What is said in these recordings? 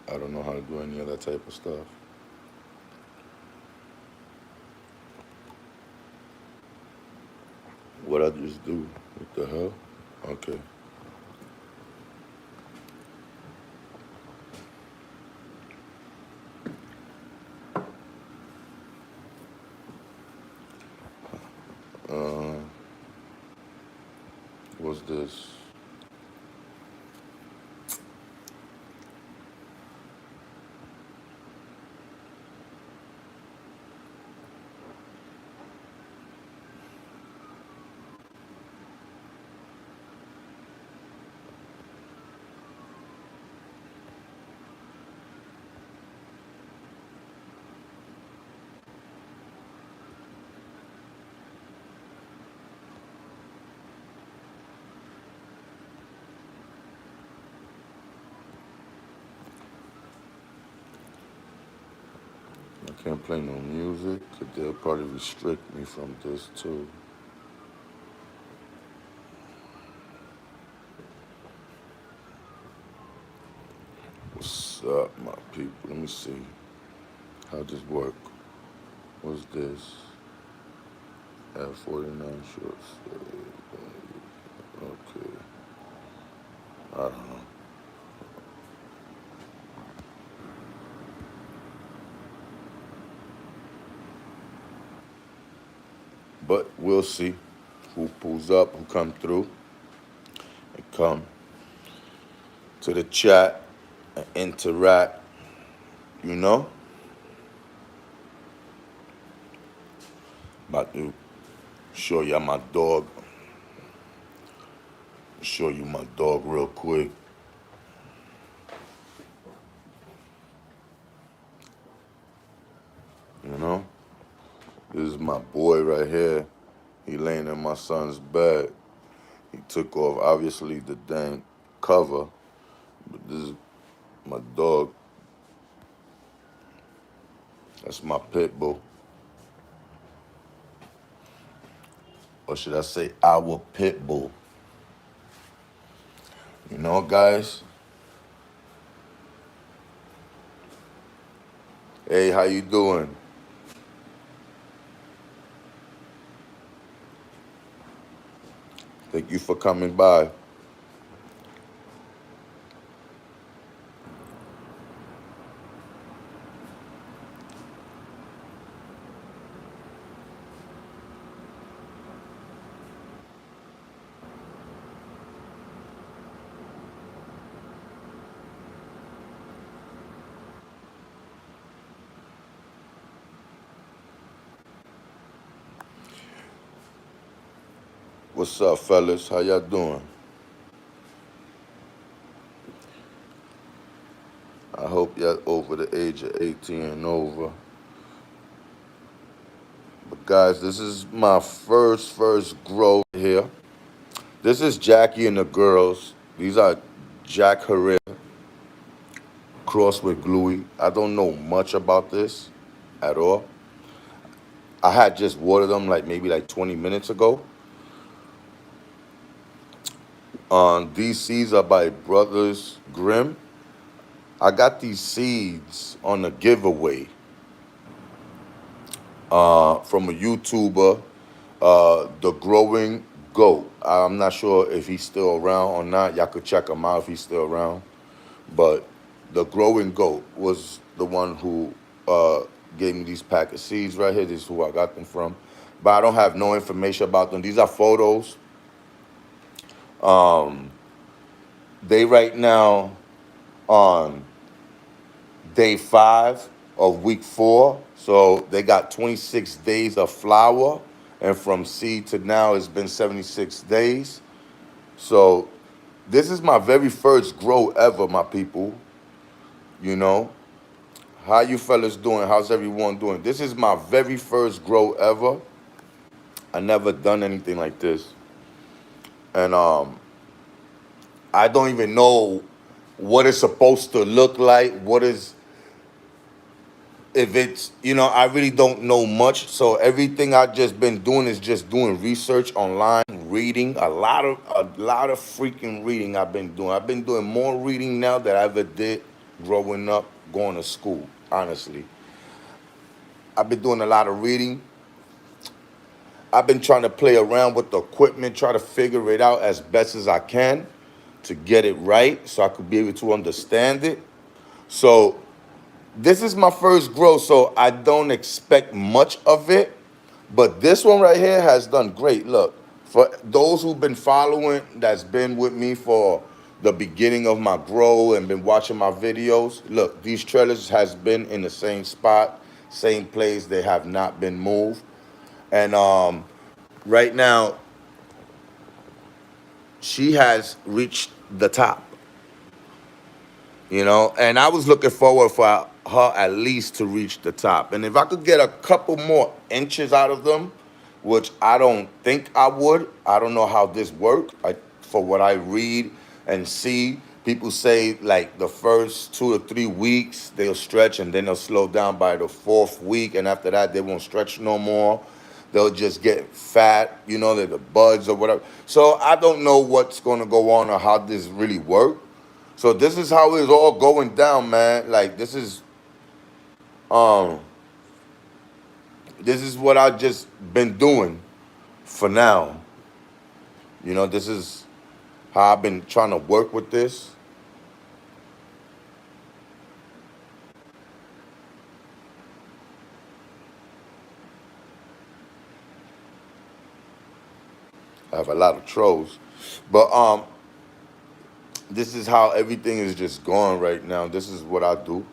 I don't know how to do any of that type of stuff. What I just do? What the hell? Okay. Uh, what's this? I can't play no music, 'cause they'll probably restrict me from this too. What's up, my people? Let me see. How this work? What's this? At 49 shorts. Okay. I don't know. But we'll see who pulls up, who come through, and come to the chat and interact, you know? About to show y'all my dog. Show you my dog real quick. You know? This is my boy right here. He laying in my son's bed. He took off, obviously, the dang cover. But this is my dog. That's my pit bull. Or should I say our pit bull? You know, guys? Hey, how you doing? Thank you for coming by. What's up, fellas? How y'all doing? I hope y'all over the age of 18 and over. But guys, this is my first grow here. This is Jackie and the girls. These are Jack Herrera crossed with Gluey. I don't know much about this at all. I had just watered them like maybe like 20 minutes ago. These seeds are by Brothers Grimm. I got these seeds on a giveaway from a YouTuber, The Growing Goat. I'm not sure if he's still around or not. Y'all could check him out if he's still around. But The Growing Goat was the one who gave me these pack of seeds right here. This is who I got them from. But I don't have no information about them. These are photos. They right now on day 5 of week 4. So they got 26 days of flower. And from seed to now, it's been 76 days. So this is my very first grow ever, my people. You know, how you fellas doing? How's everyone doing? This is my very first grow ever. I never done anything like this. And I don't even know what it's supposed to look like. What is, if it's, I really don't know much. So everything I've just been doing is just doing research online, reading, a lot of freaking reading I've been doing. I've been doing more reading now than I ever did growing up, going to school. Honestly, I've been doing a lot of reading. I've been trying to play around with the equipment, try to figure it out as best as I can to get it right so I could be able to understand it. So this is my first grow, so I don't expect much of it. But this one right here has done great. Look, for those who've been following, that's been with me for the beginning of my grow and been watching my videos, look, these trellis has been in the same spot, same place. They have not been moved. And right now, she has reached the top. And I was looking forward for her at least to reach the top. And if I could get a couple more inches out of them, which I don't think I would, I don't know how this works. For what I read and see, people say like the first 2 to 3 weeks they'll stretch and then they'll slow down by the fourth week, and after that they won't stretch no more. They'll just get fat, the buds or whatever. So I don't know what's going to go on or how this really works. So this is how it's all going down, man. Like um this is what I just been doing for now. This is how I've been trying to work with this. I have a lot of trolls. But this is how everything is just going right now. This is what I do.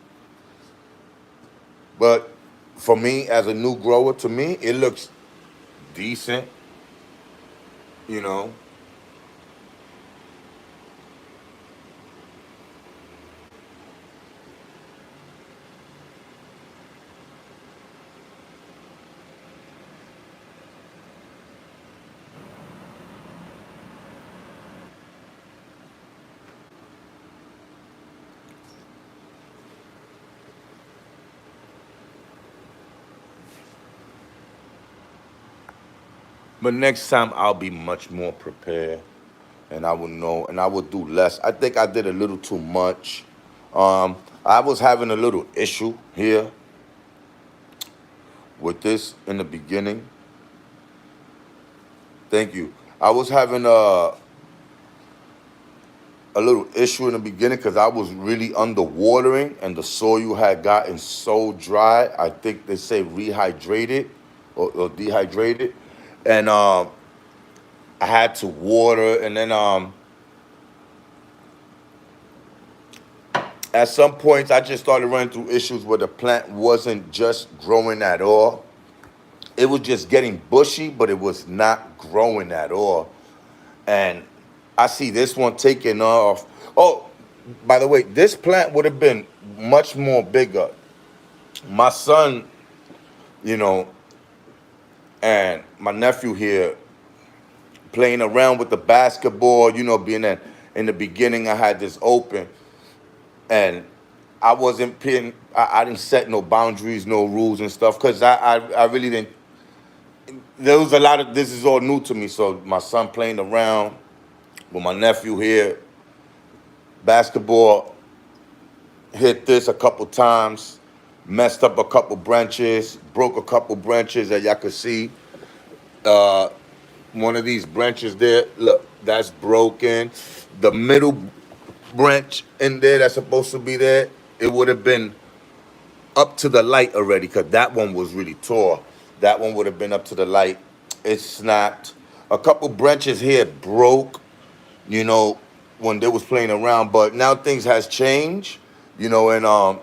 But for me, as a new grower, to me, it looks decent, you know. But next time I'll be much more prepared and I will know and I will do less. I think I did a little too much. I was having a little issue here with this in the beginning. Thank you. I was having a little issue in the beginning because I was really underwatering and the soil had gotten so dry. I think they say rehydrated or dehydrated. And I had to water. And then at some points, I just started running through issues where the plant wasn't just growing at all. It was just getting bushy, but it was not growing at all. And I see this one taking off. Oh, by the way, this plant would have been much more bigger. My son, you know, and my nephew here playing around with the basketball, being that in the beginning I had this open and I wasn't paying, I didn't set no boundaries, no rules and stuff because I really didn't. There was a lot of, this is all new to me. So my son playing around with my nephew here, basketball, hit this a couple times, messed up a couple branches, broke a couple branches that y'all could see. Uh, One of these branches there, look, that's broken. The middle branch in there that's supposed to be there, it would have been up to the light already because that one was really tall. That one would have been up to the light. It snapped. A couple branches here broke, you know, when they was playing around. But now things has changed, and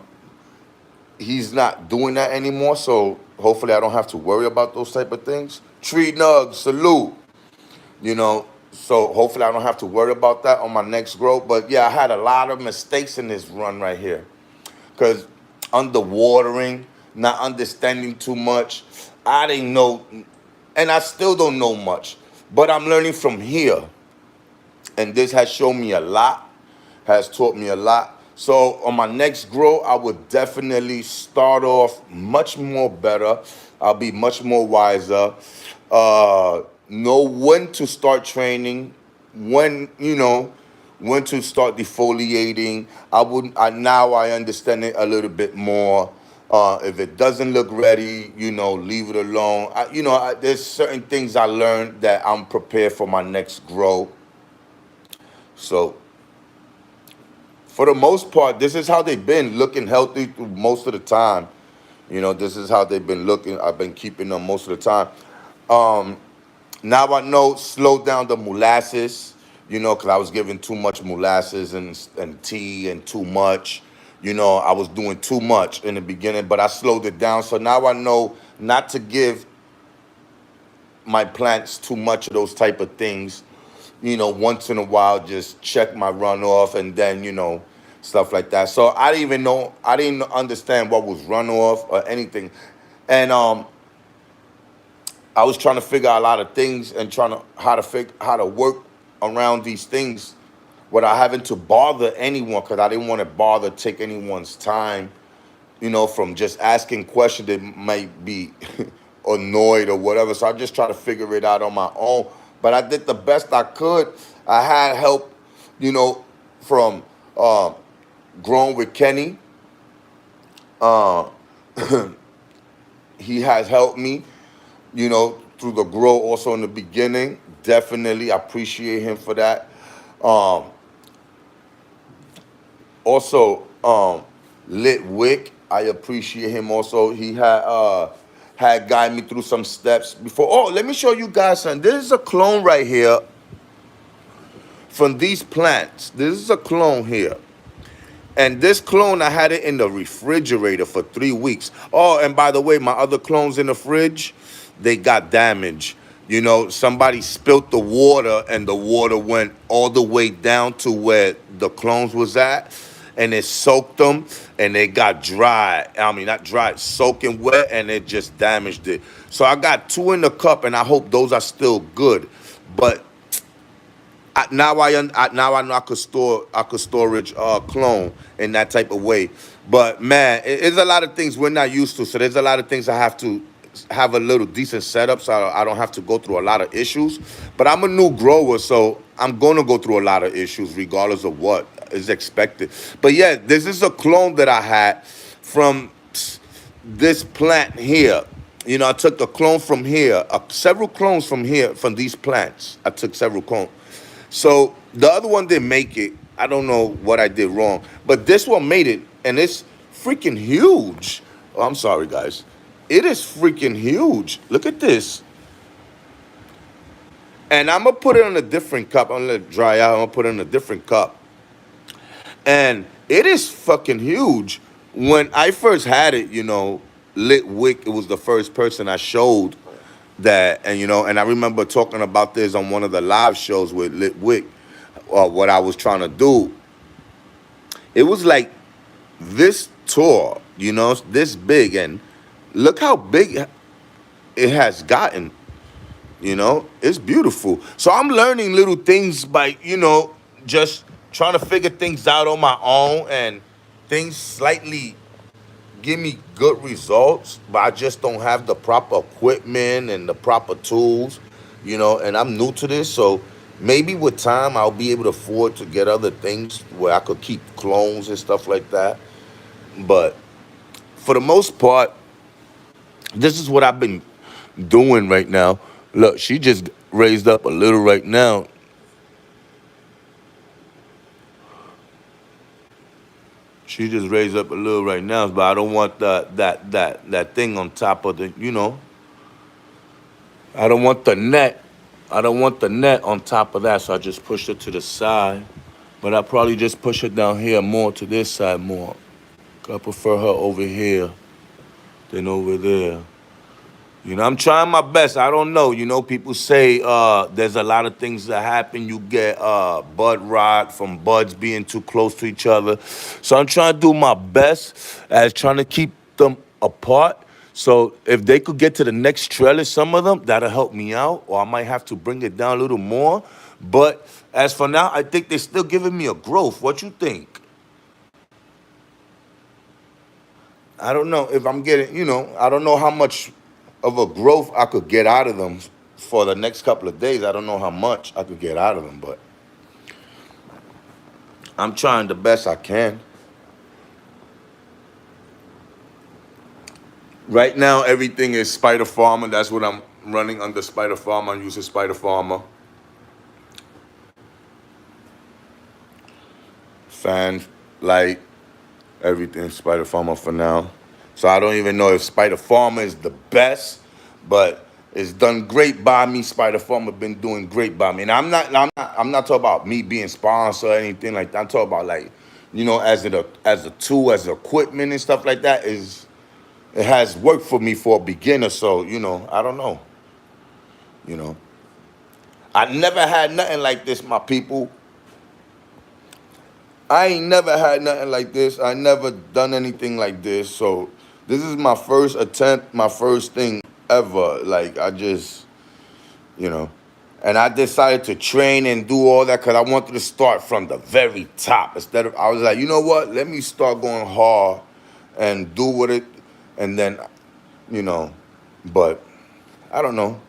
he's not doing that anymore. So hopefully I don't have to worry about those type of things. Tree Nug, salute. So hopefully I don't have to worry about that on my next growth. But yeah, I had a lot of mistakes in this run right here because underwatering, not understanding too much. I didn't know, and I still don't know much, but I'm learning from here. And this has shown me a lot, has taught me a lot. So on my next grow, I would definitely start off much more better. I'll be much more wiser. Know when to start training, when when to start defoliating. I wouldn't. Now I understand it a little bit more. If it doesn't look ready, leave it alone. There's certain things I learned that I'm prepared for my next grow. So for the most part, this is how they've been looking healthy through most of the time. This is how they've been looking. I've been keeping them most of the time. Um, Now I know slow down the molasses, because I was giving too much molasses and tea and too much. I was doing too much in the beginning, but I slowed it down. So now I know not to give my plants too much of those type of things. Once in a while, just check my runoff and then, stuff like that. So I didn't understand what was runoff or anything. And I was trying to figure out a lot of things and trying to how to work around these things without having to bother anyone, because I didn't want to bother take anyone's time, from just asking questions that might be annoyed or whatever. So I just try to figure it out on my own. But I did the best I could. I had help, from Grown with Kenny. Uh, he has helped me, through the grow also in the beginning. Definitely, I appreciate him for that. Um, Also, Lit Wick, I appreciate him also. He had guided me through some steps before. Oh, let me show you guys something. This is a clone right here from these plants. This is a clone here. And this clone, I had it in the refrigerator for 3 weeks. Oh, and by the way, my other clones in the fridge, they got damaged. Somebody spilt the water and the water went all the way down to where the clones was at. And it soaked them and they got dry. I mean, not dry, soaking wet, and it just damaged it. So I got two in the cup and I hope those are still good. But now I know I could storage clone in that type of way. But man, it's a lot of things we're not used to. So there's a lot of things I have to have a little decent setup, so I don't have to go through a lot of issues. But I'm a new grower, so I'm gonna go through a lot of issues regardless of what is expected. But yeah, this is a clone that I had from this plant here. I took a clone from here, several clones from here, from these plants. I took several clones. So the other one didn't make it. I don't know what I did wrong, but this one made it, and it's freaking huge. Oh, I'm sorry, guys. It is freaking huge. Look at this. And I'm gonna put it in a different cup. I'm gonna let it dry out. I'm gonna put it in a different cup. And it is fucking huge. When I first had it, Lit Wick, it was the first person I showed that, and I remember talking about this on one of the live shows with Lit Wick, what I was trying to do. It was like this tall, this big, and look how big it has gotten. It's beautiful. So I'm learning little things by, just trying to figure things out on my own, and things slightly give me good results, but I just don't have the proper equipment and the proper tools, and I'm new to this. So maybe with time I'll be able to afford to get other things where I could keep clones and stuff like that. But for the most part, this is what I've been doing right now. Look, she just raised up a little right now. She just raised up a little right now, but I don't want that thing on top of the, I don't want the net. I don't want the net on top of that, so I just pushed it to the side. But I probably just push it down here more to this side more. I prefer her over here than over there. I'm trying my best. I don't know. People say there's a lot of things that happen. You get bud rot from buds being too close to each other. So I'm trying to do my best as trying to keep them apart. So if they could get to the next trellis, some of them, that'll help me out. Or I might have to bring it down a little more. But as for now, I think they're still giving me a growth. What you think? I don't know if I'm getting, I don't know how much of a growth I could get out of them for the next couple of days. I don't know how much I could get out of them, but I'm trying the best I can. Right now, everything is Spider Farmer. That's what I'm running under Spider Farmer. I'm using Spider Farmer. Fan, light, everything Spider Farmer for now. So I don't even know if Spider Farmer is the best, but it's done great by me. Spider Farmer been doing great by me, and I'm not talking about me being sponsored or anything like that. I'm talking about like, as a tool, as equipment and stuff like that. It has worked for me for a beginner. So I don't know. You know, I never had nothing like this, my people. I ain't never had nothing like this. I never done anything like this. So this is my first attempt, my first thing ever. Like I just, you know, and I decided to train and do all that because I wanted to start from the very top instead of, I was like, you know what? Let me start going hard and do what it, and then, you know, but I don't know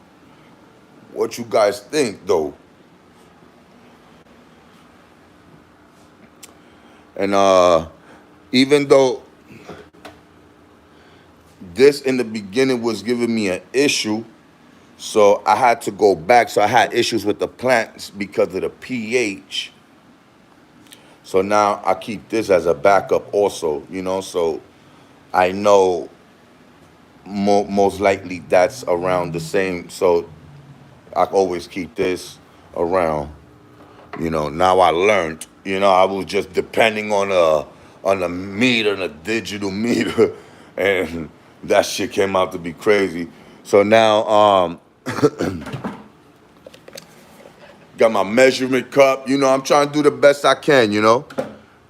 what you guys think though. And even though this in the beginning was giving me an issue, so I had to go back. So I had issues with the plants because of the pH. So now I keep this as a backup also, so I know most likely that's around the same. So I always keep this around. Now I learned. I was just depending on a meter, and a digital meter, and that shit came out to be crazy. So now got my measurement cup. I'm trying to do the best I can.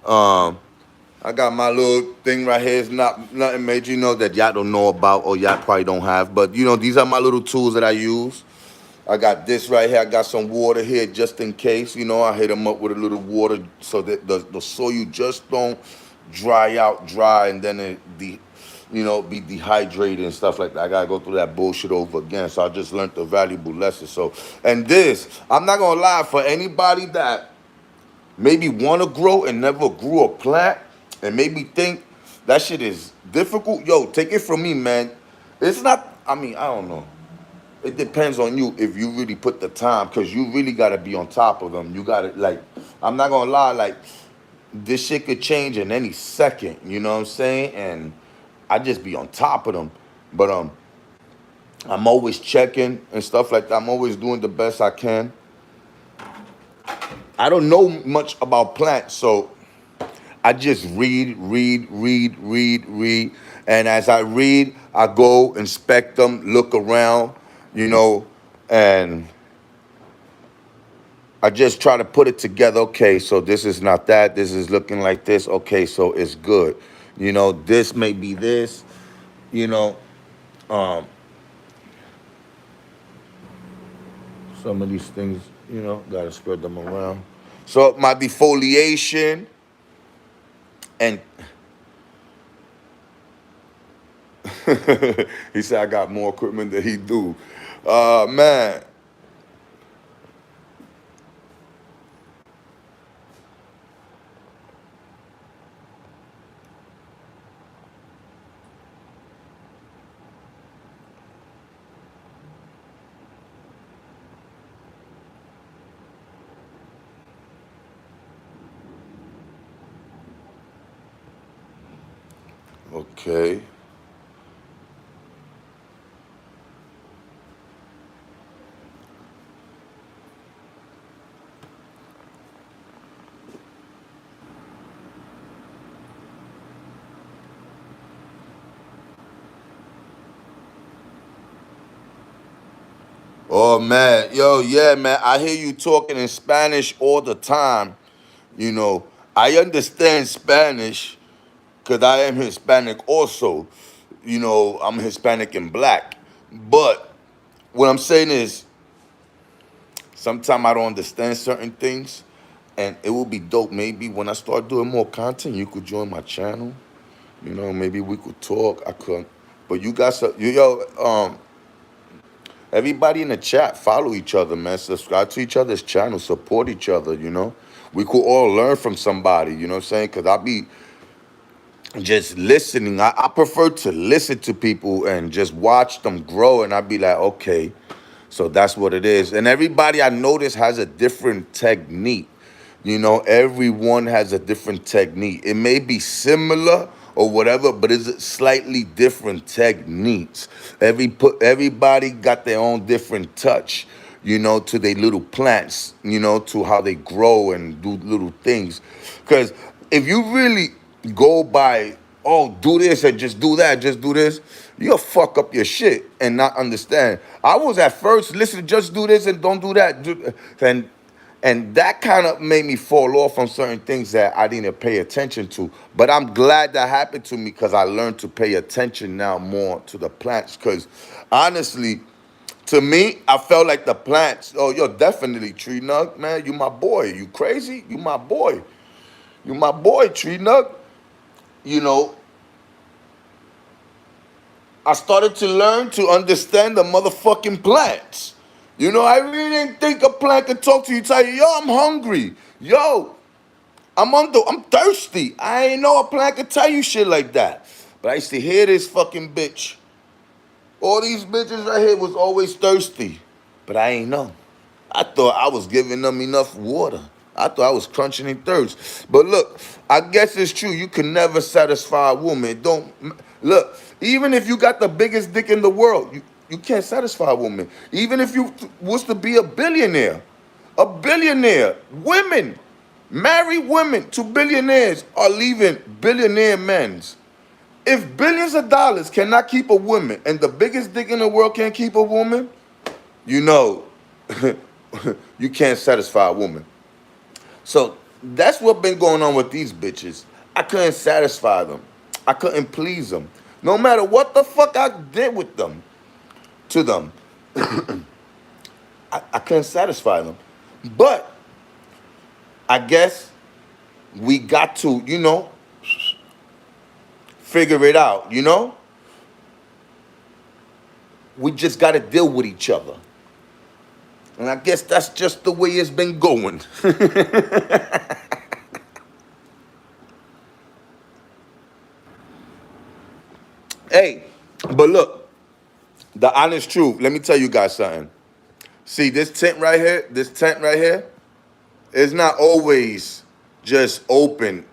I got my little thing right here. It's not nothing major, that y'all don't know about or y'all probably don't have. But these are my little tools that I use. I got this right here. I got some water here just in case. I hit them up with a little water so that the soil just don't dry, and then be dehydrated and stuff like that. I gotta go through that bullshit over again. So I just learned a valuable lesson. So, and this, I'm not gonna lie, for anybody that maybe want to grow and never grew a plant and maybe think that shit is difficult, yo, take it from me, man. It's not, I don't know. It depends on you if you really put the time, because you really got to be on top of them. You got to, like, I'm not going to lie, like, this shit could change in any second, you know what I'm saying? And I just be on top of them. But I'm always checking and stuff like that. I'm always doing the best I can. I don't know much about plants, so I just read. And as I read, I go inspect them, look around, and I just try to put it together. Okay, so this is not that. This is looking like this. Okay, so it's good. This may be this, um, some of these things, got to spread them around. So my defoliation and he said I got more equipment than he do. Man. Okay. Oh man, yo, yeah, man. I hear you talking in Spanish all the time. You know, I understand Spanish because I am Hispanic also. I'm Hispanic and black. But what I'm saying is, sometimes I don't understand certain things, and it will be dope. Maybe when I start doing more content, you could join my channel. Maybe we could talk. I could, but you got some, everybody in the chat, follow each other, man. Subscribe to each other's channel. Support each other. We could all learn from somebody, you know what I'm saying? Because I be just listening. I prefer to listen to people and just watch them grow, and I'd be like, okay, so that's what it is. And everybody I notice has a different technique. You know, everyone has a different technique. It may be similar or whatever, but it's slightly different techniques. Everybody got their own different touch, you know, to their little plants, you know, to how they grow and do little things. Because if you really go by, oh, do this and just do that, just do this, you'll fuck up your shit and not understand. I was at first, listen, just do this and don't do that. And that kind of made me fall off on certain things that I didn't pay attention to. But I'm glad that happened to me because I learned to pay attention now more to the plants. Because honestly, to me, I felt like the plants, oh, you're definitely Tree Nug, man. You my boy. You crazy? You my boy. You my boy, Tree Nug. You know, I started to learn to understand the motherfucking plants. You know, I really didn't think a plant could talk to you, tell you, yo, I'm hungry. Yo, I'm thirsty. I ain't know a plant could tell you shit like that. But I used to hear this fucking bitch. All these bitches right here was always thirsty. But I ain't know. I thought I was giving them enough water. I thought I was crunching in thirst. But look, I guess it's true. You can never satisfy a woman. Don't look, even if you got the biggest dick in the world, you can't satisfy a woman. Even if you was to be a billionaire, women, married women to billionaires are leaving billionaire men's. If billions of dollars cannot keep a woman and the biggest dick in the world can't keep a woman, you know, you can't satisfy a woman. So that's what been going on with these bitches. I couldn't satisfy them. I couldn't please them. No matter what the fuck I did with them, to them, I couldn't satisfy them. But I guess we got to, you know, figure it out, you know? We just got to deal with each other. And I guess that's just the way it's been going. Hey, but look, the honest truth, let me tell you guys something. See, this tent right here, is not always just open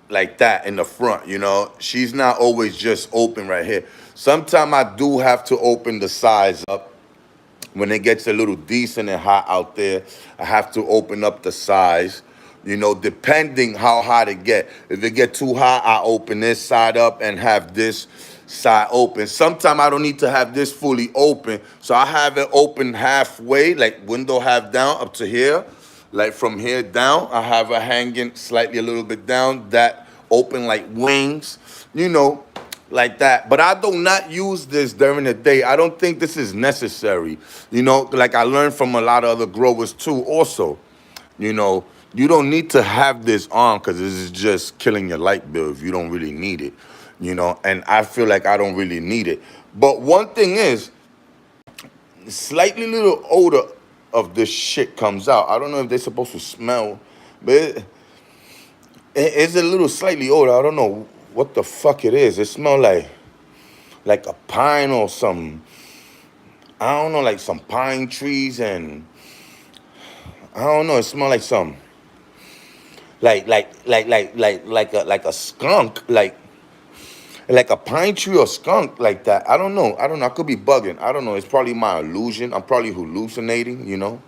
like that in the front, you know? She's not always just open right here. Sometimes I do have to open the sides up. When it gets a little decent and hot out there, I have to open up the sides, you know, depending how hot it get. If it get too hot, I open this side up and have this side open. Sometimes I don't need to have this fully open, so I have it open halfway, like window half down up to here. Like from here down, I have it hanging slightly a little bit down, that open like wings, you know, like that. But I do not use this during the day. I don't think this is necessary. You know, like I learned from a lot of other growers too also. You know, you don't need to have this on because this is just killing your light bill if you don't really need it. You know, and I feel like I don't really need it. But one thing is, slightly little odor of this shit comes out. I don't know if they're supposed to smell, but it's a little slightly odor. I don't know what the fuck it is. It smells like a pine or some, I don't know, like some pine trees, and I don't know. It smells like some like a skunk, like a pine tree or skunk like that. I don't know. I don't know. I could be bugging. I don't know. It's probably my illusion. I'm probably hallucinating, you know.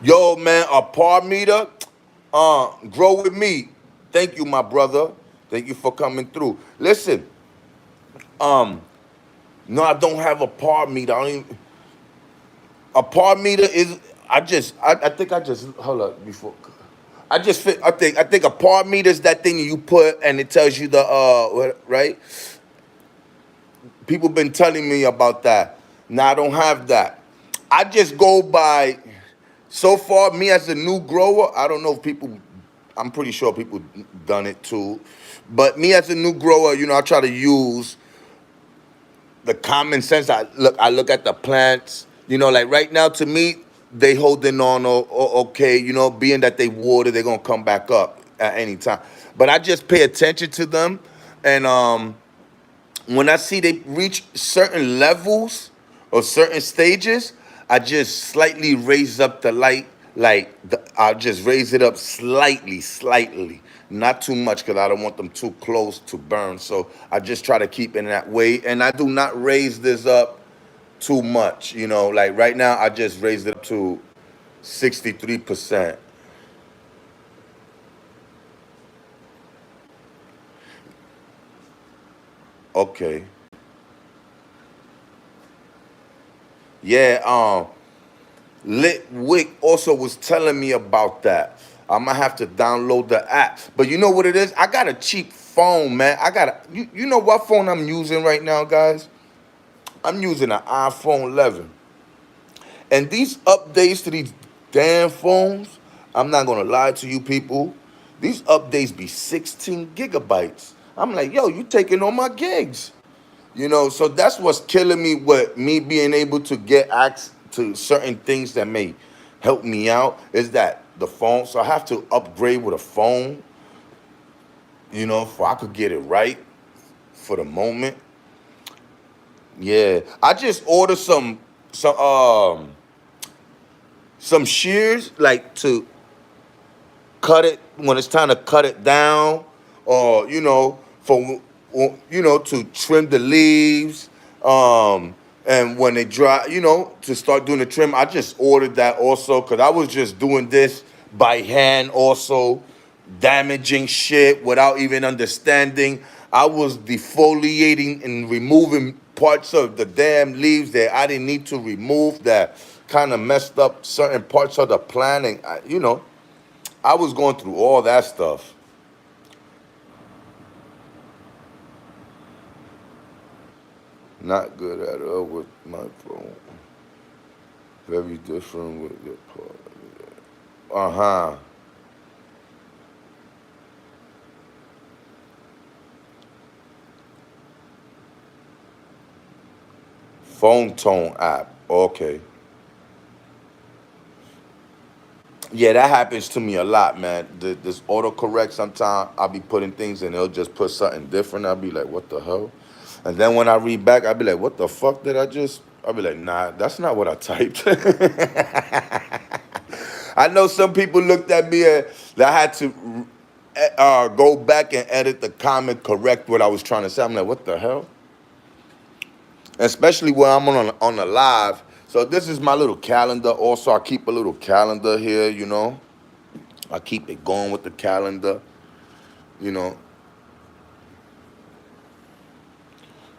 Yo, man, a par meter, grow with me. Thank you, my brother. Thank you for coming through. Listen, no, I don't have a par meter. I don't even, a par meter is, I think I just, hold up, before. I think a par meter is that thing you put and it tells you the, right? People been telling me about that. Now I don't have that. I just go by, so far, me as a new grower, I don't know if people, I'm pretty sure people done it too. But me as a new grower, you know, I try to use the common sense. I look at the plants, you know, like right now to me, they holding on okay, you know, being that they water, they're gonna come back up at any time. But I just pay attention to them, and when I see they reach certain levels or certain stages, I just slightly raise up the light. I'll just raise it up slightly, not too much because I don't want them too close to burn. So I just try to keep it in that way, and I do not raise this up too much. You know, like right now, I just raised it up to 63%. Okay. Yeah. Lit Wick also was telling me about that. I'm gonna have to download the app. But you know what it is? I got a cheap phone, man. You know what phone I'm using right now, guys? I'm using an iPhone 11. And these updates to these damn phones, I'm not gonna lie to you people. These updates be 16 gigabytes. I'm like, yo, you taking all my gigs. You know, so that's what's killing me with me being able to get access to certain things that may help me out is that the phone. So I have to upgrade with a phone, you know, for I could get it right for the moment. Yeah. I just ordered some shears like to cut it when it's time to cut it down, or to trim the leaves, and when they dry, to start doing the trim. I just ordered that also because I was just doing this by hand also, damaging shit without even understanding. I was defoliating and removing parts of the damn leaves that I didn't need to remove, that kind of messed up certain parts of the planting. I was going through all that stuff. Not good at all with my phone. Very different with your part. Uh-huh. Phone tone app. Okay. Yeah, that happens to me a lot, man. This autocorrect, sometimes I'll be putting things and it'll just put something different. I'll be like, what the hell? And then when I read back, I'll be like, what the fuck did I just? I'll be like, nah, that's not what I typed. I know some people looked at me and I had to go back and edit the comment, correct what I was trying to say. I'm like, what the hell? Especially when I'm on a live. So this is my little calendar. Also, I keep a little calendar here, I keep it going with the calendar, you know.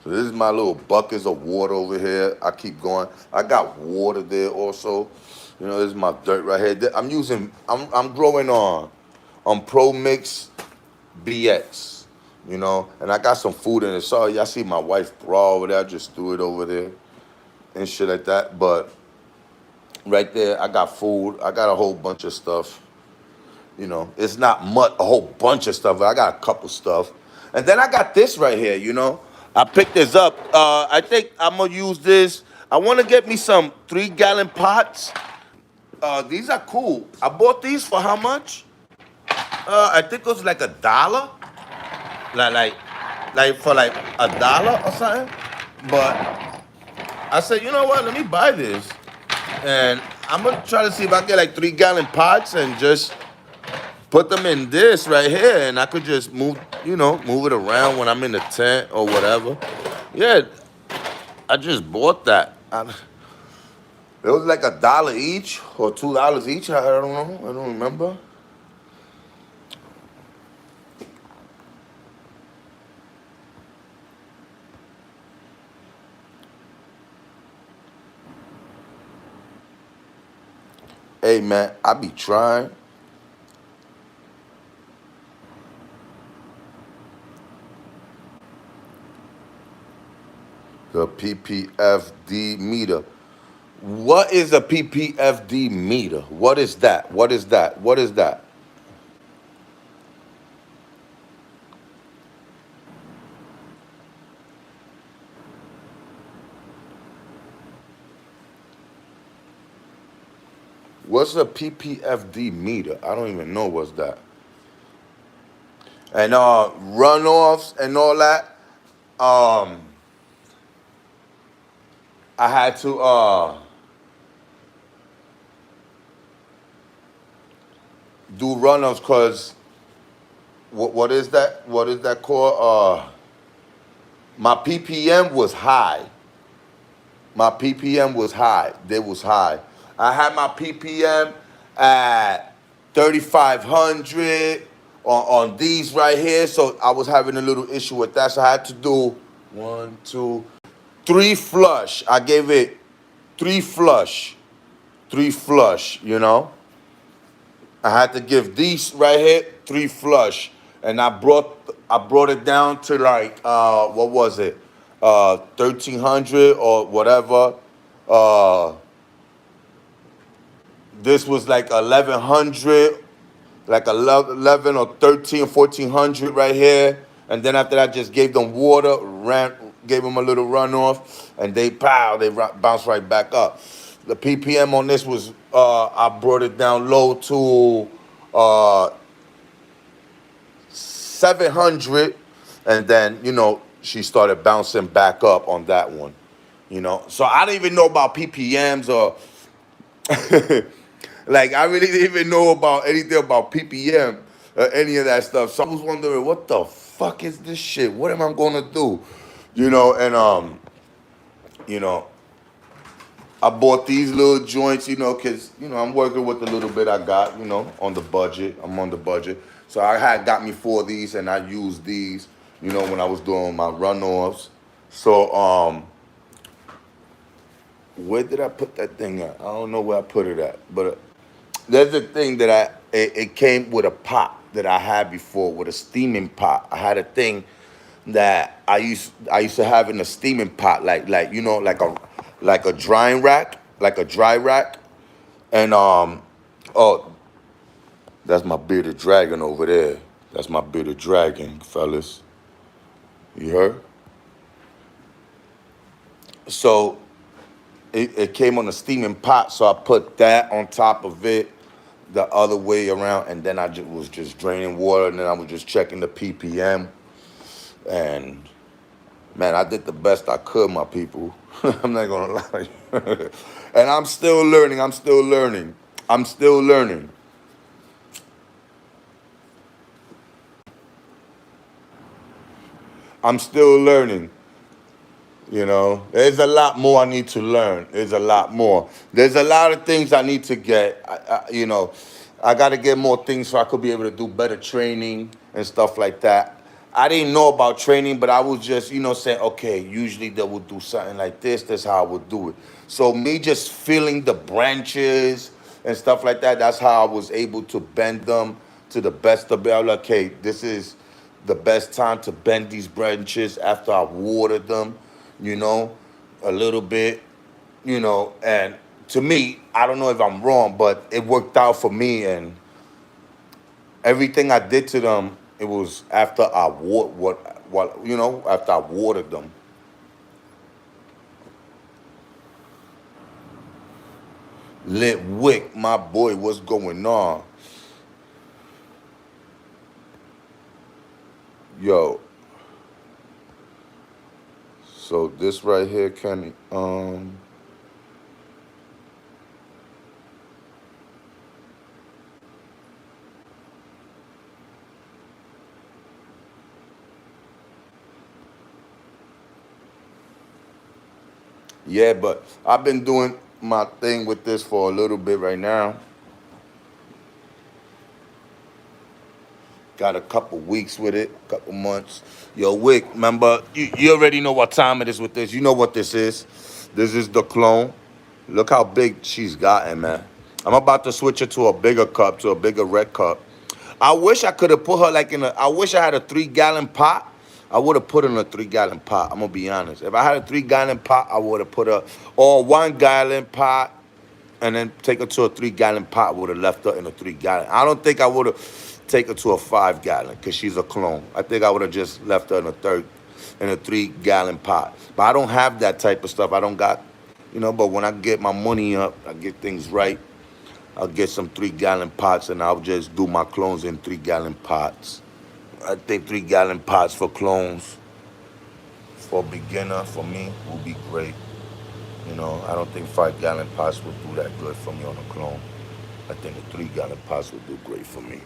So this is my little buckets of water over here. I keep going. I got water there also. This is my dirt right here. I'm growing on Pro Mix BX, and I got some food in it. Sorry, y'all see my wife's bra over there. I just threw it over there and shit like that. But right there, I got food. I got a whole bunch of stuff. It's not much, a whole bunch of stuff. But I got a couple stuff. And then I got this right here, I picked this up. I think I'm going to use this. I want to get me some 3-gallon pots. These are cool. I bought these for how much? I think it was like $1. Like for like $1 or something. But I said, you know what? Let me buy this. And I'm going to try to see if I get like 3-gallon pots and just put them in this right here, and I could just move it around when I'm in the tent or whatever. Yeah, I just bought that. It was like $1 each or $2 each. I don't know. I don't remember. Hey man, I be trying. The PPFD meter. What is a PPFD meter? What is that? What is that? What is that? What's a PPFD meter? I don't even know what's that. And runoffs and all that. Um, I had to do runoffs because what is that? What is that called? My PPM was high. My PPM was high. It was high. I had my PPM at 3,500 on these right here. So I was having a little issue with that. So I had to do 1, 2, 3 flush. I gave it 3 flush. 3 flush, you know. I had to give these right here 3 flush. And I brought it down to like what was it? 1,300 or whatever. Uh this was like 1,100, like 11 or 13, 1,400 right here. And then after that, just gave them water, gave them a little runoff, and they bounced right back up. The PPM on this was, I brought it down low to 700, and then, she started bouncing back up on that one, So I didn't even know about PPMs or like I really didn't even know about anything about PPM or any of that stuff. So I was wondering, what the fuck is this shit? What am I gonna do? And you know, I bought these little joints, because I'm working with the little bit I got, on the budget. I'm on the budget. So I had got me 4 of these and I used these, when I was doing my runoffs. So where did I put that thing at? I don't know where I put it at, but there's a thing that it came with a pot that I had before, with a steaming pot. I had a thing that I used to have in a steaming pot, like like a drying rack, like a dry rack. And oh, that's my bearded dragon over there. That's my bearded dragon, fellas. You heard? So it came on a steaming pot, so I put that on top of it the other way around, and then I was just draining water, and then I was just checking the PPM. And man, I did the best I could, my people. I'm not gonna lie. And I'm still learning. I'm still learning. I'm still learning. I'm still learning. There's a lot more I need to learn. There's a lot more. There's a lot of things I need to get. I got to get more things so I could be able to do better training and stuff like that. I didn't know about training, but I was just, saying, okay, usually they would do something like this. That's how I would do it. So me just feeling the branches and stuff like that, that's how I was able to bend them to the best of it. I was like, okay, this is the best time to bend these branches after I watered them, you know, a little bit, and to me, I don't know if I'm wrong, but it worked out for me, and everything I did to them, it was after I after I watered them. Lit Wick, my boy, what's going on? Yo, so this right here, Kenny, yeah, but I've been doing my thing with this for a little bit right now. Got a couple weeks with it, couple months. Yo, Wick, remember, you already know what time it is with this. You know what this is. This is the clone. Look how big she's gotten, man. I'm about to switch her to a bigger cup, to a bigger red cup. I wish I could have put her like I wish I had a 3-gallon pot. I would have put her in a 3-gallon pot. I'm going to be honest. If I had a 3-gallon pot, I would have put her, or 1-gallon pot, and then take her to a 3-gallon pot. Would have left her in a 3-gallon. I don't think I would have taken her to a 5-gallon because she's a clone. I think I would have just left her in a 3-gallon pot. But I don't have that type of stuff. I don't got, but when I get my money up, I get things right. I'll get some 3-gallon pots and I'll just do my clones in 3-gallon pots. I think 3-gallon pots for clones for a beginner for me will be great. You know, I don't think 5-gallon pots will do that good for me on a clone. I think the 3-gallon pots will do great for me.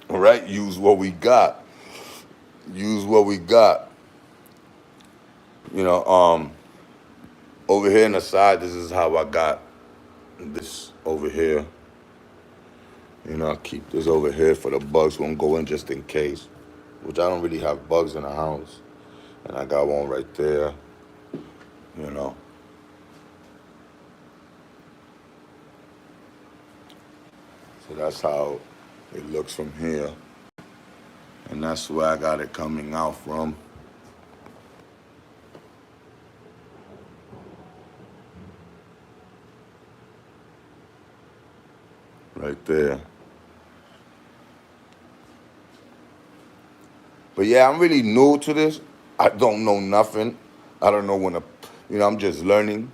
All right, use what we got. Use what we got. You know, over here in the side, this is how I got this over here. You know, I keep this over here for the bugs won't go in just in case. Which I don't really have bugs in the house. And I got one right there. You know. So that's how it looks from here. And that's where I got it coming out from. Right there. But yeah, I'm really new to this. I don't know nothing. I don't know when to, you know, I'm just learning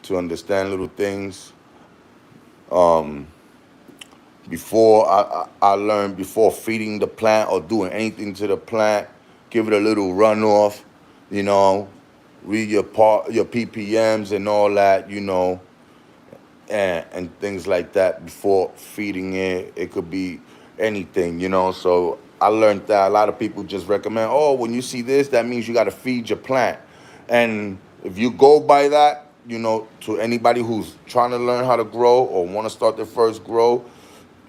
to understand little things. Before I learned before feeding the plant or doing anything to the plant, give it a little runoff, you know, read your ppms and all that, you know, and things like that before feeding it. It could be anything, you know. So I learned that a lot of people just recommend, oh, when you see this, that means you got to feed your plant. And if you go by that, you know, to anybody who's trying to learn how to grow or want to start their first grow,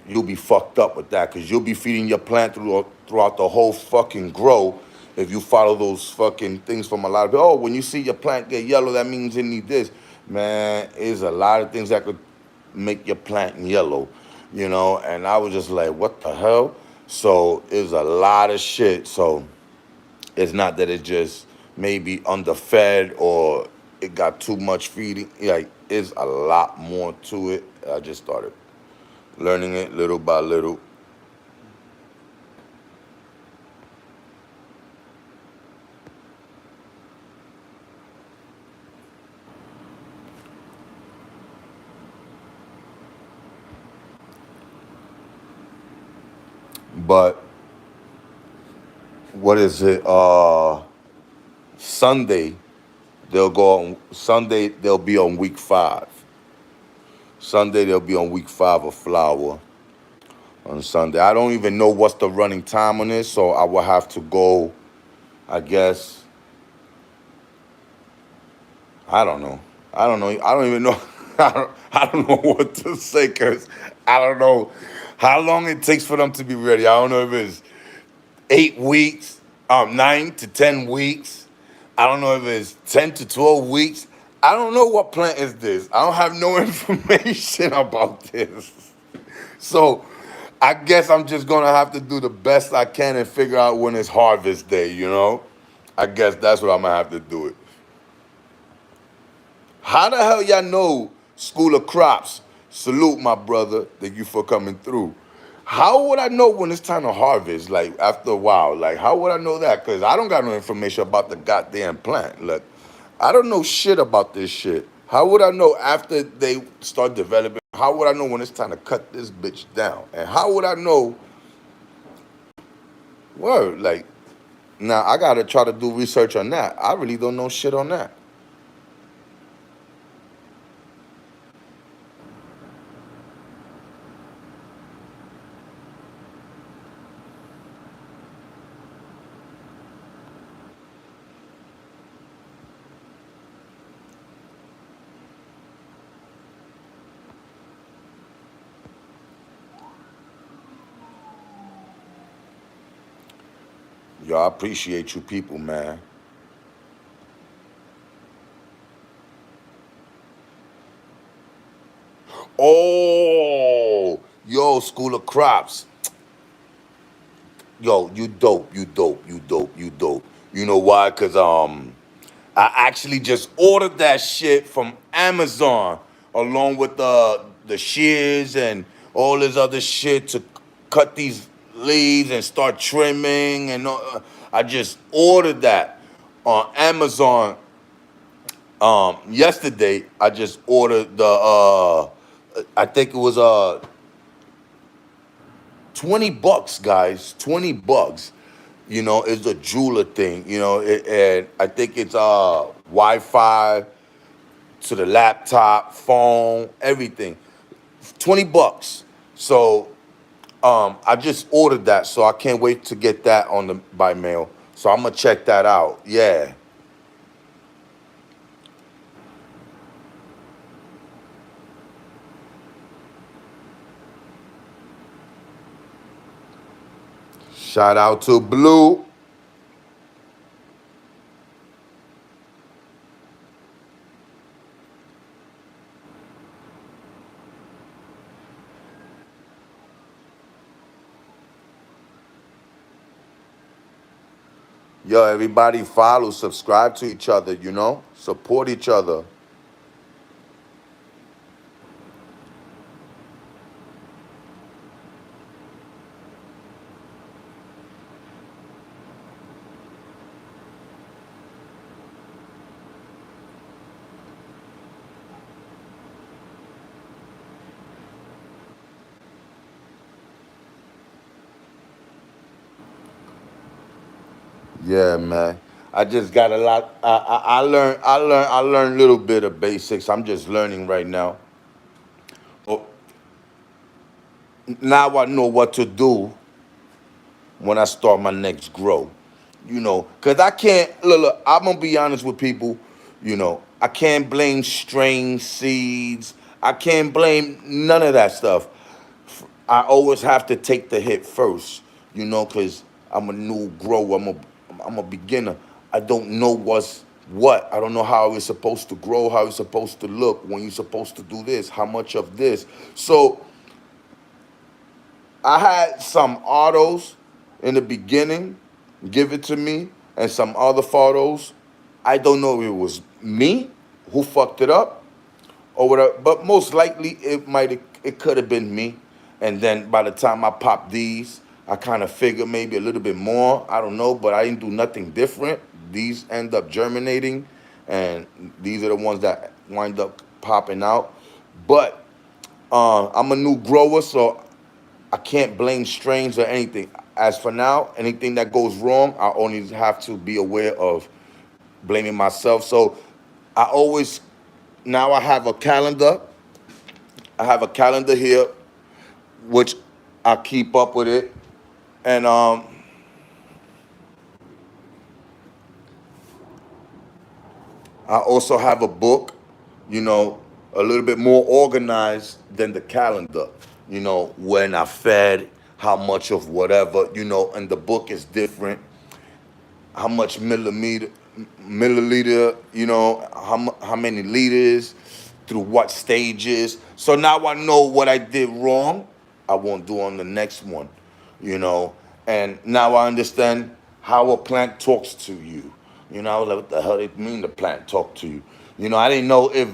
you'll be fucked up with that because you'll be feeding your plant throughout the whole fucking grow if you follow those fucking things from a lot of people. Oh, when you see your plant get yellow, that means it need this. Man, there's a lot of things that could make your plant yellow, you know? And I was just like, what the hell? So it's a lot of shit. So it's not that it just maybe underfed or it got too much feeding. Like, it's a lot more to it. I just started learning it little by little. But what is it? Sunday, they'll go on Sunday, they'll be on week 5. Sunday they'll be on week 5 of flower on Sunday. I don't even know what's the running time on this, so I will have to go, I guess. I don't know. I don't know. I don't even know. I don't know what to say because I don't know how long it takes for them to be ready. I don't know if it's 8 weeks, 9 to 10 weeks. I don't know if it's 10 to 12 weeks. I don't know what plant is this. I don't have no information about this. So I guess I'm just gonna have to do the best I can and figure out when it's harvest day, you know? I guess that's what I'm gonna have to do it. How the hell y'all know School of Crops? Salute my brother. Thank you for coming through. How would I know when it's time to harvest? Like after a while, like how would I know that? Cause I don't got no information about the goddamn plant. Look, I don't know shit about this shit. How would I know after they start developing? How would I know when it's time to cut this bitch down? And how would I know? Word, like now I gotta try to do research on that. I really don't know shit on that. Yo, I appreciate you people, man. Oh, yo, School of Crops. Yo, you dope, you dope, you dope, you dope. You know why? Cause I actually just ordered that shit from Amazon along with the shears and all this other shit to cut these leaves and start trimming and I just ordered that on Amazon. Yesterday I just ordered the I think it was $20, guys. $20. It's a jeweler thing. And I think it's Wi-Fi to the laptop, phone, everything. $20. So I just ordered that, so I can't wait to get that on the by mail. So I'm gonna check that out. Yeah. Shout out to Blue. Yo, everybody follow, subscribe to each other, support each other. Yeah, man. I just got a lot. I learned a little bit of basics. I'm just learning right now. Oh, now I know what to do when I start my next grow. Cause I can't look. I'm gonna be honest with people. I can't blame strain seeds. I can't blame none of that stuff. I always have to take the hit first, because I'm a new grower. I'm a beginner. I don't know what's what. I don't know how it's supposed to grow, how it's supposed to look, when you're supposed to do this, how much of this. So I had some autos in the beginning give it to me, and some other photos. I don't know if it was me who fucked it up or whatever, but most likely it could have been me. And then by the time I popped these, I kind of figured maybe a little bit more. I don't know, but I didn't do nothing different. These end up germinating, and these are the ones that wind up popping out. But I'm a new grower, so I can't blame strains or anything. As for now, anything that goes wrong, I only have to be aware of blaming myself. So I always now I have a calendar. I have a calendar here, which I keep up with it, and I also have a book, a little bit more organized than the calendar. When I fed, how much of whatever, and the book is different. How much milliliter, how many liters, through what stages. So now I know what I did wrong. I won't do on the next one, you know. And now I understand how a plant talks to you. I was like, what the hell it mean the plant talk to you? I didn't know if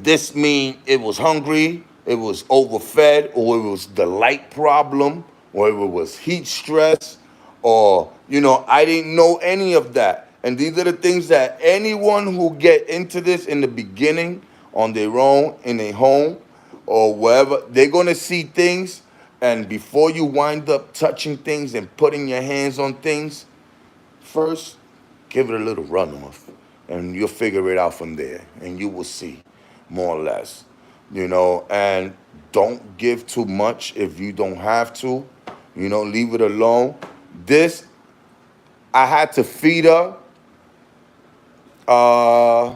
this mean it was hungry, it was overfed, or it was the light problem, or it was heat stress, or I didn't know any of that. And these are the things that anyone who get into this in the beginning on their own, in a home, or wherever, they're gonna see things. And before you wind up touching things and putting your hands on things, first, give it a little runoff, and you'll figure it out from there, and you will see, more or less, And don't give too much if you don't have to, leave it alone. This, I had to feed her. Uh,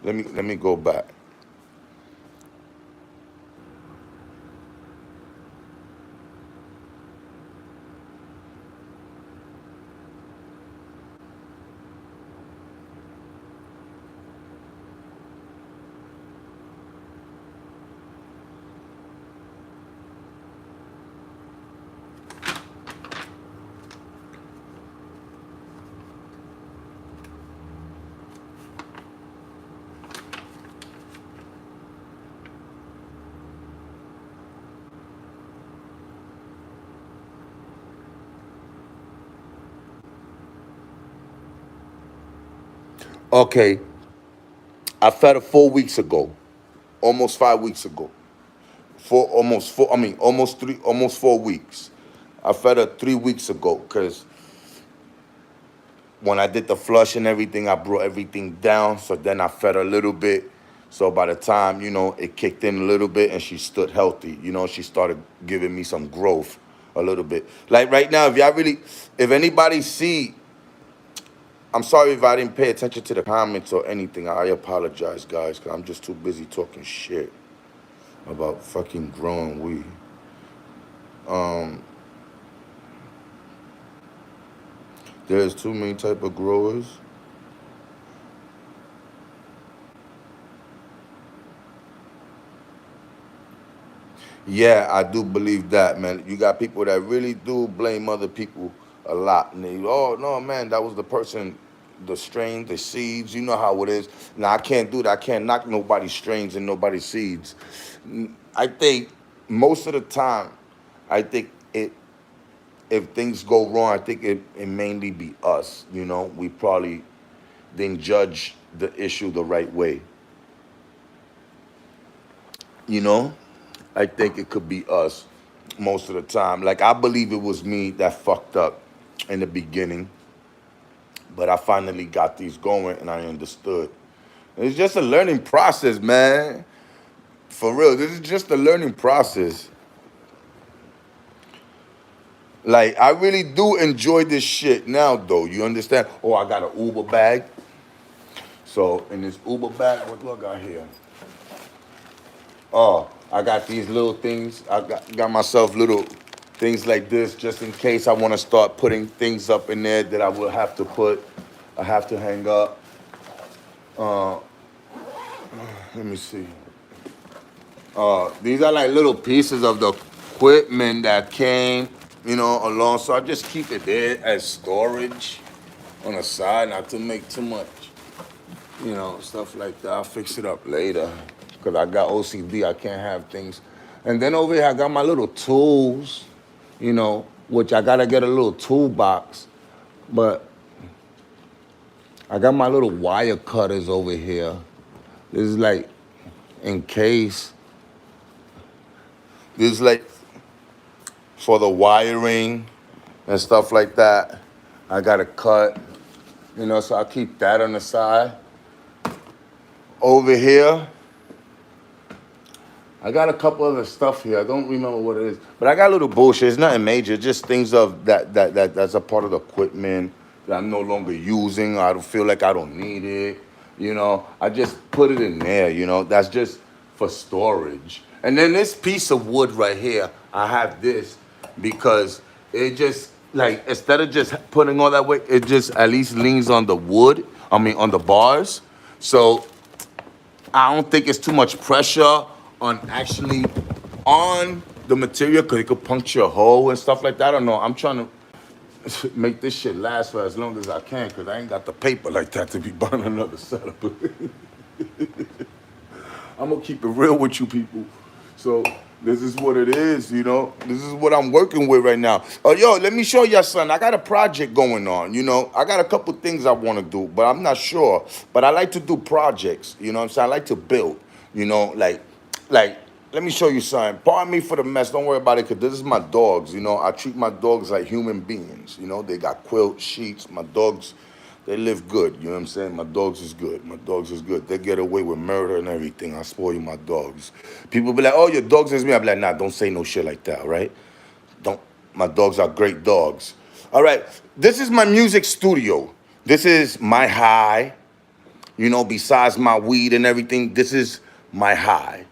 let me go back. Okay, I fed her 4 weeks ago, almost 5 weeks ago. Almost 4 weeks. I fed her 3 weeks ago because when I did the flush and everything, I brought everything down. So then I fed her a little bit. So by the time, it kicked in a little bit and she stood healthy, she started giving me some growth a little bit. Like right now, if anybody see, I'm sorry if I didn't pay attention to the comments or anything. I apologize, guys, because I'm just too busy talking shit about fucking growing weed. Um, there's too many type of growers. Yeah, I do believe that, man. You got people that really do blame other people a lot. And they, oh, no, man, that was the person, the strain, the seeds. You know how it is. Now, I can't do that. I can't knock nobody's strains and nobody's seeds. I think most of the time, I think if things go wrong, I think it mainly be us. We probably didn't judge the issue the right way. You know? I think it could be us most of the time. Like I believe it was me that fucked up in the beginning, but I finally got these going and I understood. It's just a learning process, man. For real, this is just a learning process. Like I really do enjoy this shit now, though. You understand? Oh, I got an Uber bag. So in this Uber bag, what do I got here? Oh, I got these little things. I got myself little things like this just in case I want to start putting things up in there that I will have to put. I have to hang up. Uh, let me see. These are like little pieces of the equipment that came, along. So I just keep it there as storage on the side, not to make too much, stuff like that. I'll fix it up later because I got OCD. I can't have things. And then over here, I got my little tools, which I got to get a little toolbox. But I got my little wire cutters over here. This is like in case. This is like for the wiring and stuff like that. I got to cut, so I keep that on the side. Over here, I got a couple other stuff here. I don't remember what it is, but I got a little bullshit. It's nothing major. Just things of that's a part of the equipment that I'm no longer using. I don't feel like I don't need it. I just put it in there. That's just for storage. And then this piece of wood right here, I have this because it just like instead of just putting all that weight, it just at least leans on the wood. I mean on the bars. So I don't think it's too much pressure on actually on the material because it could puncture a hole and stuff like that. I don't know. I'm trying to make this shit last for as long as I can because I ain't got the paper like that to be buying another setup. I'm gonna keep it real with you people. So this is what it is, This is what I'm working with right now. Oh, yo, let me show you, son. I got a project going on, I got a couple things I want to do, but I'm not sure. But I like to do projects, you know what I'm saying? I like to build, like, let me show you something. Pardon me for the mess. Don't worry about it, because this is my dogs, I treat my dogs like human beings, They got quilt sheets. My dogs, they live good, you know what I'm saying? My dogs is good. My dogs is good. They get away with murder and everything. I spoil my dogs. People be like, oh, your dogs is me. I be like, nah, don't say no shit like that, all right? Don't. My dogs are great dogs. All right, this is my music studio. This is my high, besides my weed and everything. This is my high.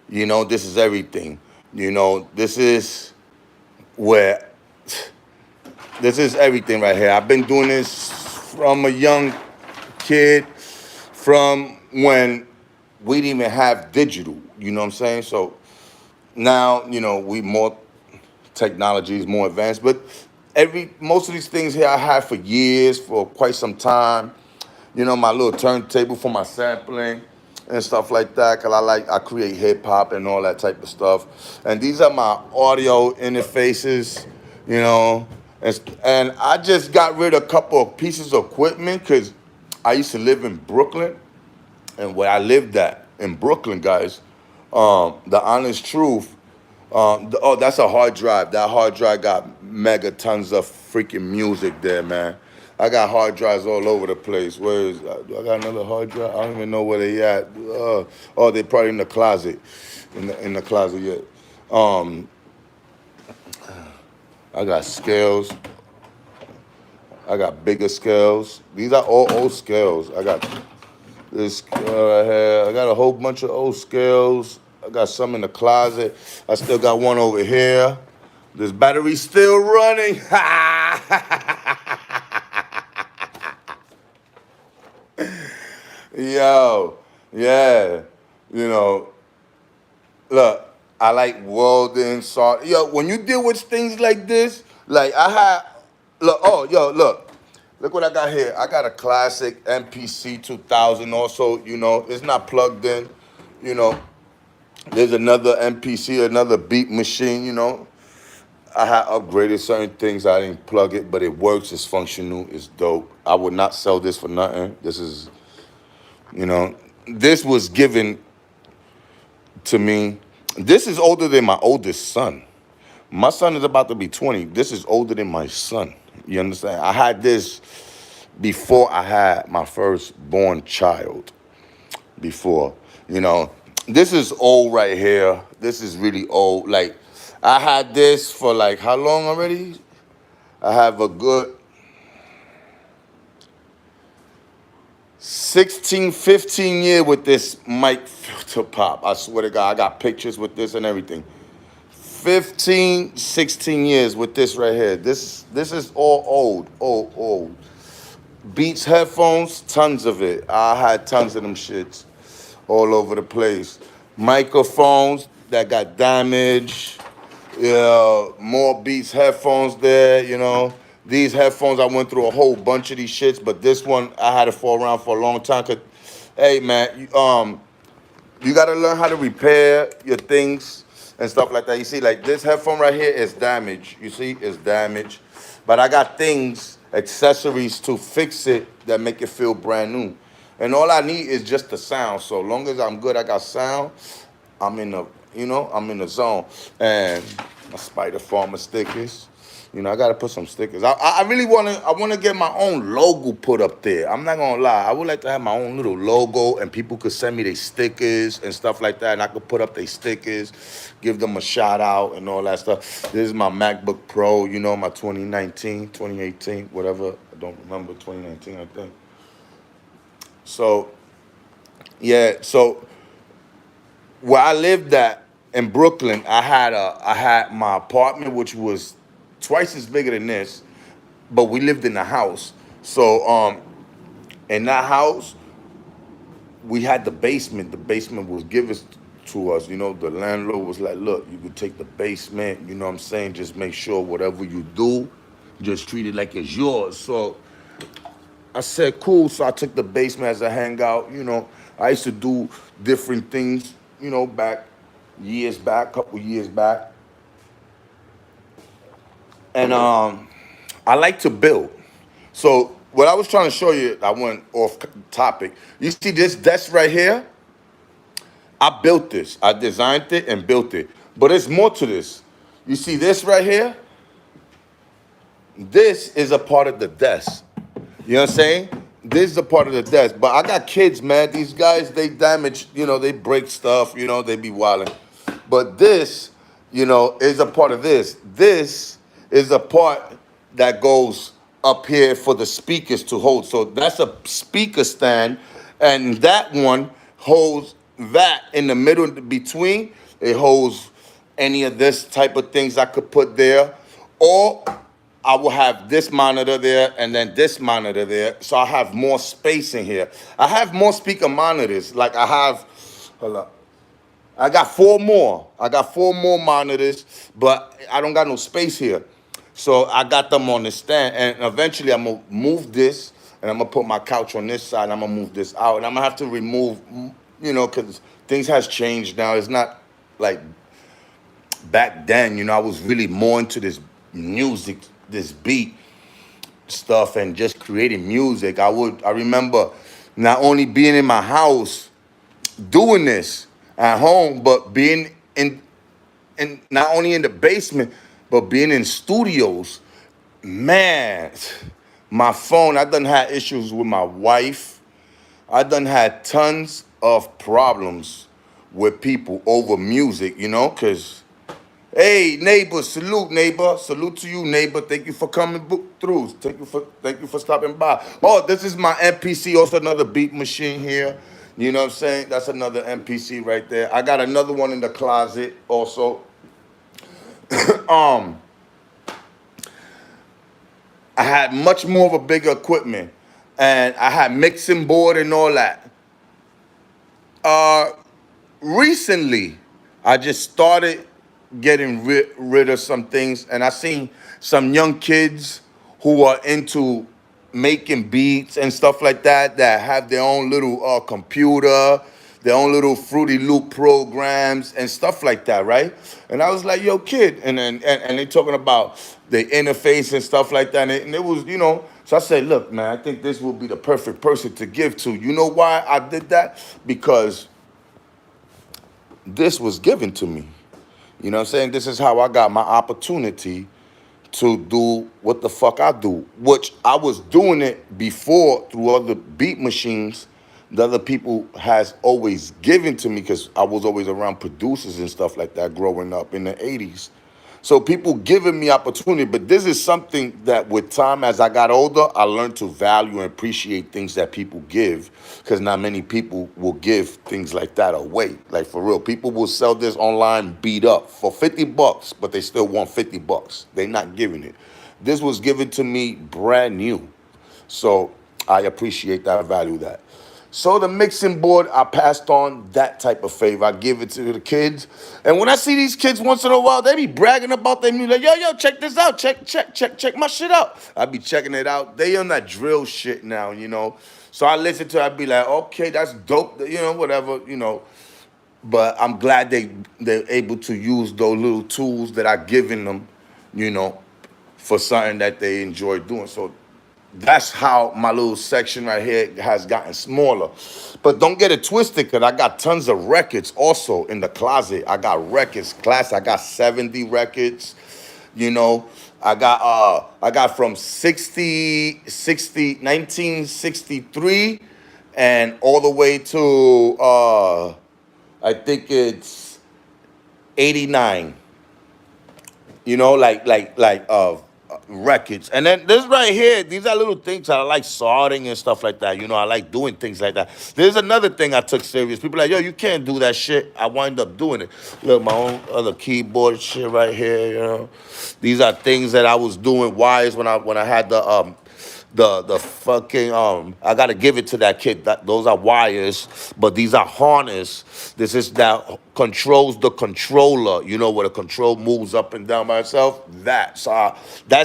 This is everything. This is where, this is everything right here. I've been doing this from a young kid, from when we didn't even have digital, you know what I'm saying? So now, we more technology is more advanced, but most of these things here I had for years, for quite some time. My little turntable for my sampling and stuff like that, cause I create hip hop and all that type of stuff. And these are my audio interfaces, and I just got rid of a couple of pieces of equipment because I used to live in Brooklyn, and where I lived at in Brooklyn, guys, the honest truth. Oh, that's a hard drive. That hard drive got mega tons of freaking music there, man. I got hard drives all over the place. Where is I got another hard drive? I don't even know where they at. Oh, they probably in the closet, in the closet yet. Um, I got scales. I got bigger scales. These are all old scales. I got this scale right here. I got a whole bunch of old scales. I got some in the closet. I still got one over here. This battery's still running. Yo, yeah. You know, look, I like welding, salt. Yo, when you deal with things like this, like I had, look, oh, yo, look what I got here. I got a classic MPC 2000 also, it's not plugged in, you know. There's another MPC, another beat machine, I had upgraded certain things. I didn't plug it, but it works. It's functional. It's dope. I would not sell this for nothing. This is, this was given to me. This is older than my oldest son. My son is about to be 20. This is older than my son. You understand? I had this before I had my firstborn child. Before, this is old right here. This is really old. Like, I had this for like how long already? I have a good 16, 15 years with this mic filter pop. I swear to God, I got pictures with this and everything. 15, 16 years with this right here. This is all old. Beats headphones, tons of it. I had tons of them shits all over the place. Microphones that got damaged. Yeah, more Beats headphones there, These headphones, I went through a whole bunch of these shits, but this one, I had it for around for a long time. Cause, hey, man, you got to learn how to repair your things and stuff like that. You see, like this headphone right here is damaged. You see, it's damaged. But I got things, accessories to fix it that make it feel brand new. And all I need is just the sound. So long as I'm good, I got sound, I'm in the zone. And my Spider Farmer stickers. I gotta put some stickers. I really wanna get my own logo put up there. I'm not gonna lie. I would like to have my own little logo and people could send me their stickers and stuff like that. And I could put up their stickers, give them a shout out and all that stuff. This is my MacBook Pro, my 2019, 2018, whatever. I don't remember, 2019, I think. So, yeah, so where I lived at in Brooklyn, I had my apartment, which was twice as bigger than this, but we lived in a house. So in that house, we had the basement. The basement was given to us. The landlord was like, look, you could take the basement, you know what I'm saying? Just make sure whatever you do, just treat it like it's yours. So I said, cool. So I took the basement as a hangout. I used to do different things, couple years back. And I like to build. So what I was trying to show you, I went off topic. You see this desk right here? I built this. I designed it and built it. But there's more to this. You see this right here? This is a part of the desk. You know what I'm saying? This is a part of the desk. But I got kids, man. These guys, they damage, they break stuff, they be wilding. But this, is a part of this. This is a part that goes up here for the speakers to hold. So that's a speaker stand. And that one holds that in the middle between. It holds any of this type of things I could put there. Or I will have this monitor there and then this monitor there. So I have more space in here. I have more speaker monitors. Like hold up. I got four more. Monitors, but I don't got no space here. So I got them on the stand. And eventually I'm going to move this and I'm going to put my couch on this side. And I'm going to move this out. And I'm going to have to remove, because things has changed now. It's not like back then, I was really more into this music, this beat. stuff and just creating music. I remember not only being in my house doing this at home, but being in not only in the basement, but being in studios. Man, my phone, I done had issues with my wife. I done had tons of problems with people over music, because, hey, neighbor, salute, neighbor. Salute to you, neighbor. Thank you for coming through. Thank you for stopping by. Oh, this is my MPC, also another beat machine here. You know what I'm saying? That's another MPC right there. I got another one in the closet also. Um, I had much more of a bigger equipment, and I had mixing board and all that. Uh, Recently, I just started getting rid of some things, and I seen some young kids who are into making beats and stuff like that have their own little computer, their own little Fruity Loop programs and stuff like that, right? And I was like, yo, kid, and they talking about the interface and stuff like that, and it was, so I said, look, man, I think this will be the perfect person to give to. You know why I did that? Because this was given to me. You know what I'm saying? This is how I got my opportunity to do what the fuck I do, which I was doing it before through other beat machines that other people has always given to me, because I was always around producers and stuff like that growing up in the 80s. So people giving me opportunity, but this is something that with time, as I got older, I learned to value and appreciate things that people give, because not many people will give things like that away. Like, for real, people will sell this online beat up for $50, but they still want $50. They're not giving it. This was given to me brand new. So I appreciate that, I value that. So the mixing board, I passed on that type of favor. I give it to the kids. And when I see these kids once in a while, they be bragging about their music. Like, yo, check this out. Check my shit out. I be checking it out. They on that drill shit now. So I listen to it. I be like, okay, that's dope. Whatever. But I'm glad they're able to use those little tools that I given them, you know, for something that they enjoy doing. So that's how my little section right here has gotten smaller. But don't get it twisted, because I got tons of records also in the closet. I got records, class. I got 70 records. You know, I got from 1963 and all the way to I think it's 89. Records. And then this right here, these are little things that I like sorting and stuff like that. I like doing things like that. There's another thing I took serious. People are like, yo, you can't do that shit. I wind up doing it. Look, my own other keyboard shit right here. These are things that I was doing wires when I had the fucking I gotta give it to that kid. Those are wires, but these are harness. This is that controls the controller. Where the control moves up and down by itself. That's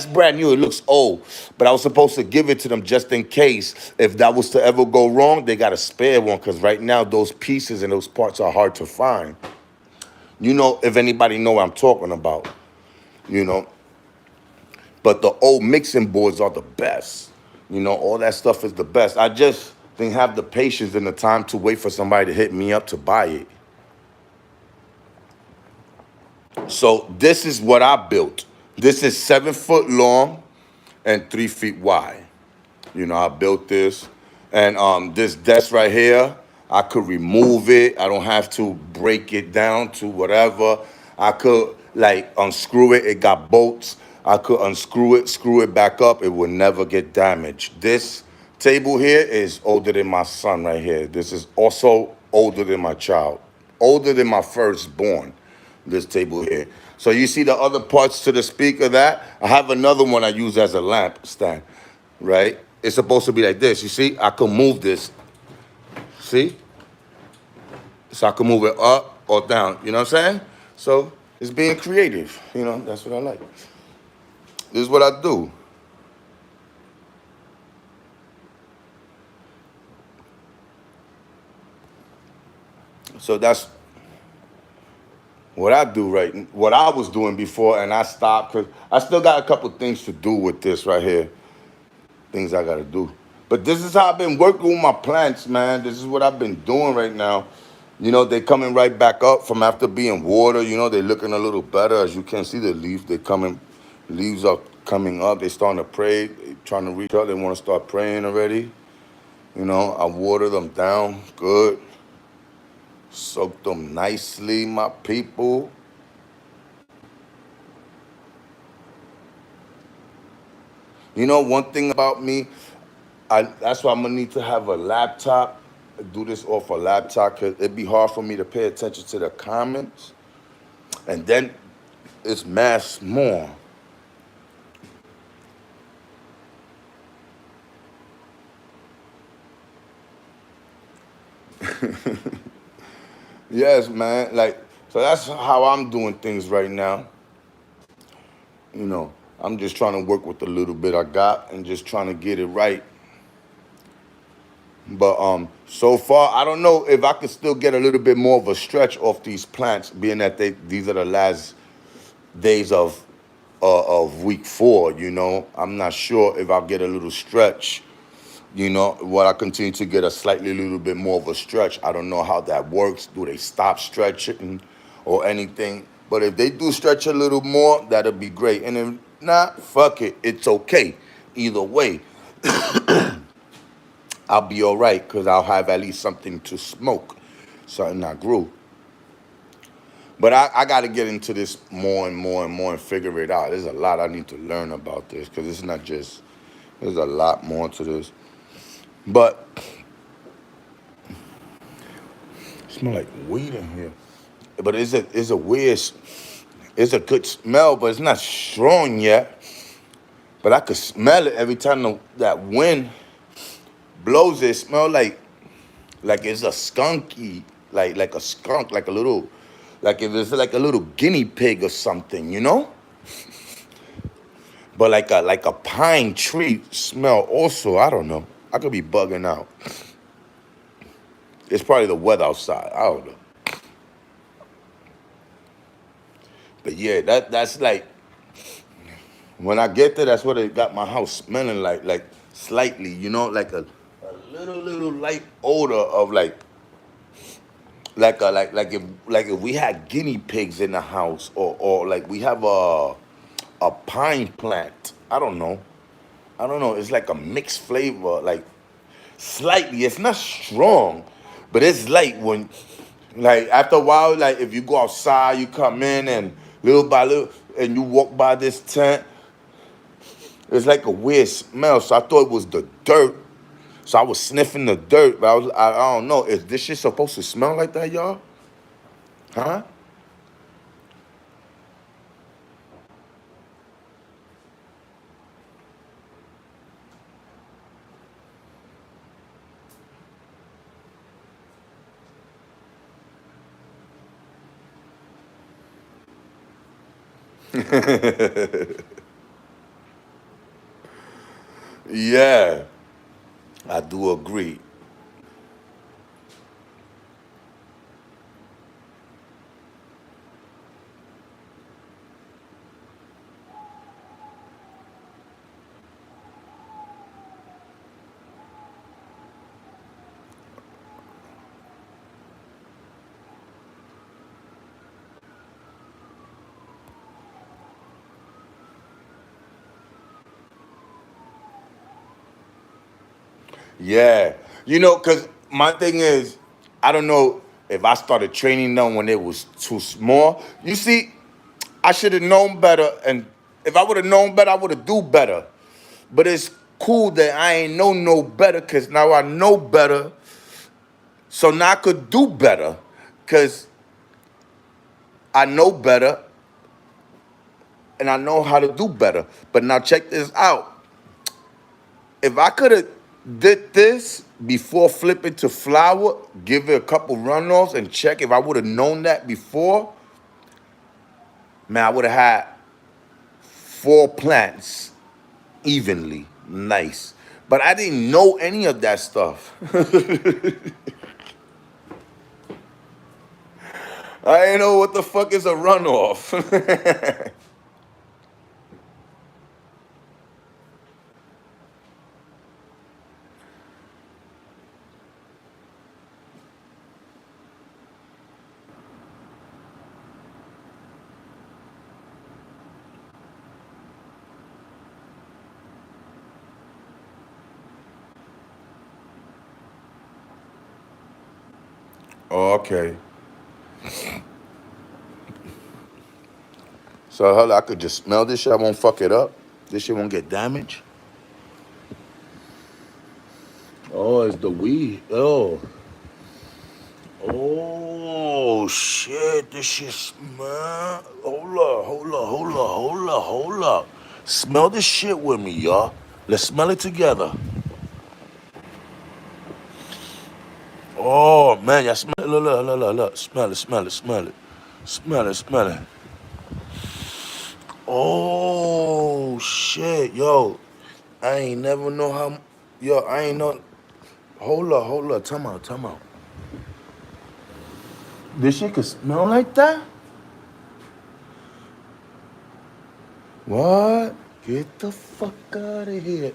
brand new. It looks old, but I was supposed to give it to them just in case if that was to ever go wrong, they got a spare one. Because right now those pieces and those parts are hard to find. If anybody know what I'm talking about. But the old mixing boards are the best. All that stuff is the best. I just didn't have the patience and the time to wait for somebody to hit me up to buy it. So this is what I built. This is 7 foot long and 3 feet wide. I built this. And this desk right here, I could remove it. I don't have to break it down to whatever. I could unscrew it. It got bolts. I could unscrew it, screw it back up. It will never get damaged. This table here is older than my son right here. This is also older than my child. Older than my firstborn, this table here. So you see the other parts to the speaker that? I have another one I use as a lamp stand, right? It's supposed to be like this. You see? I can move this. See? So I can move it up or down. You know what I'm saying? So it's being creative. That's what I like. This is what I do. So that's what I do what I was doing before, and I stopped because I still got a couple things to do with this right here. things I gotta do. But this is how I've been working with my plants, man. This is what I've been doing right now. You know, they're coming right back up from after being watered. You know, they're looking a little better. As you can see, the leaf, leaves are coming up. They're starting to pray, they trying to reach out. They want to start praying already. You know, I water them down good. Soak them nicely, my people. You know, one thing about me, that's why I'm gonna need to have a laptop. Do this off a laptop because it'd be hard for me to pay attention to the comments, and then it's mass more. Yes, man. Like, so that's how I'm doing things right now. You know, I'm just trying to work with the little bit I got and just trying to get it right. But so far I don't know if I could still get a little bit more of a stretch off these plants, being that these are the last days of week 4. You know, I'm not sure if I'll get a little stretch. You know, what I continue to get a slightly little bit more of a stretch. I don't know how that works. Do they stop stretching or anything? But if they do stretch a little more, that'll be great. And if not, fuck it. It's okay. Either way, I'll be all right because I'll have at least something to smoke, something I grew. But I got to get into this more and more and more and figure it out. There's a lot I need to learn about this because it's not just, there's a lot more to this. But it smell like weed in here. But it's a weird, it's a good smell, but it's not strong yet. But I could smell it every time that wind blows. It smell like it's a skunky, like a skunk, like a little, like if it's like a little guinea pig or something, you know. But like a pine tree smell also. I don't know. I could be bugging out. It's probably the weather outside. I don't know. But yeah, that's like when I get there, that's what it got my house smelling like slightly, you know, like a little light odor of like if we had guinea pigs in the house or like we have a pine plant. I don't know. I don't know. It's like a mixed flavor, like slightly. It's not strong, but it's light when, like after a while, like if you go outside, you come in and little by little, and you walk by this tent, it's like a weird smell. So I thought it was the dirt. So I was sniffing the dirt, but I don't know. Is this shit supposed to smell like that, y'all? Huh? Yeah, I do agree. Yeah. You know, because my thing is, I don't know if I started training them when it was too small. You see, I should have known better. And if I would have known better, I would have do better. But it's cool that I ain't know no better because now I know better. So now I could do better because I know better and I know how to do better. But now check this out. If I could have did this before flipping to flower, give it a couple runoffs and check if I would have known that before, man, I would have had 4 plants evenly. Nice. But I didn't know any of that stuff. I didn't know what the fuck is a runoff. Oh, okay. So hell, I could just smell this shit. I won't fuck it up. This shit won't get damaged. Oh, it's the weed. Oh. Oh shit, this shit smell. Hold up, hold up, hold up, hold up, hold up. Smell this shit with me, y'all. Let's smell it together. Oh man, y'all smell it. Look, look, look, look, look. Smell it, smell it, smell it. Smell it, smell it. Oh shit, yo. I ain't never know how. Yo, I ain't know. Hold up. Time out, time out. This shit could smell like that? What? Get the fuck out of here.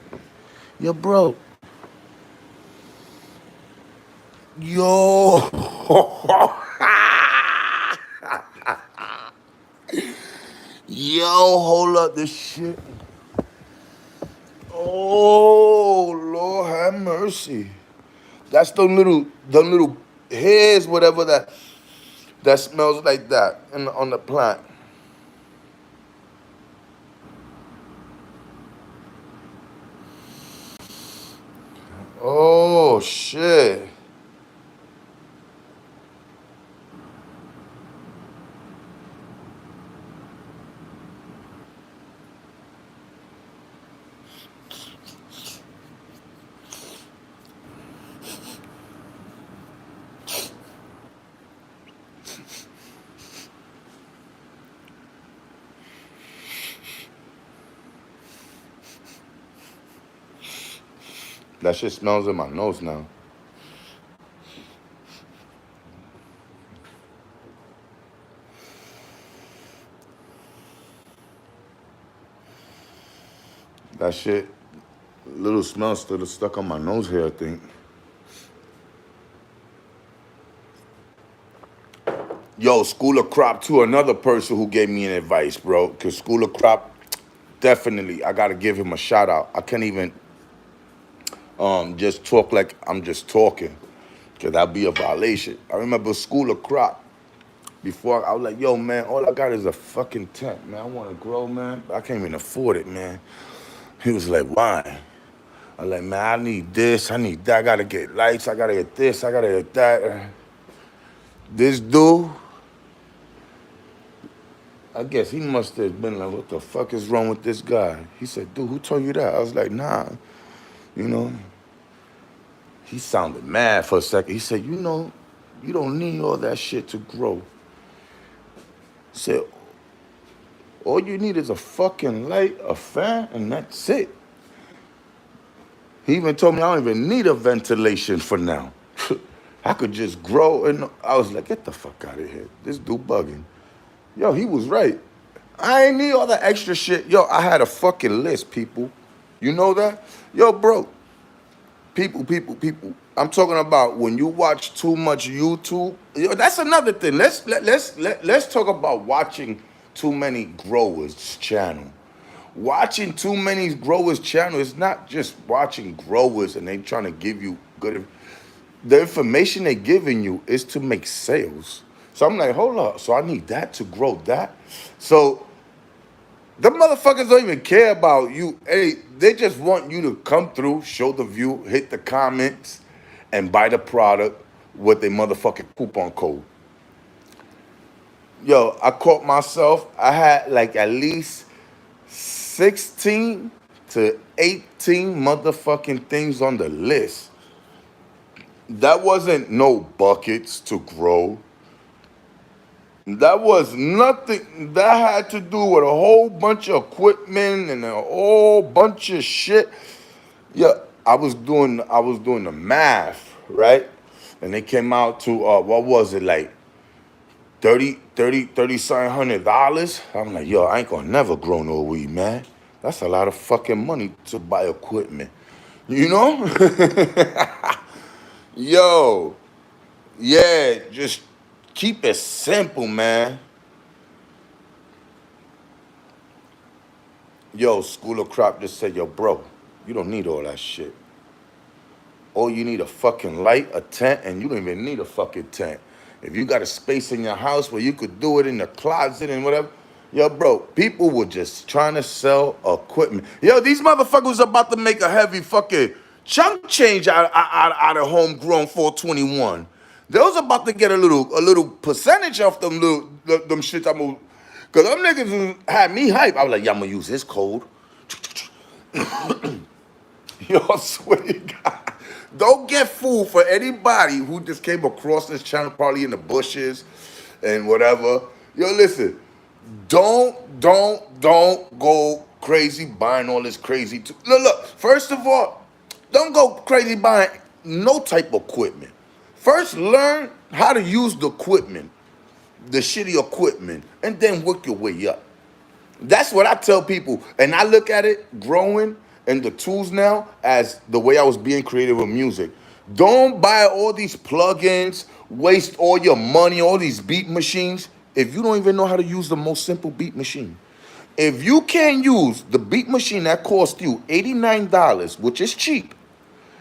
Yo, bro. Yo. Yo, hold up this shit. Oh, Lord have mercy. That's the little hairs, whatever that smells like that on the plant. Oh shit. That shit smells in my nose now. That shit, little smell still stuck on my nose here, I think. Yo, School of Crop too, another person who gave me an advice, bro. Cause School of Crop, definitely, I gotta give him a shout out. I can't even just talk like I'm just talking. Cause that'd be a violation. I remember School of Crop. Before I was like, yo, man, all I got is a fucking tent, man. I wanna grow, man. But I can't even afford it, man. He was like, why? I was like, man, I need this, I need that, I gotta get lights, I gotta get this, I gotta get that. This dude, I guess he must have been like, what the fuck is wrong with this guy? He said, dude, who told you that? I was like, nah, you know. He sounded mad for a second. He said, you know, you don't need all that shit to grow. He said, all you need is a fucking light, a fan, and that's it. He even told me I don't even need a ventilation for now. I could just grow, and I was like, get the fuck out of here. This dude bugging. Yo, he was right. I ain't need all that extra shit. Yo, I had a fucking list, people. You know that? Yo, bro, people. I'm talking about when you watch too much YouTube. Yo, that's another thing. Let's talk about watching too many growers channel. Watching too many growers channel is not just watching growers and they trying to give you good. The information they're giving you is to make sales. So I'm like, hold up. So I need that to grow that. So the motherfuckers don't even care about you. Hey, they just want you to come through, show the view, hit the comments, and buy the product with a motherfucking coupon code. Yo, I caught myself. I had like at least 16 to 18 motherfucking things on the list. That wasn't no buckets to grow. That was nothing. That had to do with a whole bunch of equipment and a whole bunch of shit. Yeah, I was doing the math, right? And they came out to what was it, like 30 something $100. I'm like, yo, I ain't gonna never grow no weed, man. That's a lot of fucking money to buy equipment. You know? Yo, yeah, just keep it simple, man. Yo, School of Crop just said, yo, bro, you don't need all that shit. Or you need a fucking light, a tent, and you don't even need a fucking tent. If you got a space in your house where you could do it in the closet and whatever, yo, bro, people were just trying to sell equipment. Yo, these motherfuckers about to make a heavy fucking chunk change out of homegrown 421. They was about to get a little percentage off them shit. Cause them niggas had me hype. I was like, yeah, I'm gonna use his code. Yo, I swear to God. Don't get fooled for anybody who just came across this channel, probably in the bushes and whatever. Yo, listen, don't go crazy buying all this crazy. Look, first of all, don't go crazy buying no type of equipment. First, learn how to use the equipment, the shitty equipment, and then work your way up. That's what I tell people. And I look at it growing and the tools now as the way I was being creative with music. Don't buy all these plugins, waste all your money, all these beat machines, if you don't even know how to use the most simple beat machine. If you can't use the beat machine that cost you $89, which is cheap,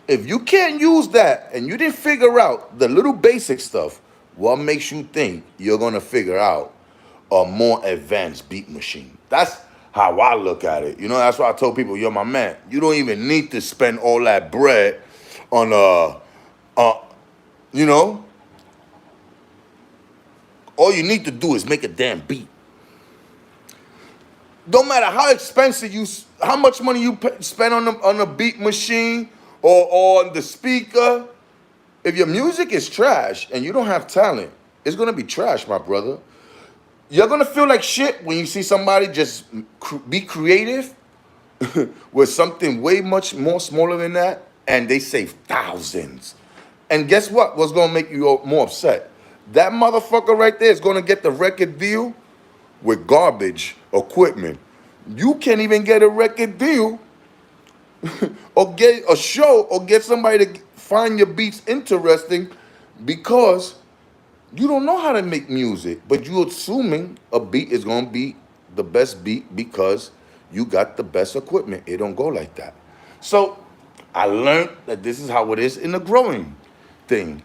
if you can't use that and you didn't figure out the little basic stuff, what makes you think you're gonna figure out a more advanced beat machine? That's how I look at it. You know, that's why I told people, yo, my man, you don't even need to spend all that bread on you know, all you need to do is make a damn beat. Don't matter how expensive how much money you spend on the beat machine or on the speaker. If your music is trash and you don't have talent, it's gonna be trash, my brother. You're gonna feel like shit when you see somebody just be creative with something way much more smaller than that, and they save thousands. And guess what? What's gonna make you more upset? That motherfucker right there is gonna get the record deal with garbage equipment. You can't even get a record deal or get a show or get somebody to find your beats interesting because you don't know how to make music, but you're assuming a beat is gonna be the best beat because you got the best equipment. It don't go like that. So I learned that this is how it is in the growing thing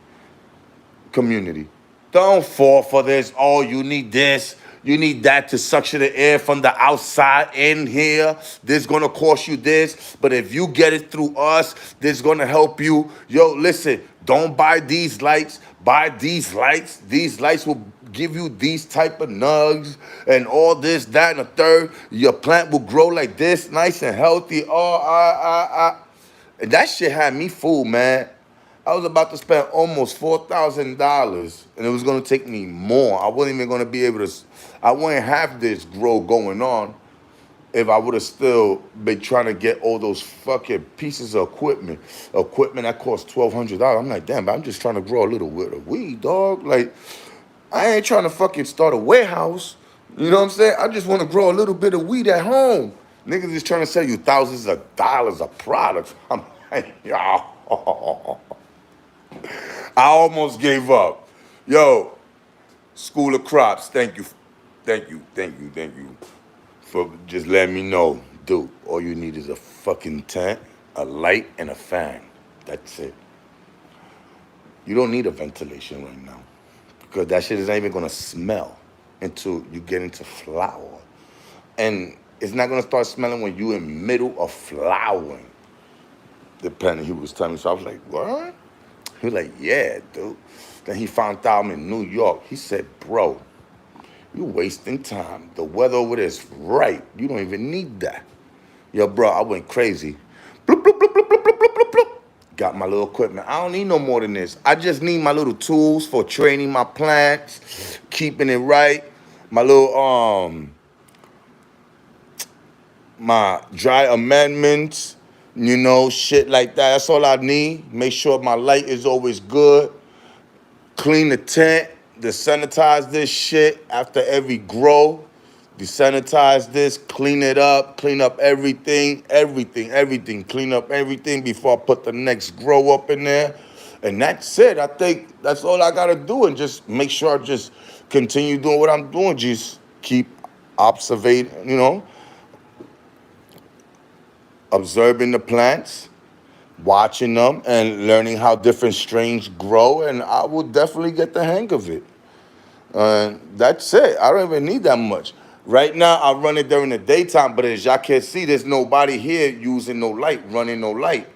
community. Don't fall for this. Oh, you need this. You need that to suction the air from the outside in here. This is gonna cost you this. But if you get it through us, this is gonna help you. Yo, listen, don't buy these lights. Buy these lights. These lights will give you these type of nugs and all this, that, and a third. Your plant will grow like this, nice and healthy. And that shit had me fooled, man. I was about to spend almost $4,000, and it was gonna take me more. I wasn't even gonna be able to. I wouldn't have this grow going on if I would have still been trying to get all those fucking pieces of equipment that cost $1,200. I'm like, damn, but I'm just trying to grow a little bit of weed, dog. Like, I ain't trying to fucking start a warehouse. You know what I'm saying? I just want to grow a little bit of weed at home. Niggas is trying to sell you thousands of dollars of products. I'm like, y'all. I almost gave up. Yo, School of Crops, thank you for just letting me know. Dude, all you need is a fucking tent, a light, and a fan. That's it. You don't need a ventilation right now because that shit is not even gonna smell until you get into flower. And it's not gonna start smelling when you in middle of flowering. Depending, he was telling me, so I was like, what? He was like, yeah, dude. Then he found out I'm in New York. He said, bro, you wasting time. The weather over there is right. You don't even need that. Yo, bro, I went crazy. Bloop, bloop, bloop, bloop, bloop, bloop, bloop, bloop, bloop. Got my little equipment. I don't need no more than this. I just need my little tools for training my plants, keeping it right. My little, my dry amendments, you know, shit like that. That's all I need. Make sure my light is always good. Clean the tent, desanitize this shit after every grow. Desanitize this, clean it up, clean up everything. Clean up everything before I put the next grow up in there. And that's it. I think that's all I gotta do, and just make sure I just continue doing what I'm doing. Just keep observing, you know, observing the plants, watching them and learning how different strains grow, and I will definitely get the hang of it. And that's it. I don't even need that much. Right now, I run it during the daytime, but as y'all can see, there's nobody here using no light, running no light.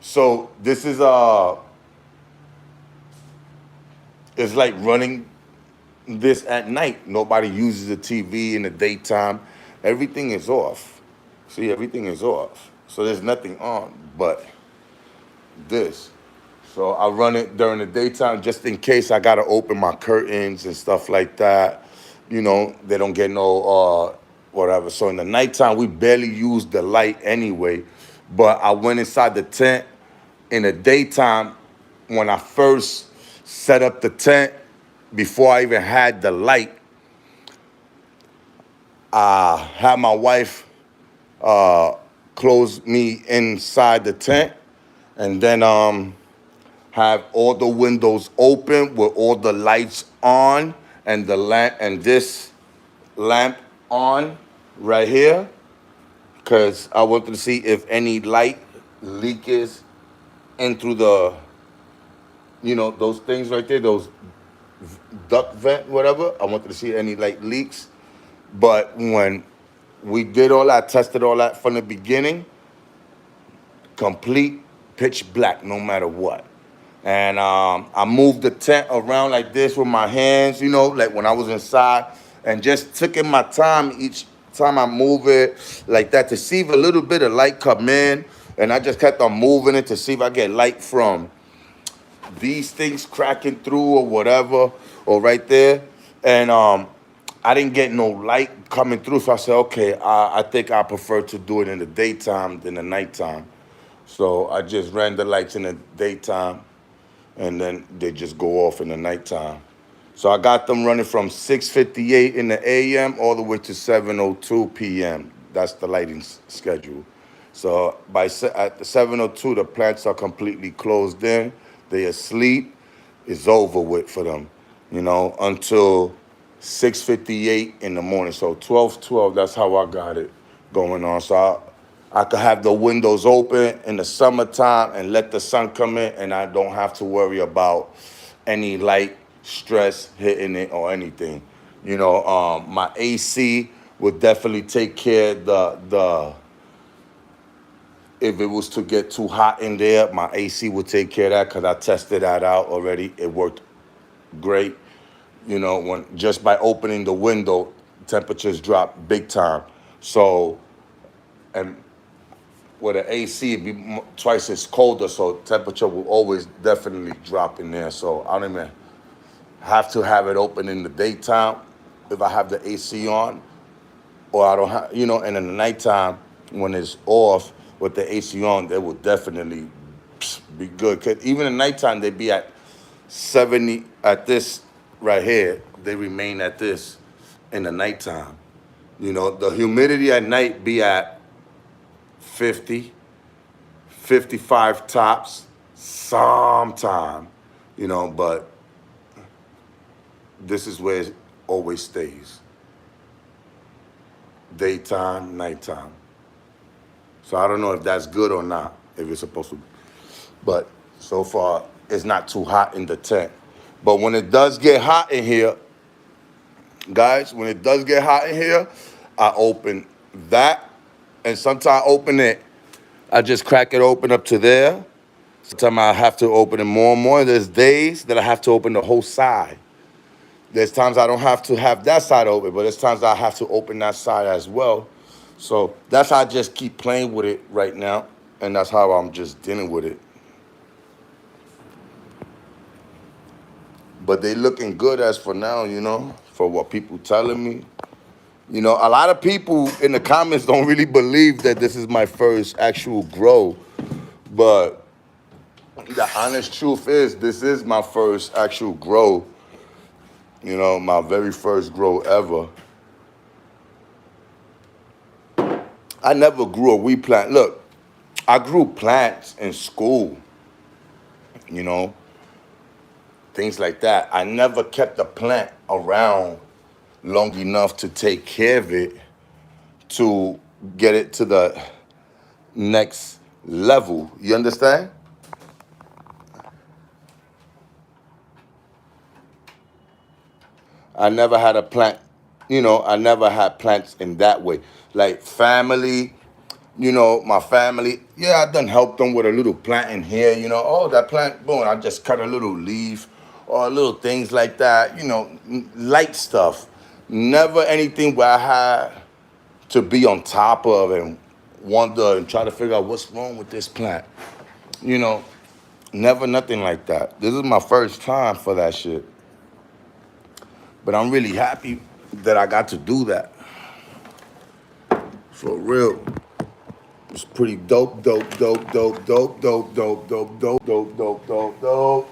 So this is it's like running this at night. Nobody uses the TV in the daytime. Everything is off. See, everything is off. So there's nothing on but this. So I run it during the daytime just in case I gotta open my curtains and stuff like that. You know, they don't get no whatever. So in the nighttime, we barely use the light anyway. But I went inside the tent in the daytime when I first set up the tent, before I even had the light. I had my wife close me inside the tent, and then have all the windows open with all the lights on, and the lamp and this lamp on right here, because I wanted to see if any light leakage in through the, those things right there, those duct vent, whatever. I wanted to see any light leaks. But when we did all that, tested all that from the beginning, complete pitch black no matter what. And I moved the tent around like this with my hands, like when I was inside, and just took in my time each time I move it like that to see if a little bit of light come in. And I just kept on moving it to see if I get light from these things cracking through or whatever, or right there. And I didn't get no light coming through, so I said, okay, I think I prefer to do it in the daytime than the nighttime. So I just ran the lights in the daytime, and then they just go off in the nighttime. So I got them running from 6:58 in the a.m. all the way to 7:02 p.m. That's the lighting schedule. So at the 7:02, the plants are completely closed in. They asleep. It's over with for them, until 6:58 in the morning. So 12:12. That's how I got it going on. So I could have the windows open in the summertime and let the sun come in, and I don't have to worry about any light stress hitting it or anything. My AC would definitely take care of the if it was to get too hot in there, my AC would take care of that because I tested that out already. It worked great. When just by opening the window, temperatures drop big time. So, and with an AC, it'd be twice as colder, so temperature will always definitely drop in there. So I don't even have to have it open in the daytime if I have the AC on, or I don't have, and in the nighttime when it's off with the AC on, they will definitely be good. 'Cause even in nighttime, they be at 70 at this right here. They remain at this in the nighttime. The humidity at night be at 50, 55 tops sometime, but this is where it always stays. Daytime, nighttime. So I don't know if that's good or not, if it's supposed to. But so far, it's not too hot in the tent. But when it does get hot in here, guys, when it does get hot in here, I open that. And sometimes I open it, I just crack it open up to there. Sometimes I have to open it more and more. There's days that I have to open the whole side. There's times I don't have to have that side open, but there's times I have to open that side as well. So that's how I just keep playing with it right now. And that's how I'm just dealing with it. But they looking good as for now, for what people telling me. A lot of people in the comments don't really believe that this is my first actual grow. But the honest truth is, this is my first actual grow. My very first grow ever. I never grew a weed plant. Look, I grew plants in school, things like that. I never kept the plant around long enough to take care of it, to get it to the next level. You understand? I never had a plant, I never had plants in that way. Like family, my family, yeah, I done helped them with a little plant in here, oh, that plant, boom, I just cut a little leaf or little things like that, light stuff. Never anything where I had to be on top of and wonder and try to figure out what's wrong with this plant. You know, never nothing like that. This is my first time for that shit. But I'm really happy that I got to do that. For real. It's pretty dope, dope, dope, dope, dope, dope, dope, dope, dope, dope, dope, dope, dope.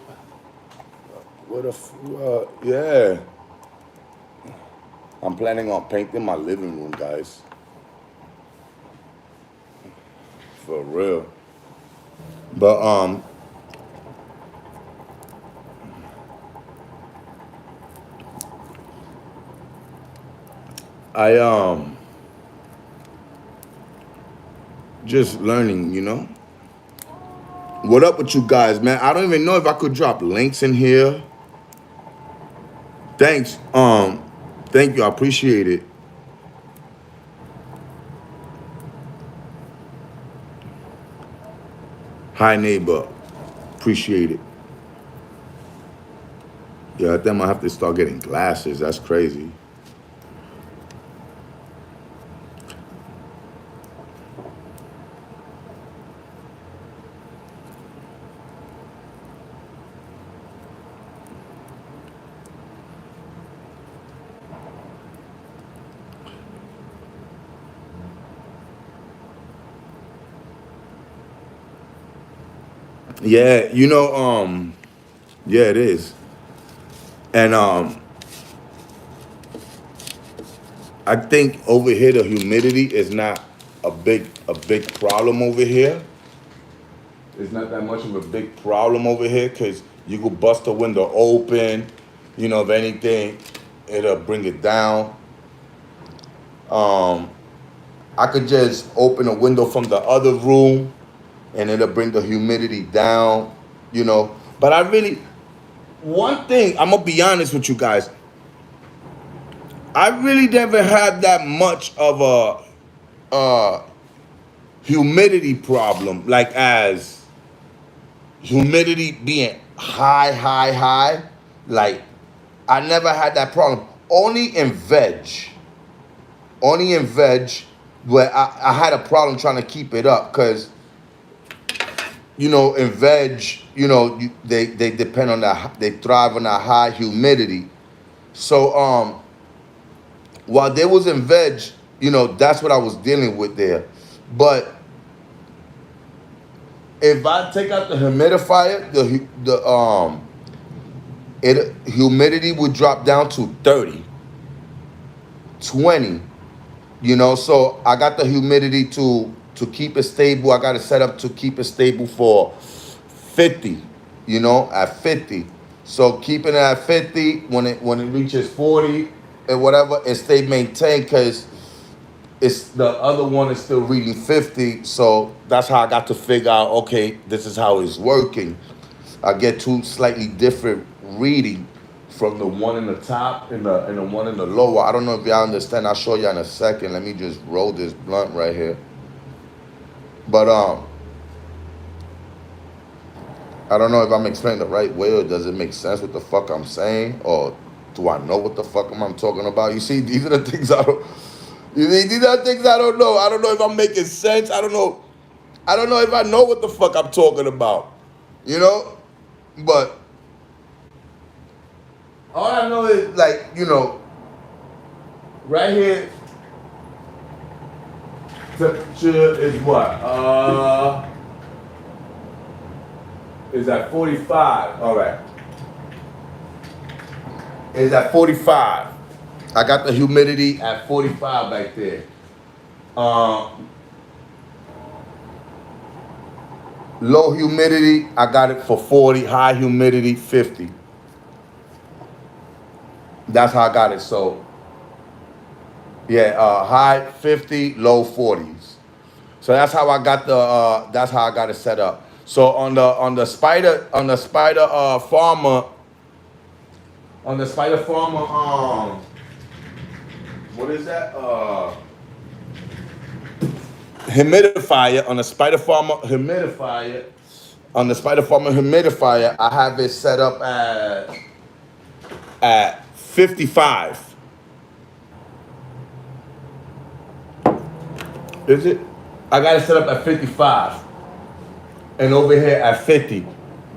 What yeah. I'm planning on painting my living room, guys. For real. But I just learning. What up with you guys, man? I don't even know if I could drop links in here. Thanks. Thank you. I appreciate it. Hi, neighbor. Appreciate it. Yeah, I think I might have to start getting glasses. That's crazy. Yeah, yeah, it is. And I think over here the humidity is not a big problem over here. It's not that much of a big problem over here because you could bust the window open. If anything, it'll bring it down. I could just open a window from the other room and it'll bring the humidity down. But one thing, I'm gonna be honest with you guys. I really never had that much of a humidity problem, like as humidity being high, high, high. Like I never had that problem. Only in veg, where I had a problem trying to keep it up because in veg, they depend on that. They thrive on that high humidity. So while they was in veg, that's what I was dealing with there. But if I take out the humidifier, humidity would drop down to 30, 20. So I got the humidity to keep it stable. I got it set up to keep it stable for 50. At 50. So keeping it at 50, when it reaches 40 and whatever, it stay maintained because it's the other one is still reading 50. So that's how I got to figure out, okay, this is how it's working. I get two slightly different reading from the one in the top and the one in the lower. I don't know if y'all understand. I'll show you in a second. Let me just roll this blunt right here. But I don't know if I'm explaining the right way or does it make sense what the fuck I'm saying, or do I know what the fuck I'm talking about? You see, these are the things I don't. You see, these are the things I don't know. I don't know if I'm making sense. I don't know. I don't know if I know what the fuck I'm talking about. But all I know is like right here. Temperature is what? Is at 45. All right. Is at 45. I got the humidity at 45 back there. Low humidity, I got it for 40. High humidity, 50. That's how I got it. So, yeah, high 50, low 40s. So that's how I got the that's how I got it set up. So on the spider farmer on the spider farmer what is that humidifier on the spider farmer humidifier on the spider farmer humidifier I have it set up at 55. Is it? I got it set up at 55 and over here at 50.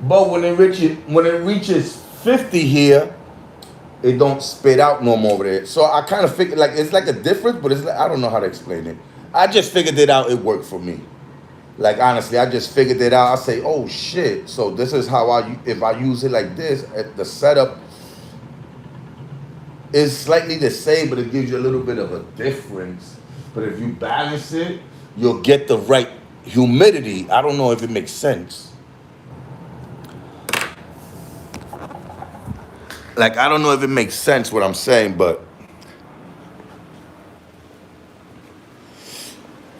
But when it reaches 50 here, it don't spit out no more over there. So I kind of figured like it's like a difference, but it's like, I don't know how to explain it. I just figured it out. It worked for me. Like honestly, I just figured it out. I say, oh shit. So this is how if I use it like this, the setup is slightly the same, but it gives you a little bit of a difference. But if you balance it, you'll get the right humidity. I don't know if it makes sense. Like I don't know if it makes sense what I'm saying, but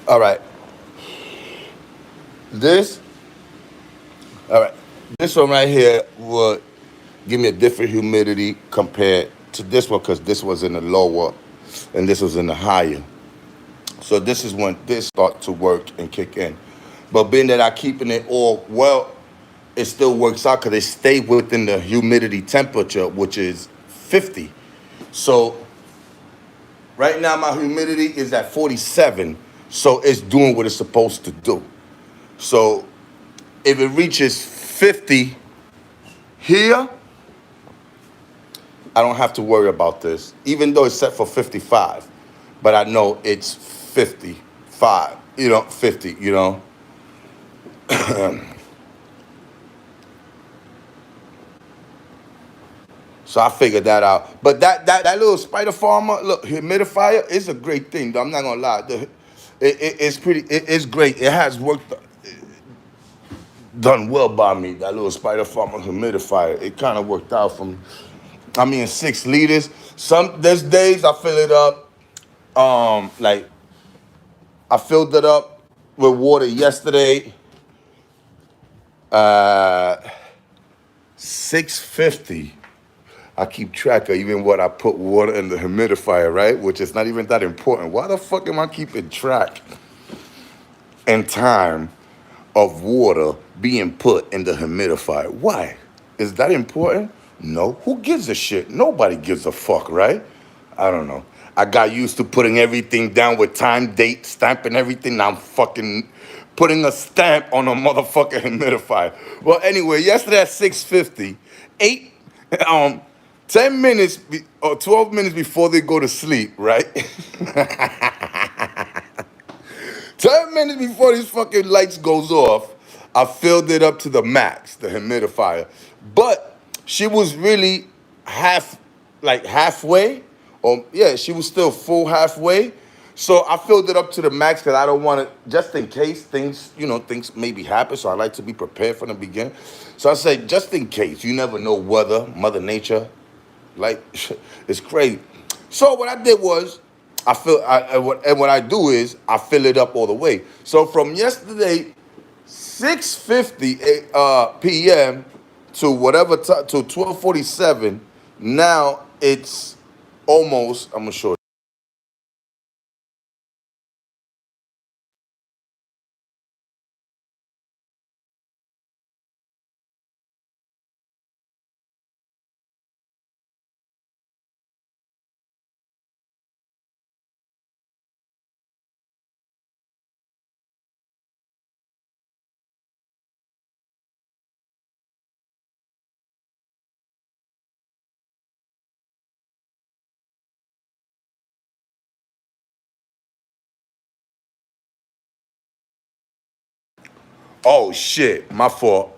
all right. This, all right. This one right here would give me a different humidity compared to this one because this was in the lower and this was in the higher. So this is when this start to work and kick in. But being that I keeping it all well, it still works out because it stay within the humidity temperature, which is 50. So right now my humidity is at 47. So it's doing what it's supposed to do. So if it reaches 50 here, I don't have to worry about this, even though it's set for 55. But I know it's 55, 50, So I figured that out. But that little spider farmer, look, humidifier is a great thing, though. I'm not gonna lie. It's great. It has worked done well by me, that little spider farmer humidifier. It kind of worked out for me. I mean, 6 liters. There's days I fill it up. Like I filled it up with water yesterday. 650. I keep track of even what I put water in the humidifier, right? Which is not even that important. Why the fuck am I keeping track and time of water being put in the humidifier? Why? Is that important? No. Who gives a shit? Nobody gives a fuck, right? I don't know. I got used to putting everything down with time, date, stamping everything. Now I'm fucking putting a stamp on a motherfucking humidifier. Well, anyway, yesterday at 6:50, 10 minutes or 12 minutes before they go to sleep, right? 10 minutes before these fucking lights goes off, I filled it up to the max, the humidifier. But she was really halfway. Or yeah, she was still full halfway. So I filled it up to the max because I don't want to, just in case things maybe happen. So I like to be prepared from the beginning. So I say, just in case, you never know whether Mother Nature, like, it's crazy. So what I did was, what I do is I fill it up all the way. So from yesterday, 6:50 p.m. to whatever time to 12:47. Now it's almost. I'm gonna show you. Oh shit, my fault.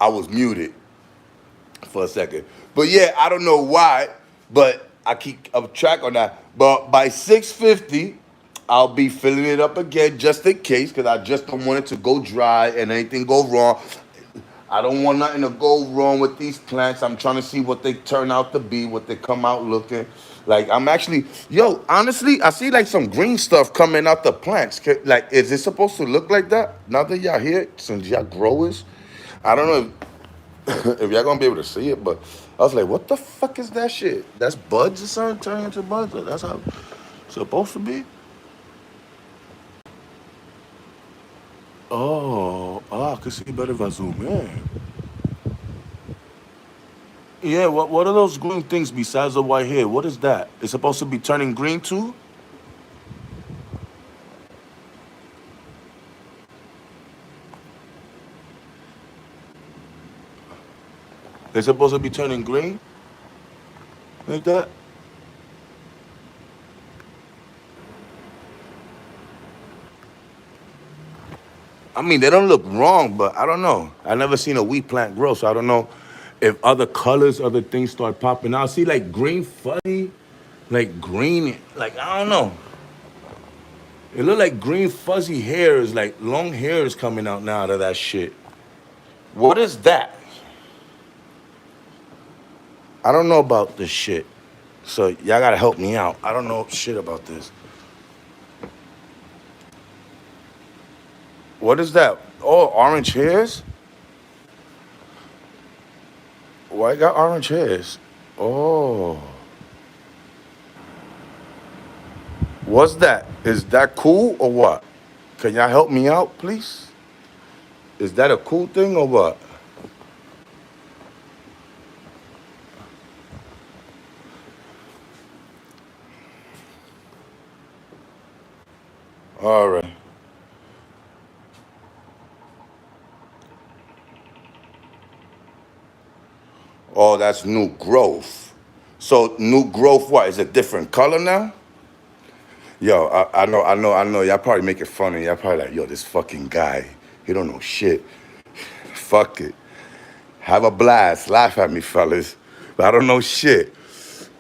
I was muted for a second. But yeah, I don't know why, but I keep up track on that. But by 6:50, I'll be filling it up again just in case, because I just don't want it to go dry and anything go wrong. I don't want nothing to go wrong with these plants. I'm trying to see what they turn out to be, what they come out looking. Like I'm actually, yo, honestly, I see like some green stuff coming out the plants. Like, is it supposed to look like that? Now that y'all here, since y'all growers, I don't know if y'all gonna be able to see it, but I was like, what the fuck is that shit? That's buds or something turning into buds? That's how it's supposed to be? I can see better if I zoom in. Yeah, what are those green things besides the white hair? What is that? It's supposed to be turning green too? It's supposed to be turning green? Like that? I mean, they don't look wrong, but I don't know. I never seen a wheat plant grow, so I don't know if other colors, other things start popping out. See, like green fuzzy, like green, like I don't know. It look like green fuzzy hairs, like long hairs coming out now out of that shit. What is that? I don't know about this shit. So y'all gotta help me out. I don't know shit about this. What is that? Oh, orange hairs? Why got orange hairs? Oh. What's that? Is that cool or what? Can y'all help me out, please? Is that a cool thing or what? All right. Oh, that's new growth. So new growth, what? Is it different color now? Yo, I know. Y'all probably making fun of me. Y'all probably like, yo, this fucking guy, he don't know shit. Fuck it. Have a blast. Laugh at me, fellas. But I don't know shit.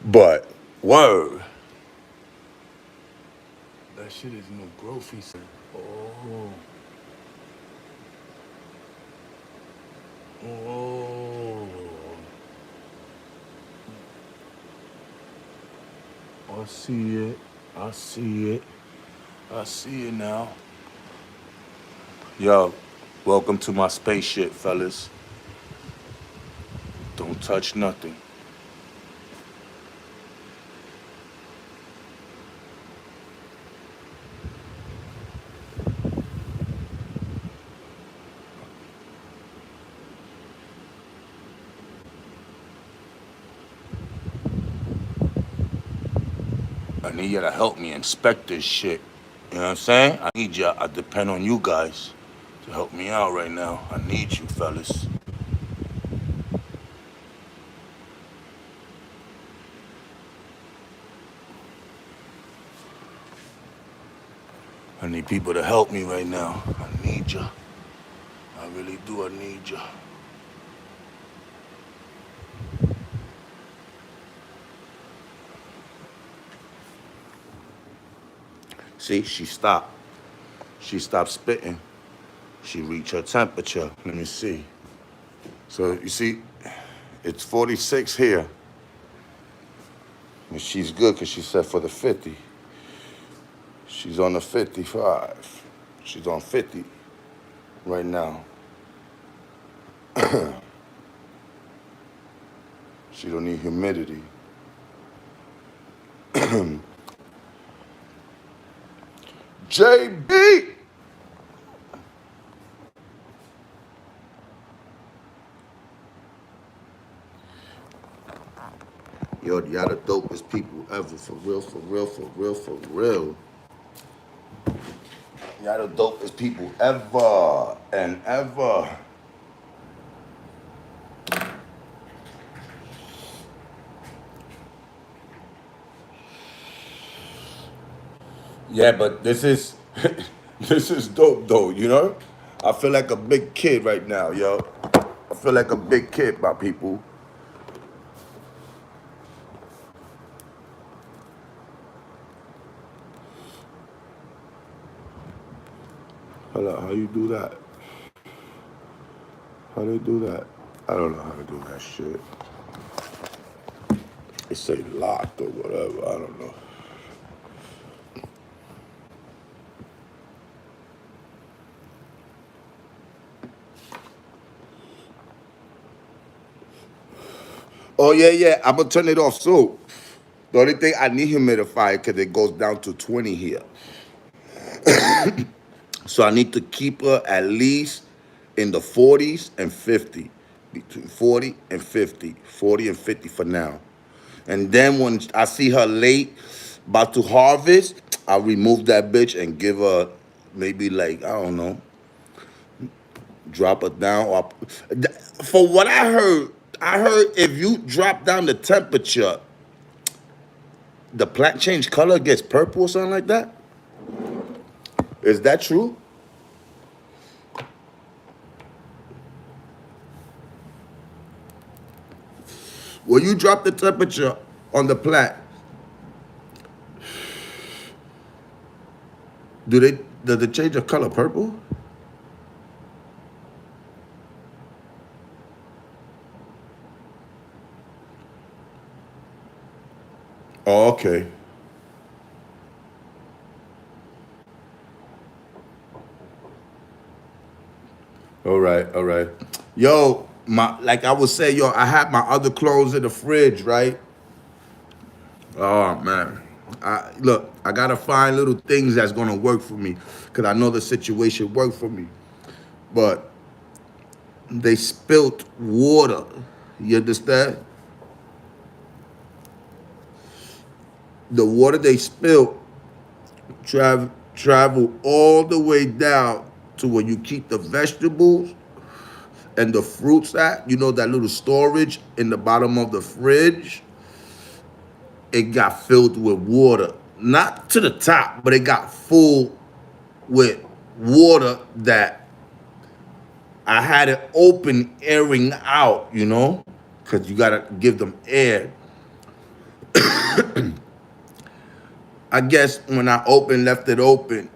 But, word. That shit is new growth, he said. Oh. Oh. I see it. I see it. I see it now. Yo, welcome to my spaceship, fellas. Don't touch nothing. I need you to help me inspect this shit. You know what I'm saying? I need you. I depend on you guys to help me out right now. I need you, fellas. I need people to help me right now. I need you. I really do. I need you. See, she stopped. She stopped spitting. She reached her temperature. Let me see. So you see, it's 46 here. And she's good because she said for the 50. She's on the 55. She's on 50 right now. She don't need humidity. JB! Yo, y'all the dopest people ever. For real, for real, for real, for real. Y'all the dopest people ever and ever. Yeah, but this is this is dope though, you know? I feel like a big kid right now, yo. I feel like a big kid, my people. Hold on, how you do that? How they do that? I don't know how to do that shit. They say locked or whatever. I don't know. Oh yeah, yeah. I'm gonna turn it off soon. The only thing I need humidifier because it goes down to 20 here. So I need to keep her at least in the 40s and 50. Between 40 and 50. 40 and 50 for now. And then when I see her late, about to harvest, I'll remove that bitch and give her maybe like, I don't know, drop it down. Or, for what I heard if you drop down the temperature, the plant change color, gets purple or something like that. Is that true? When you drop the temperature on the plant, does it change the color purple? Oh, okay. All right, all right. Yo, my like I was saying, yo, I had my other clothes in the fridge, right? Oh man. Look, I gotta find little things that's gonna work for me. Cause I know the situation worked for me. But they spilt water. You understand? The water they spilled travel all the way down to where you keep the vegetables and the fruits at. You know that little storage in the bottom of the fridge? It got filled with water. Not to the top, but it got full with water that I had it open, airing out, you know? Because you got to give them air. I guess when I left it open,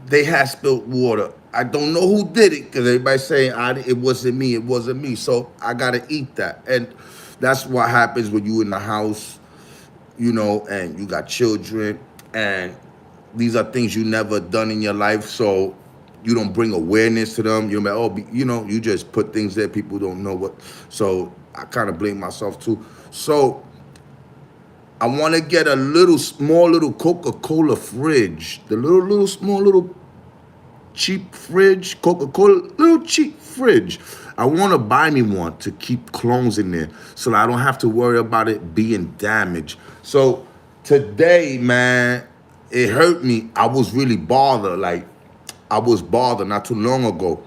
they had spilled water. I don't know who did it because everybody's saying it wasn't me, it wasn't me. So I got to eat that. And that's what happens when you in the house, you know, and you got children, and these are things you never done in your life, so you don't bring awareness to them. You're like, oh, you know, you just put things there, people don't know what. So I kind of blame myself too. So I want to get a small little Coca-Cola fridge, the little small little cheap fridge, Coca-Cola, little cheap fridge. I want to buy me one to keep clones in there so that I don't have to worry about it being damaged. So today, man, it hurt me. I was really bothered. Like, I was bothered not too long ago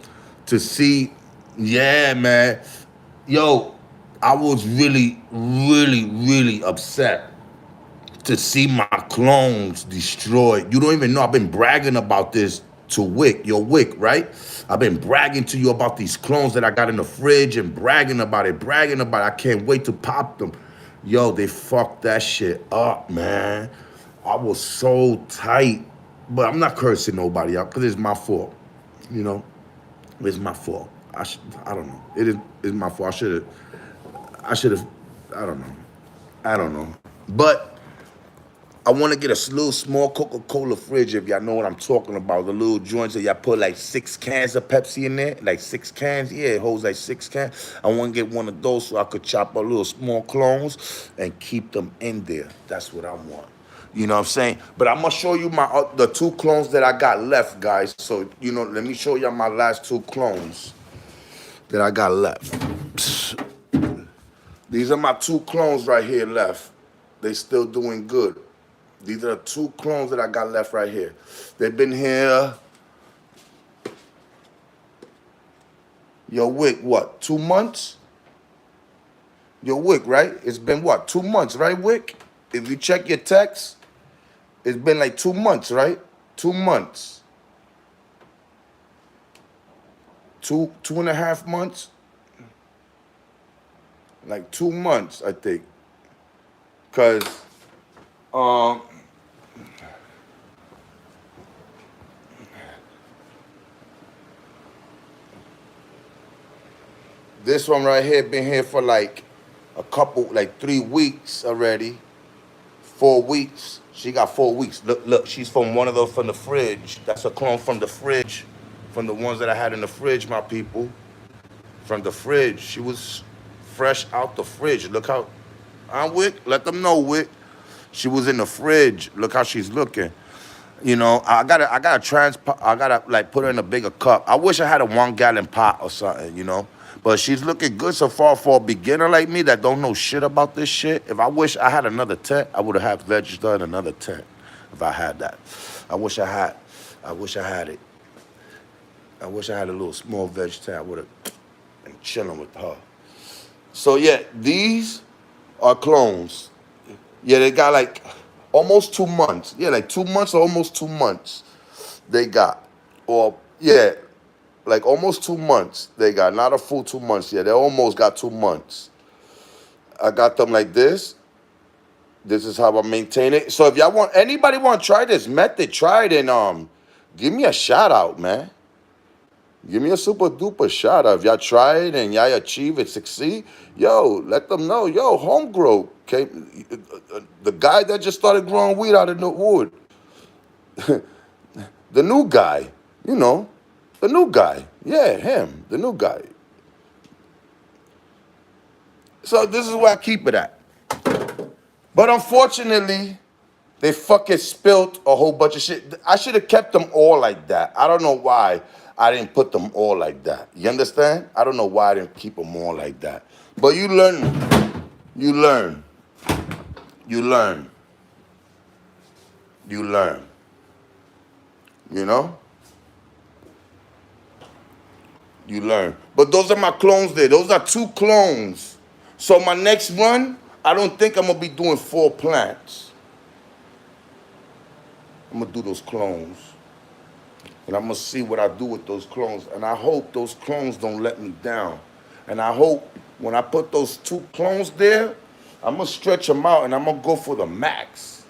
to see, yeah, man. Yo, I was really, really, really upset to see my clones destroyed. You don't even know. I've been bragging about this to Wick, your Wick, right? I've been bragging to you about these clones that I got in the fridge and bragging about it, bragging about it. I can't wait to pop them. Yo, they fucked that shit up, man. I was so tight. But I'm not cursing nobody out because it's my fault. You know, it's my fault. I don't know. It's my fault. I should have, I don't know. I don't know. But I want to get a little small Coca-Cola fridge, if y'all know what I'm talking about. The little joints that y'all put like 6 cans of Pepsi in there. Like 6 cans. Yeah, it holds like 6 cans. I want to get one of those so I could chop up little small clones and keep them in there. That's what I want. You know what I'm saying? But I'm going to show you the 2 clones that I got left, guys. So, you know, let me show y'all my last 2 clones that I got left. These are my 2 clones right here left. They still doing good. These are the 2 clones that I got left right here. They've been here, yo, Wick, what, 2 months? Yo, Wick, right? It's been what, 2 months, right, Wick? If you check your text, it's been like 2 months, right? 2 months. 2.5 months? Like 2 months, I think. Cause um This one right here been here for like a couple, like 3 weeks already. 4 weeks. She got 4 weeks. Look, she's from one of those from the fridge. That's a clone from the fridge, from the ones that I had in the fridge, my people. From the fridge. She was fresh out the fridge. Look how I'm Wick. Let them know, Wick. She was in the fridge. Look how she's looking. You know, I gotta like put her in a bigger cup. I wish I had a 1 gallon pot or something, you know. But she's looking good so far for a beginner like me that don't know shit about this shit. If I wish I had another tent, I would have registered another tent if I had that. I wish I had. I wish I had it. I wish I had a little small veg tent. I would have been chilling with her. So yeah, these are clones. Yeah, they got like almost 2 months. Yeah, like 2 months or almost 2 months they got. Or yeah, like almost 2 months they got. Not a full 2 months. Yeah, they almost got 2 months. I got them like this. This is how I maintain it. So if y'all want anybody want to try this method, try it and give me a shout out, man. Give me a super duper shout out. If y'all try it and y'all achieve it, succeed, yo, let them know. Yo, home grow. Okay, the guy that just started growing weed out of the wood, the new guy, you know, the new guy. Yeah, him, the new guy. So this is where I keep it at. But unfortunately, they fucking spilt a whole bunch of shit. I should have kept them all like that. I don't know why I didn't put them all like that. You understand? I don't know why I didn't keep them all like that. But you learn, you learn, you learn, you learn. You know? You learn. But those are my clones there. Those are 2 clones. So my next run, I don't think I'm gonna be doing 4 plants. I'm gonna do those clones. And I'm gonna see what I do with those clones. And I hope those clones don't let me down. And I hope when I put those 2 clones there, I'm gonna stretch them out and I'm gonna go for the max.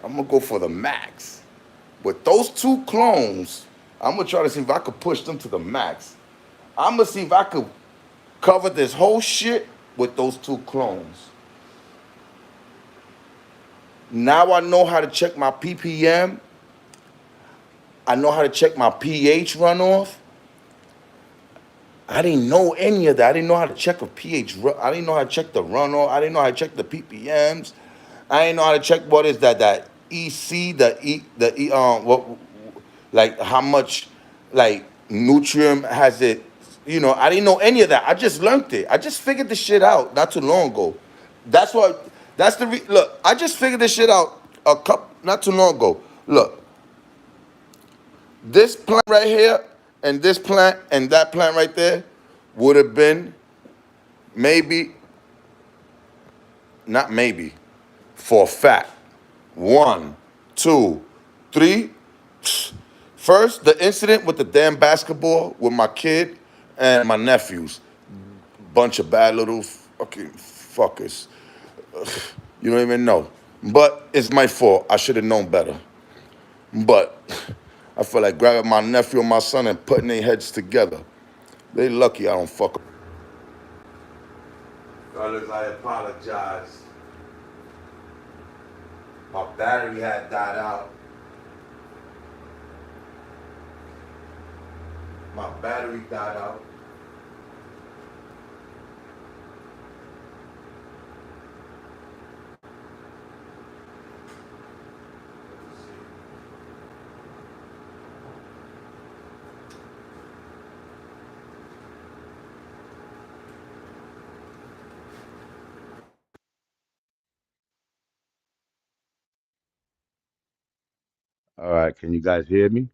I'm gonna go for the max. With those 2 clones, I'm gonna try to see if I could push them to the max. I'm gonna see if I could cover this whole shit with those 2 clones. Now I know how to check my ppm. I know how to check my pH runoff. I didn't know any of that. I didn't know how to check a pH. I didn't know how to check the runoff. I didn't know how to check the ppms. I didn't know how to check what is that EC, what, like how much like nutrient has it. You know, I didn't know any of that. I just learned it. I just figured this shit out not too long ago. That's what. That's the look. I just figured this shit out a couple not too long ago. Look, this plant right here and this plant and that plant right there would have been maybe, not maybe, for a fact. One, two, three. First, the incident with the damn basketball with my kid and my nephews. Bunch of bad little fucking fuckers. You don't even know. But it's my fault. I should have known better. But I feel like grabbing my nephew and my son and putting their heads together. They lucky I don't fuck them. Fellas, I apologize. My battery had died out. My battery died out. All right, can you guys hear me?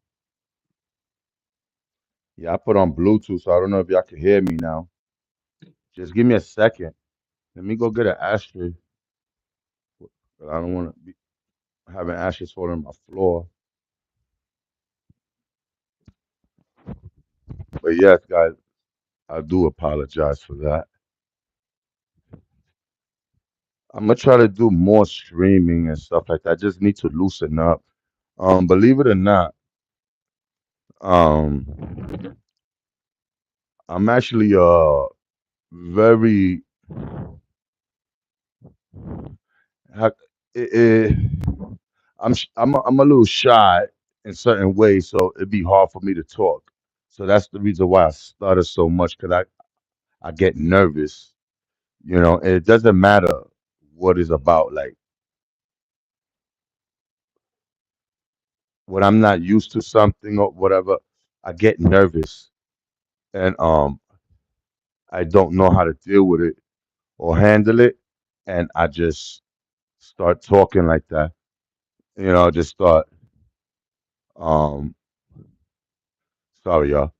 Yeah, I put on Bluetooth, so I don't know if y'all can hear me now. Just give me a second. Let me go get an ashtray. But I don't want to be having ashes falling on my floor. But yes, guys, I do apologize for that. I'm gonna try to do more streaming and stuff like that. I just need to loosen up. Believe it or not, um, I'm actually very ha- eh, eh, I'm a little shy in certain ways, so it'd be hard for me to talk. So that's the reason why I stutter so much, because I get nervous. You know, and it doesn't matter what it's about. Like when I'm not used to something or whatever, I get nervous, and I don't know how to deal with it or handle it, and I just start talking like that. You know, just start. Um, Sorry, y'all.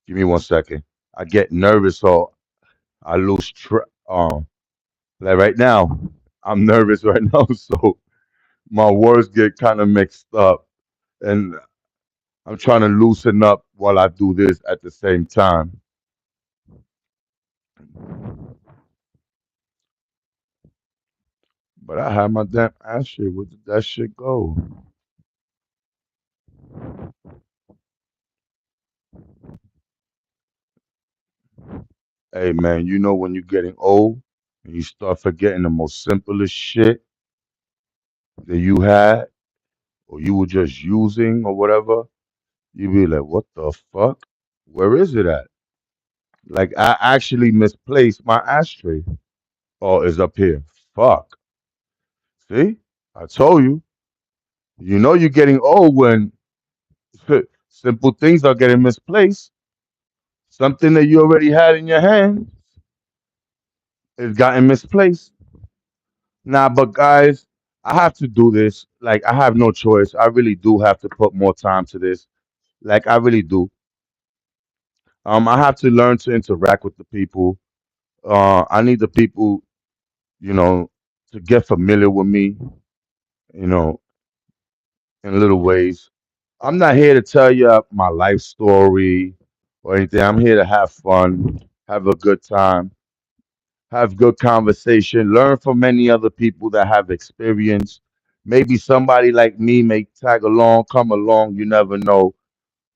Give me 1 second. I get nervous, so I lose track. Like right now, I'm nervous right now, so my words get kind of mixed up, and I'm trying to loosen up while I do this at the same time. But I have my damn ass shit. Where did that shit go? Hey man, you know when you're getting old and you start forgetting the most simplest shit that you had or you were just using or whatever, you be like, what the fuck? Where is it at? Like I actually misplaced my ashtray. Oh, it's up here. Fuck. See? I told you. You know you're getting old when simple things are getting misplaced. Something that you already had in your hand is gotten misplaced. Nah, but guys, I have to do this. Like I have no choice. I really do have to put more time to this. Like I really do. I have to learn to interact with the people. I need the people, you know, to get familiar with me, you know, in little ways. I'm not here to tell you my life story or anything. I'm here to have fun, have a good time, have good conversation, learn from many other people that have experience. Maybe somebody like me may tag along, come along. You never know.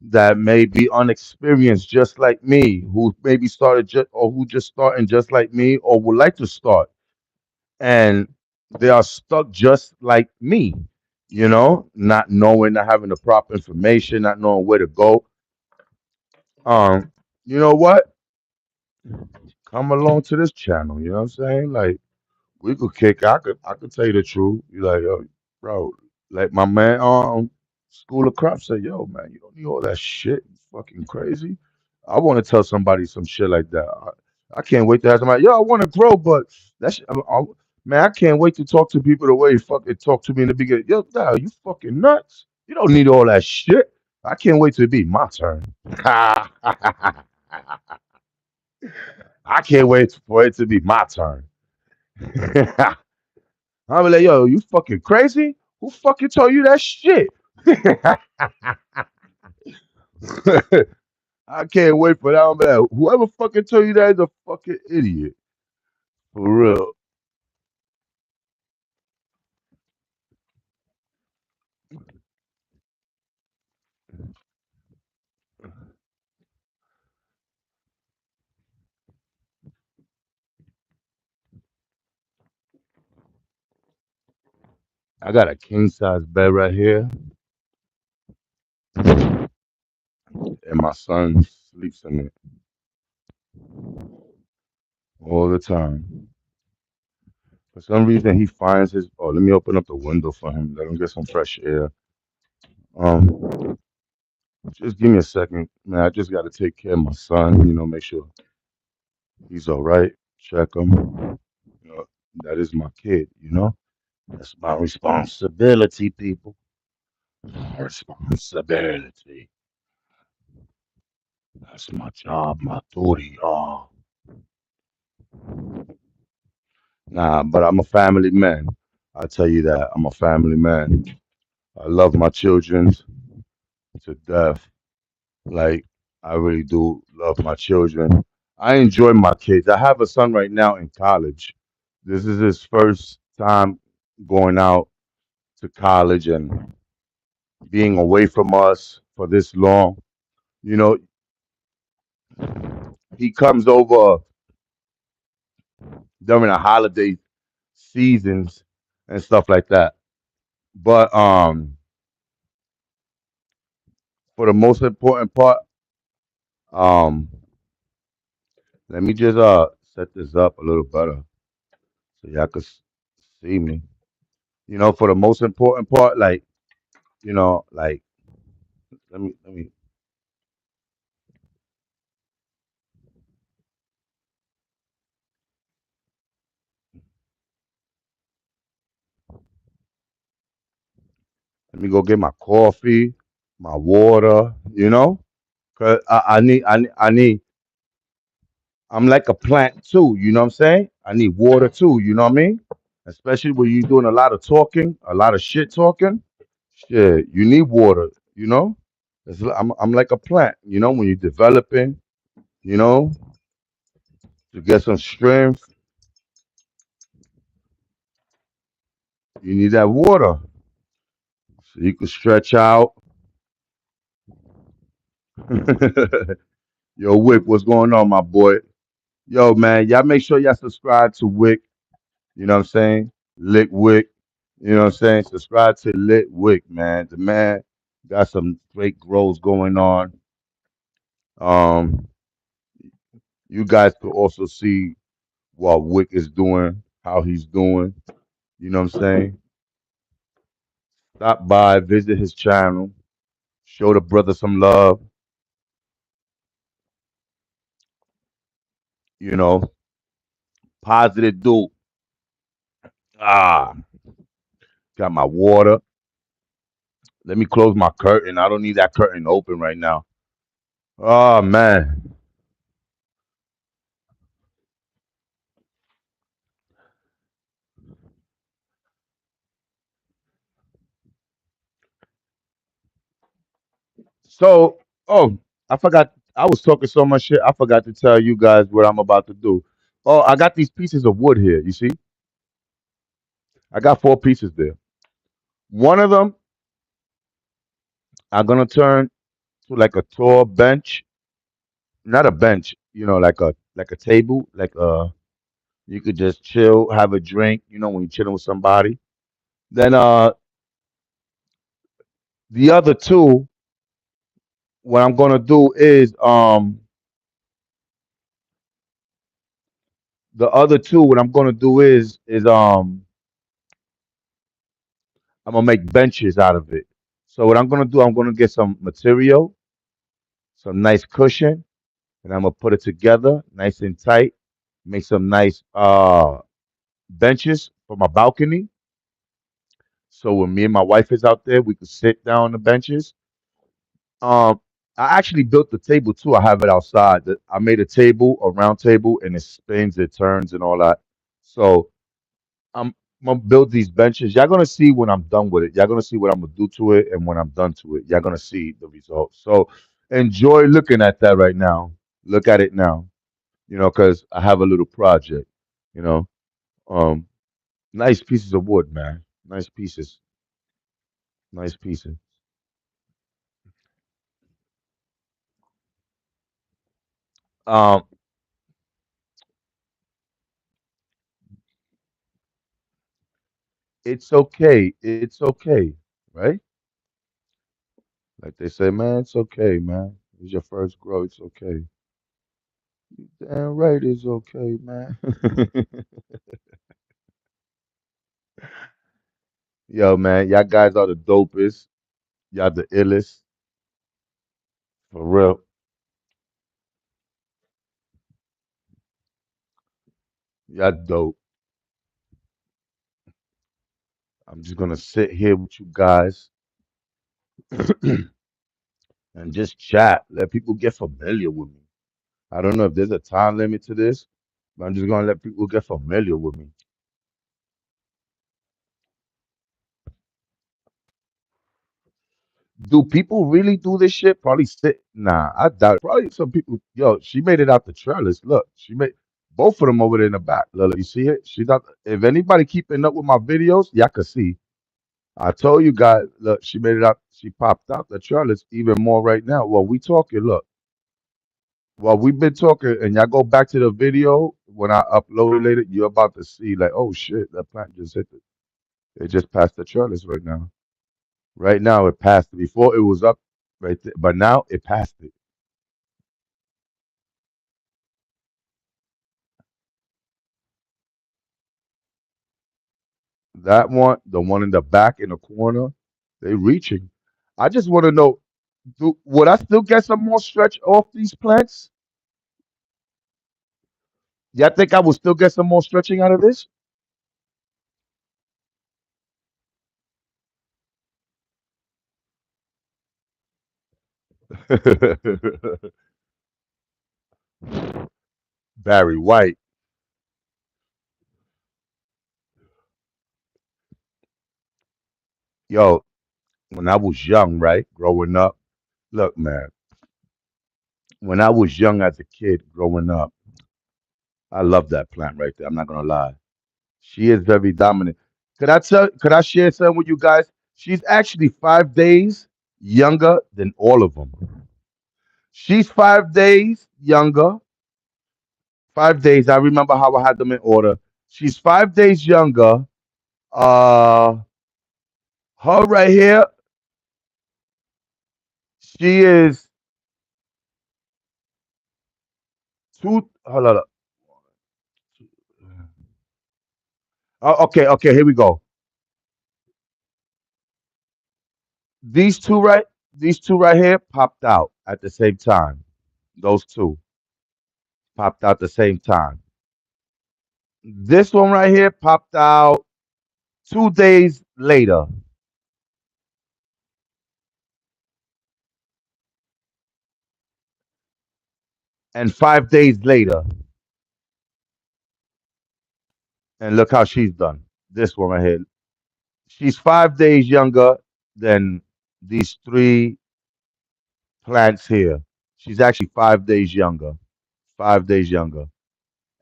That may be unexperienced, just like me, who maybe started just or who just starting just like me, or would like to start, and they are stuck just like me. You know, not knowing, not having the proper information, not knowing where to go. You know what? Come along to this channel. You know what I'm saying? Like we could kick. I could tell you the truth. You like, yo, bro, like my man School of Crop said, yo, man, you don't need all that shit. You fucking crazy. I want to tell somebody some shit like that. I can't wait to have somebody, yo, I want to grow, but that's man, I can't wait to talk to people the way you fucking talk to me in the beginning. Yo, dog, you fucking nuts. You don't need all that shit. I can't wait to be my turn. I can't wait for it to be my turn. I'll be like, yo, you fucking crazy? Who fucking told you that shit? I can't wait for that. I'll be like, whoever fucking told you that is a fucking idiot. For real. I got a king size bed right here, and my son sleeps in it all the time. For some reason, he finds his. Oh, let me open up the window for him. Let him get some fresh air. Um, just give me a second, man. I just got to take care of my son. You know, make sure he's all right. Check him. You know, that is my kid. You know. That's my responsibility, people. My responsibility. That's my job, my duty. Oh, nah, but I'm a family man. I tell you that. I'm a family man. I love my children to death. Like, I really do love my children. I enjoy my kids. I have a son right now in college. This is his first time going out to college and being away from us for this long. You know, He comes over during the holiday seasons and stuff like that. But for the most important part, um, let me just set this up a little better so y'all could see me. For the most important part, like like let me let me go get my coffee, my water. Cause I'm like a plant too. You know what I'm saying? I need water too. You know what I mean? Especially when you're doing a lot of talking, a lot of shit talking. Shit, you need water. You know, I'm like a plant. When you're developing, you know, to get some strength, you need that water so you can stretch out. Yo, Wick, what's going on, my boy? Yo, man, y'all make sure y'all subscribe to Wick. You know what I'm saying? Lick Wick. You know what I'm saying? Subscribe to Lit Wick, man. The man got some great growth going on. Um, you guys could also see what Wick is doing, how he's doing. You know what I'm saying? Stop by, visit his channel, show the brother some love. You know, positive dude. Ah, got my water. Let me close my curtain. I don't need that curtain open right now. Oh man. So, oh, I forgot. I was talking so much shit. I forgot to tell you guys what I'm about to do. Oh, I got these pieces of wood here. You see, I got 4 pieces there. One of them, I'm gonna turn to like a tall bench, not a bench. Like a table. You could just chill, have a drink. When you're chilling with somebody. Then the other two, what I'm gonna do is the other two, what I'm gonna do is I'm gonna make benches out of it. So what I'm gonna do, I'm gonna get some material, some nice cushion, and I'm gonna put it together, nice and tight. Make some nice benches for my balcony. So when me and my wife is out there, we could sit down on the benches. Um, I actually built the table too. I have it outside. I made a table, a round table, and it spins, it turns, and all that. So I'm, I'm gonna build these benches. Y'all gonna see when I'm done with it. Y'all gonna see what I'm gonna do to it, and when I'm done to it, y'all gonna see the results. So enjoy looking at that right now. Look at it now. Because I have a little project. You know, um, nice pieces of wood, man. Nice pieces. Nice pieces. Um, it's okay. It's okay, right? Like they say, man, it's okay, man. It's your first grow. It's okay. Damn right, it's okay, man. Yo, man, y'all guys are the dopest. Y'all the illest. For real. Y'all dope. I'm just gonna sit here with you guys and just chat. Let people get familiar with me. I don't know if there's a time limit to this, but I'm just gonna let people get familiar with me. Do people really do this shit? Probably sit. Nah, I doubt it. Probably some people. Yo, she made it out the trellis. Look, she made both of them over there in the back. Look, you see it? She's out. If anybody keeping up with my videos, y'all can see. I told you guys, look, she made it out. She popped out the trellis even more right now. Well, we talking. Look, Well, we've been talking, and y'all go back to the video when I uploaded it. You're about to see, like, oh shit, that plant just hit it. It just passed the trellis right now. Right now, it passed it. Before it was up right there, but now it passed it. That one, the one in the back in the corner, they reaching. I just want to know, would I still get some more stretch off these plants? Y'all think I would still get some more stretching out of this? Barry White. Yo, when I was young, right, growing up, look, man, when I was young as a kid growing up, I love that plant right there. I'm not gonna lie. She is very dominant. Could I share something with you guys? She's actually 5 days younger than all of them. She's 5 days younger. 5 days. I remember how I had them in order. She's 5 days younger. Uh, her right here, she is two. Hold on. Okay, okay. Here we go. These two right, these two right here popped out at the same time. Those two popped out the same time. This one right here popped out 2 days later, and 5 days later. And look how she's done. This one right here. She's 5 days younger than these three plants here. She's actually 5 days younger. 5 days younger.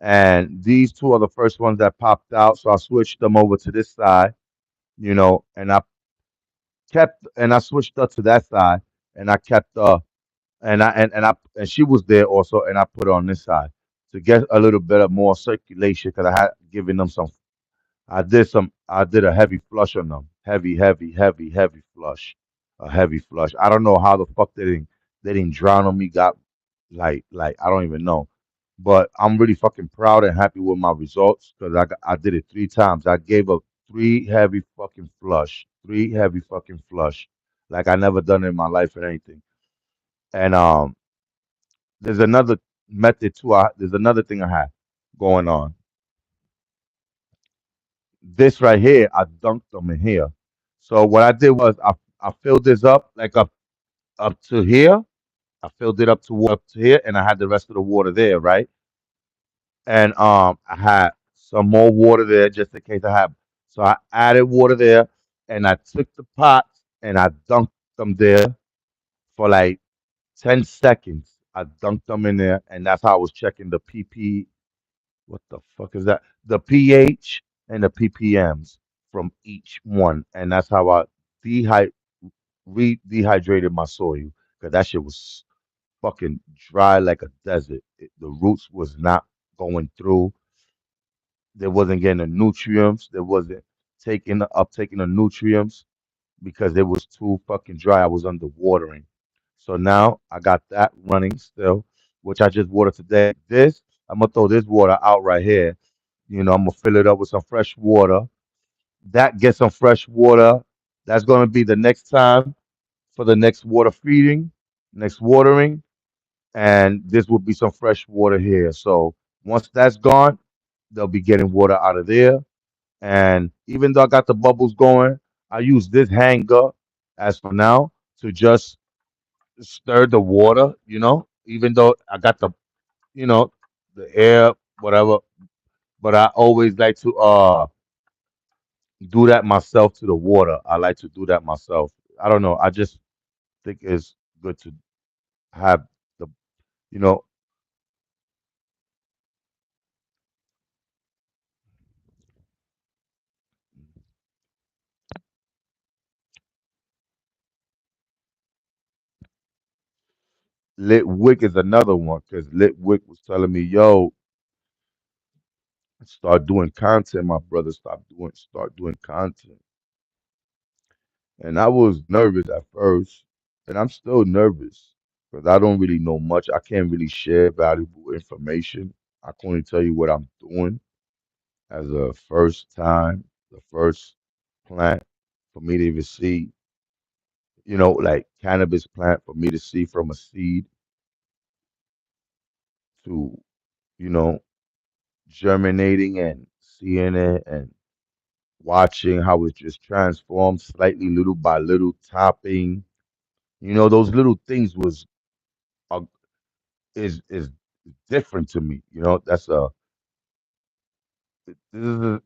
And these two are the first ones that popped out. So I switched them over to this side, and I switched her to that side, and I kept and she was there also, and I put her on this side to get a little bit of more circulation because I had given them some. I did a heavy flush on them, heavy, heavy, heavy, heavy flush, a heavy flush. I don't know how the fuck they didn't drown on me. Got like I don't even know, but I'm really fucking proud and happy with my results because I did it 3 times. I gave a three heavy fucking flush, like I never done in my life or anything. And there's another method too. There's another thing I have going on. This right here, I dunked them in here. So what I did was I filled this up like up to here. I filled it up to here, and I had the rest of the water there, right? And I had some more water there just in case I have. So I added water there, and I took the pots and I dunked them there for like 10 seconds. I dunked them in there, and that's how I was checking the PP. What the fuck is that? The pH and the ppms from each one, and that's how I dehy dehydrated my soil because that shit was fucking dry like a desert. The roots was not going through. They wasn't getting the nutrients. They wasn't taking the nutrients because it was too fucking dry. I was under watering. So now I got that running still, which I just watered today. I'm gonna throw this water out right here. I'm gonna fill it up with some fresh water. That gets some fresh water. That's gonna be the next time for the next water feeding, next watering, and this will be some fresh water here. So once that's gone, they'll be getting water out of there. And even though I got the bubbles going, I use this hanger as for now to just stir the water, even though I got you know, the air, whatever. But I always like to do that myself to the water. I like to do that myself. I don't know. I just think it's good to have the, you know, Lit Wick is another one because Lit Wick was telling me, yo, start doing content, my brother. Start doing content. And I was nervous at first, and I'm still nervous because I don't really know much. I can't really share valuable information. I can only tell you what I'm doing as a first time, the first plant for me to even see, like cannabis plant for me to see from a seed to, you know, germinating and seeing it and watching how it just transforms slightly little by little, topping. Those little things was uh, is different to me. That's this is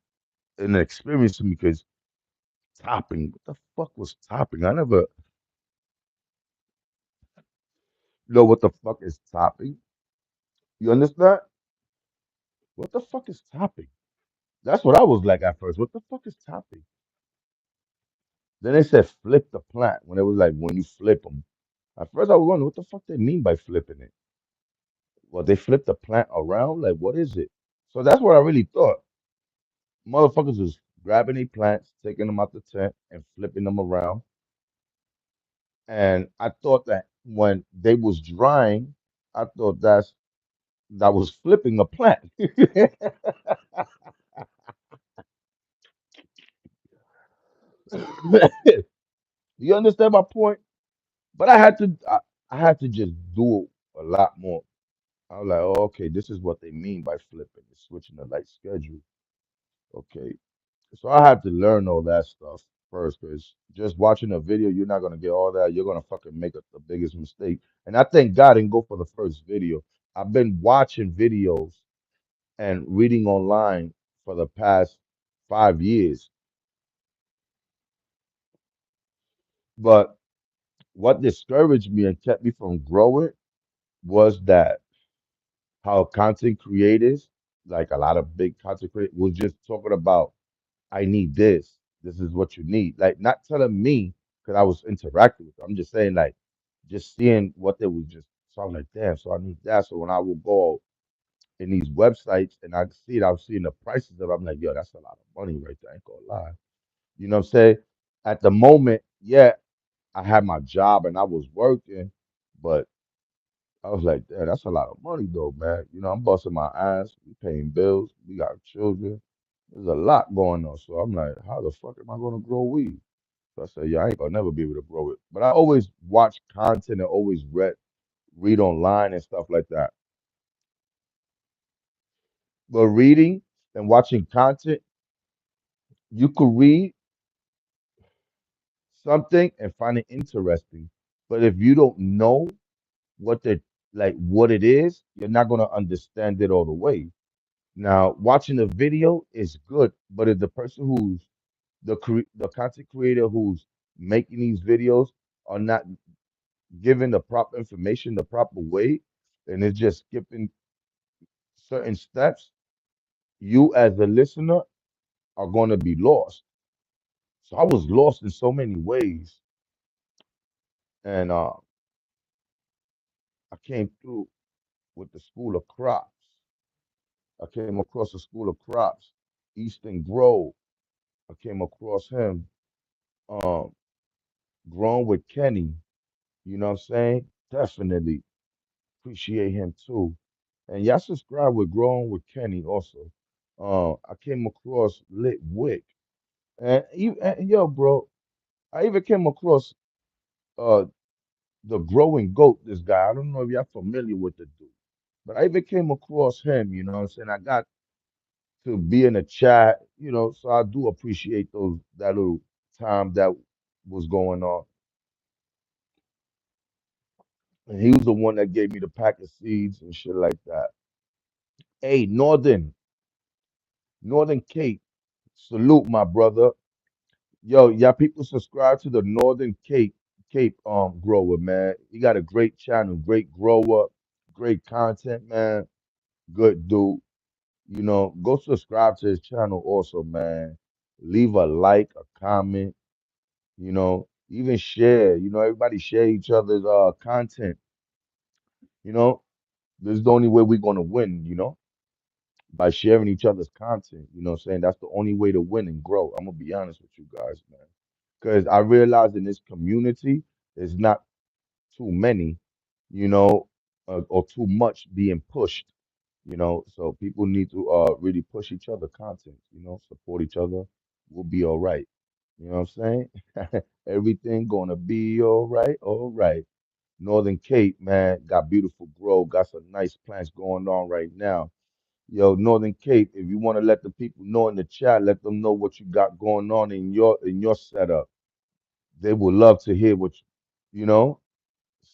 an experience to me because topping. What the fuck was topping? I never know what the fuck is topping. You understand? What the fuck is topping? That's what I was like at first. What the fuck is topping? Then they said flip the plant when it was like when you flip them. At first I was wondering what the fuck they mean by flipping it. Well, they flip the plant around? Like what is it? So that's what I really thought. Motherfuckers was grabbing their plants, taking them out the tent, and flipping them around. And I thought that when they was drying, I thought that was flipping a plant. You understand my point? But I had to just do a lot more. I was like, oh, okay, this is what they mean by flipping, it's switching the light schedule. Okay. So I had to learn all that stuff first, because just watching a video, you're not gonna get all that. You're gonna fucking make the biggest mistake. And I thank God I didn't go for the first video. I've been watching videos and reading online for the past 5 years. But what discouraged me and kept me from growing was that how content creators, like a lot of big content creators, was just talking about, I need this. This is what you need. Like not telling me because I was interacting with them. I'm just saying like just seeing what they was just, so I was like, damn, so I need that. So when I would go in these websites and I see it, I was seeing the prices of it, I'm like, yo, that's a lot of money right there. I ain't gonna lie. You know what I'm saying? At the moment, yeah, I had my job and I was working, but I was like, damn, that's a lot of money though, man. I'm busting my ass, we paying bills, we got children. There's a lot going on. So I'm like, how the fuck am I gonna grow weed? So I said, yeah, I ain't gonna never be able to grow it. But I always watch content and always read online and stuff like that. But reading and watching content, you could read something and find it interesting. But if you don't know what the what it is, you're not gonna understand it all the way. Now, watching a video is good, but if the person who's the content creator who's making these videos are not giving the proper information the proper way, and it's just skipping certain steps, you as the listener are going to be lost. So I was lost in so many ways, and I came through with the School of Crops. I came across the School of Crops, Easton Grove. I came across him, um, grown with Kenny. You know what I'm saying? Definitely appreciate him too. And y'all subscribe with Growing with Kenny also. I came across Lit Wick. And yo, bro, I even came across uh the Growing Goat, this guy. I don't know if y'all familiar with the dude. But I even came across him, you know what I'm saying? I got to be in a chat, so I do appreciate that little time that was going on. And he was the one that gave me the pack of seeds and shit like that. Hey, Northern Cape, salute my brother. Yo, y'all people subscribe to the Northern Cape grower, man. He got a great channel, great grower, great content, man. Good dude. Go subscribe to his channel also, man. Leave a like, a comment, even share. Everybody share each other's content. You know, this is the only way we're gonna win, by sharing each other's content. You know what I'm saying? That's the only way to win and grow. I'm gonna be honest with you guys, man. Because I realize in this community, there's not too many, you know, or too much being pushed, So people need to really push each other content, support each other. We'll be all right. You know what I'm saying? Everything gonna be all right, all right. Northern Cape, man, got beautiful growth, got some nice plants going on right now. Yo, Northern Cape, if you want to let the people know in the chat, let them know what you got going on in your setup. They would love to hear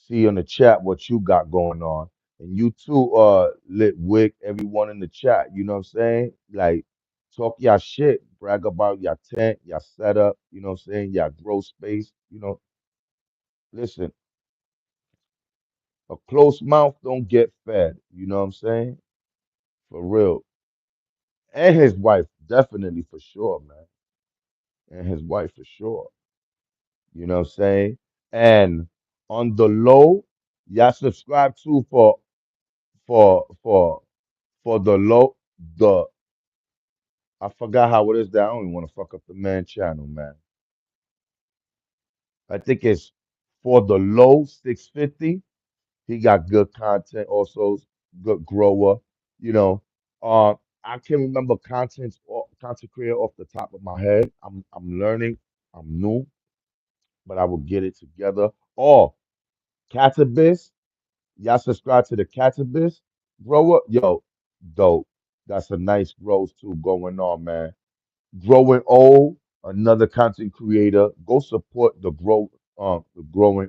see in the chat what you got going on. And you too, Lit Wick, everyone in the chat, you know what I'm saying? Like, talk your shit, brag about your tent, your setup, you know what I'm saying? Your growth space, Listen, a closed mouth don't get fed, you know what I'm saying? For real. And his wife, definitely for sure, man. And his wife for sure. You know what I'm saying? And on the low, y'all subscribe to for for for the low the I forgot how it is that I don't even want to fuck up the man channel, man. I think it's for the low 650. He got good content, also good grower. You know, I can't remember content creator off the top of my head. I'm learning. I'm new, but I will get it together. Oh, Catabis. Y'all subscribe to the Catabis grower. Yo, dope. That's a nice growth too going on, man. Growing old, another content creator. Go support the growing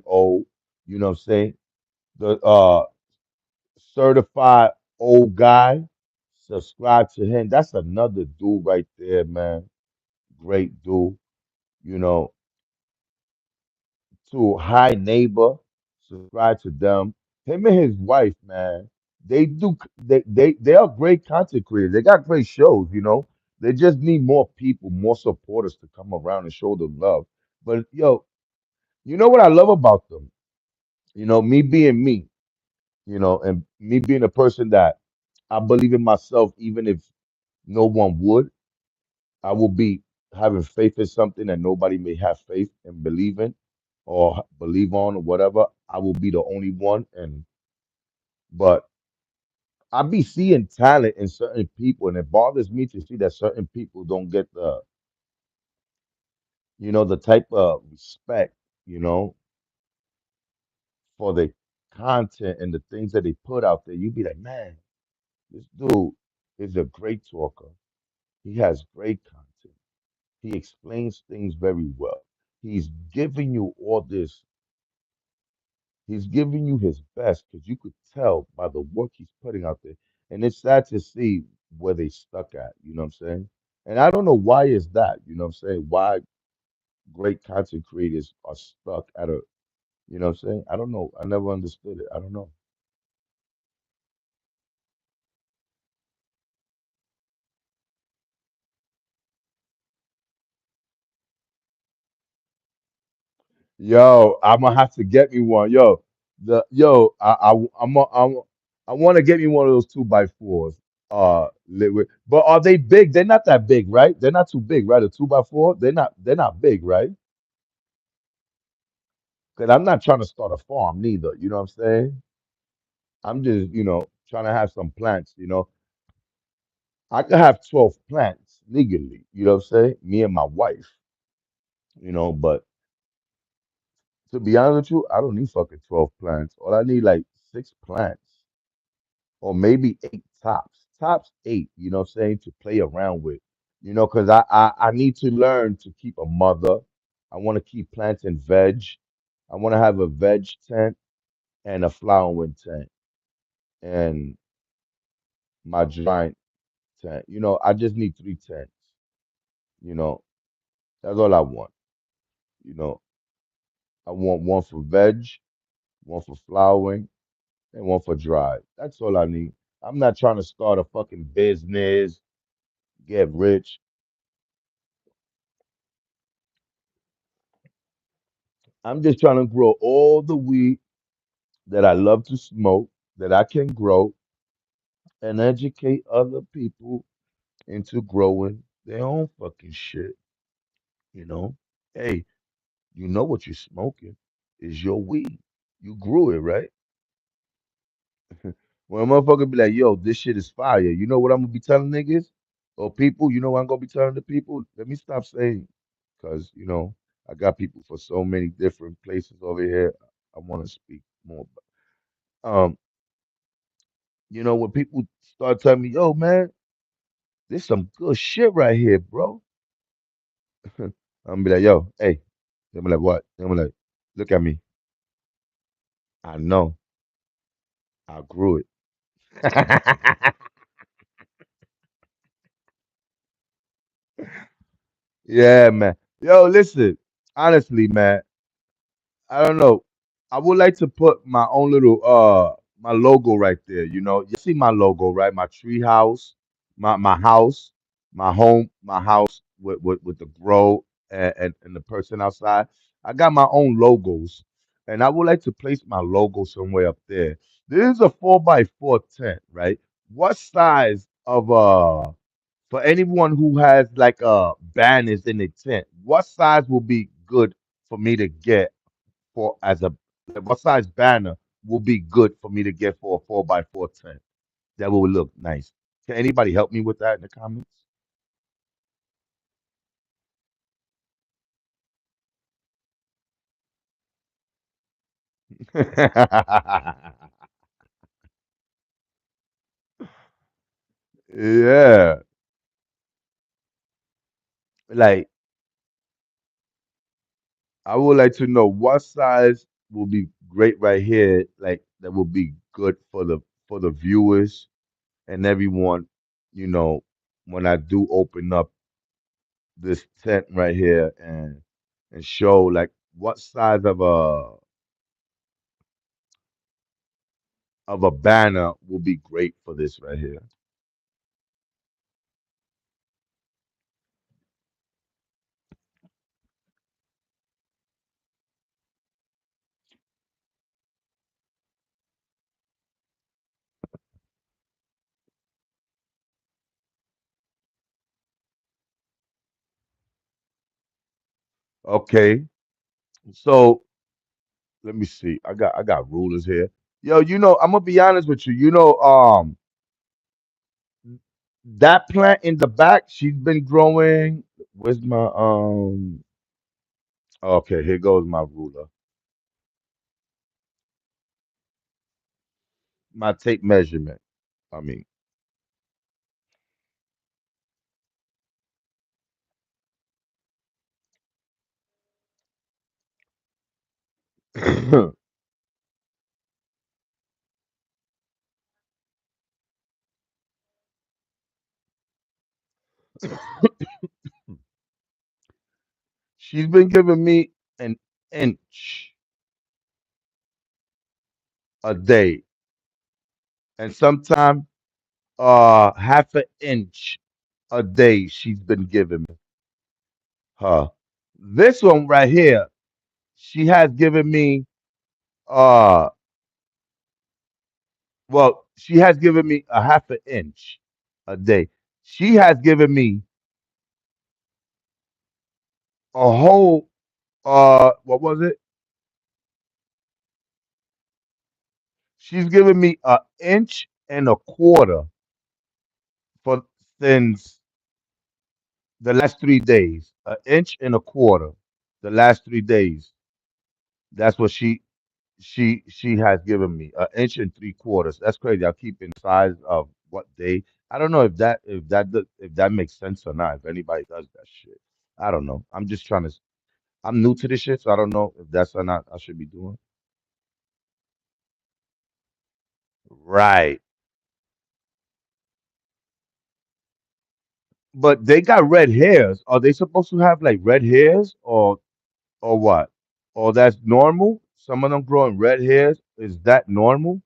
old. You know what I'm saying? The certified old guy. Subscribe to him. That's another dude right there, man. Great dude. You know, to High Neighbor. Subscribe to them. Him and his wife, man. They are great content creators. They got great shows. They just need more people, more supporters to come around and show them love. But yo, you know what I love about them? Me being me, and me being a person that I believe in myself, even if no one would. I will be having faith in something that nobody may have faith and believe in or believe on or whatever. I will be the only one. But I be seeing talent in certain people, and it bothers me to see that certain people don't get the type of respect, you know, for the content and the things that they put out there. You be like, man, this dude is a great talker. He has great content. He explains things very well. He's giving you all this. He's giving you his best because you could tell by the work he's putting out there. And it's sad to see where they stuck at, you know what I'm saying? And I don't know why is that, you know what I'm saying? Why great content creators are stuck at you know what I'm saying? I don't know. I never understood it. I don't know. Yo, I'm gonna have to get me one. Yo, I want to get me one of those 2x4s. But are they big? They're not that big, right? They're not too big, right? A 2x4, they're not big, right? Because I'm not trying to start a farm neither. You know what I'm saying? I'm just, trying to have some plants. I could have 12 plants legally, you know what I'm saying? Me and my wife. But to be honest with you, I don't need fucking 12 plants. All I need like 6 plants or maybe 8 tops. Tops 8, you know what I'm saying, to play around with. Because I need to learn to keep a mother. I want to keep planting veg. I want to have a veg tent and a flowering tent and my giant tent. I just need 3 tents. You know, that's all I want. You know, I want one for veg, one for flowering, and one for dry. That's all I need. I'm not trying to start a fucking business, get rich. I'm just trying to grow all the weed that I love to smoke. that I can grow and educate other people into growing their own fucking shit. You know, hey, you know what you're smoking is your weed. You grew it, right? When a motherfucker be like, yo, this shit is fire. You know what I'm gonna be telling niggas or people? You know what I'm gonna be telling the people? Let me stop saying, because I got people for so many different places over here. I want to speak more. Um, when people start telling me, yo, man, this some good shit right here, bro. I'm gonna be like, yo, hey. They'll be like, what? They'll be like, look at me. I know. I grew it. Yeah, man. Yo, listen. Honestly, man, I don't know. I would like to put my own little my logo right there. You see my logo, right? My tree house, my house, my home, my house with the grow and the person outside. I got my own logos, and I would like to place my logo somewhere up there. This is a 4x4 tent, right? What size of for anyone who has like banners in the tent, what size will be good for me to get for as a like, what size banner will be good for me to get for a 4x4 tent that will look nice? Can anybody help me with that in the comments? Yeah, like I would like to know what size will be great right here, like that will be good for the viewers and everyone, you know, when I do open up this tent right here and show like what size of a banner will be great for this right here. Okay, so let me see. I got rulers here. Yo, I'm gonna be honest with you. That plant in the back, she's been growing. Where's my Okay, here goes my ruler. My tape measurement. I mean, she's been giving me an inch a day, and sometimes half an inch a day. She's been giving me her. This one right here, she has given me uh well, she has given me a half an inch a day. She has given me a whole what was it? She's given me an inch and a quarter for since the last 3 days. An inch and a quarter the last 3 days. That's what she has given me an inch and 3 quarters. That's crazy. I'll keep in size of what day. I don't know if that makes sense or not. If anybody does that shit, I don't know. I'm just trying to. I'm new to this shit, so I don't know if that's or not I should be doing. Right, but they got red hairs. Are they supposed to have like red hairs or what? Or that's normal? Some of them growing red hairs. Is that normal?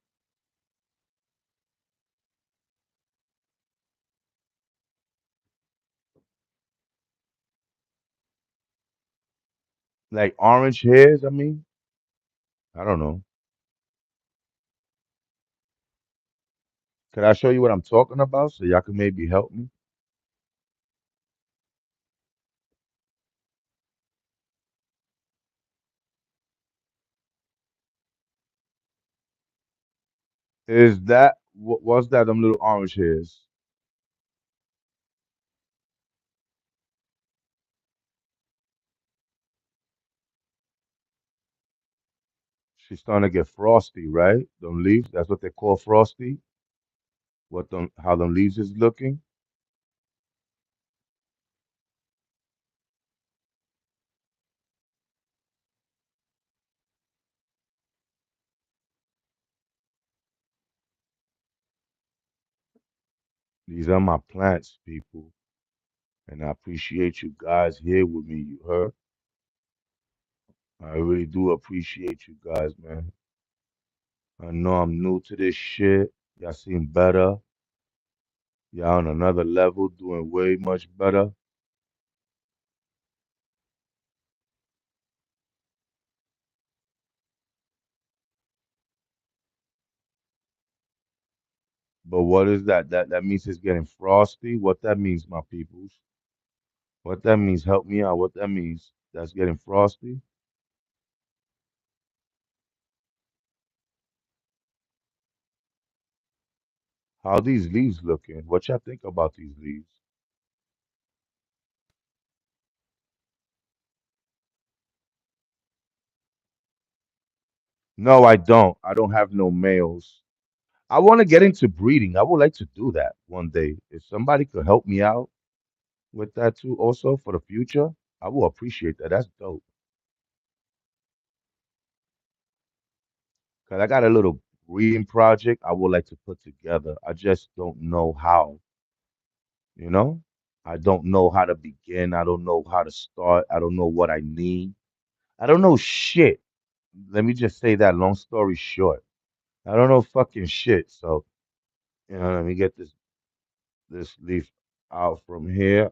Like orange hairs? I mean, I don't know. Could I show you what I'm talking about so y'all can maybe help me? Is that what's that? Them little orange hairs. She's starting to get frosty, right? Them leaves. That's what they call frosty. What them? How them leaves is looking. These are my plants, people, and I appreciate you guys here with me. You heard? I really do appreciate you guys, man. I know I'm new to this shit. Y'all seem better. Y'all on another level, doing way much better. But what is that? That means it's getting frosty. What that means, my peoples? What that means? Help me out. What that means? That's getting frosty. How these leaves looking? What y'all think about these leaves? No, I don't. I don't have no males. I want to get into breeding. I would like to do that one day. If somebody could help me out with that too, also for the future, I will appreciate that. That's dope. Cause I got a little breeding project I would like to put together. I just don't know how, you know? I don't know how to begin. I don't know how to start. I don't know what I need. I don't know shit. Let me just say that long story short. I don't know fucking shit. So, let me get this leaf out from here.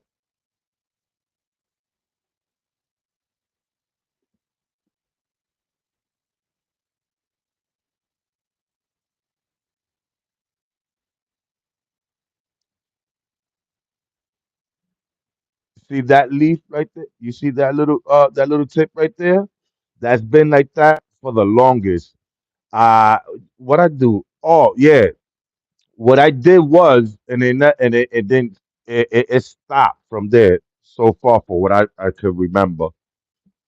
See that leaf right there? You see that little tip right there? That's been like that for the longest. Uh what I do? Oh yeah, what I did was, and then it didn't it stopped from there so far for what I could remember.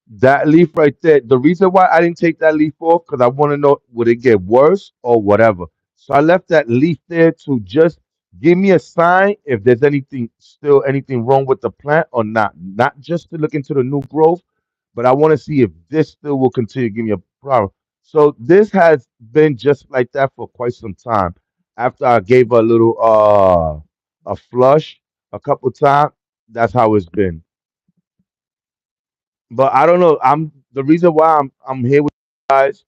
That leaf right there, the reason why I didn't take that leaf off, because I want to know would it get worse or whatever. So I left that leaf there to just give me a sign if there's anything wrong with the plant or not. Not just to look into the new growth, but I want to see if this still will continue to give me a problem. So this has been just like that for quite some time. After I gave her a little a flush a couple times, that's how it's been. But I don't know. I'm the reason why I'm here with you guys.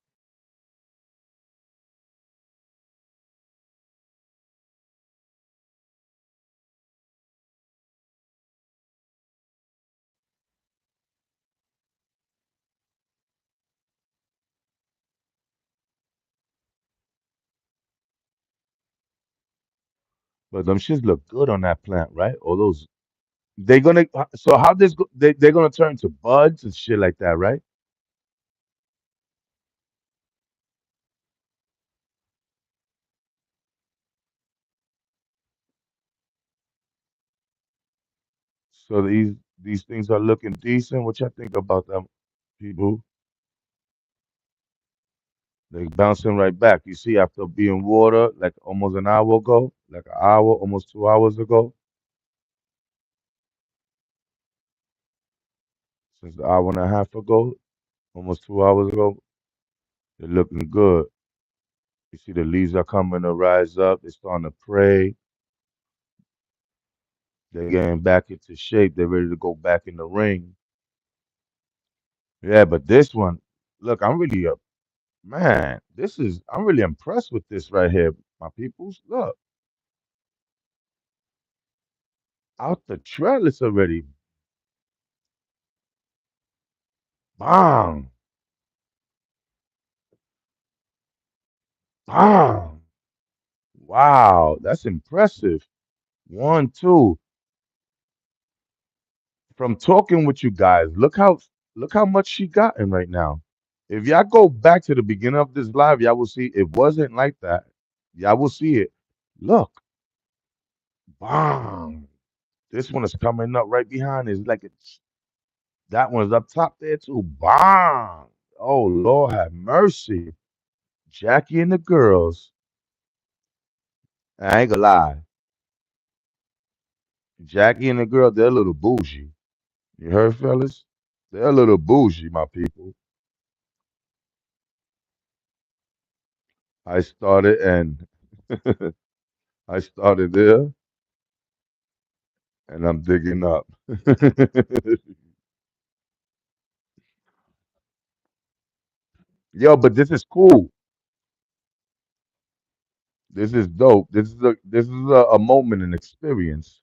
But them shits look good on that plant, right? All those they gonna so how this go, they're gonna turn to buds and shit like that, right? So these things are looking decent. What y'all think about them people? They bouncing right back. You see, after being water like almost an hour ago, like an hour, almost 2 hours ago, since an hour and a half ago, almost 2 hours ago, they're looking good. You see the leaves are coming to rise up. They're starting to pray. They're getting back into shape. They're ready to go back in the ring. Yeah, but this one, look, I'm really up. Man, I'm really impressed with this right here, my peoples. Look, out the trellis already. Bang, bang. Wow, that's impressive. One, two. From talking with you guys, look how much she gotten right now. If y'all go back to the beginning of this live, y'all will see it wasn't like that. Y'all will see it. Look, bang. This one is coming up right behind. It's like it's that one's up top there too. Bang. Oh Lord have mercy. Jackie and the girls. I ain't gonna lie. Jackie and the girl, they're a little bougie. You heard, fellas? They're a little bougie, my people. I started and I started there and I'm digging up. Yo, but this is cool. This is dope. This is a moment and experience.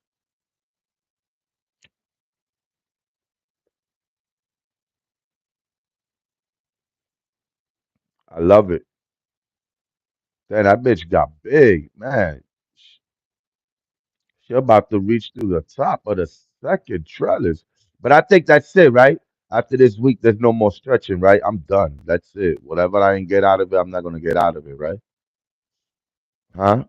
I love it. Damn, that bitch got big, man. She about to reach through the top of the second trellis. But I think that's it, right? After this week, there's no more stretching, right? I'm done. That's it. Whatever I ain't get out of it, I'm not gonna get out of it, right? Huh?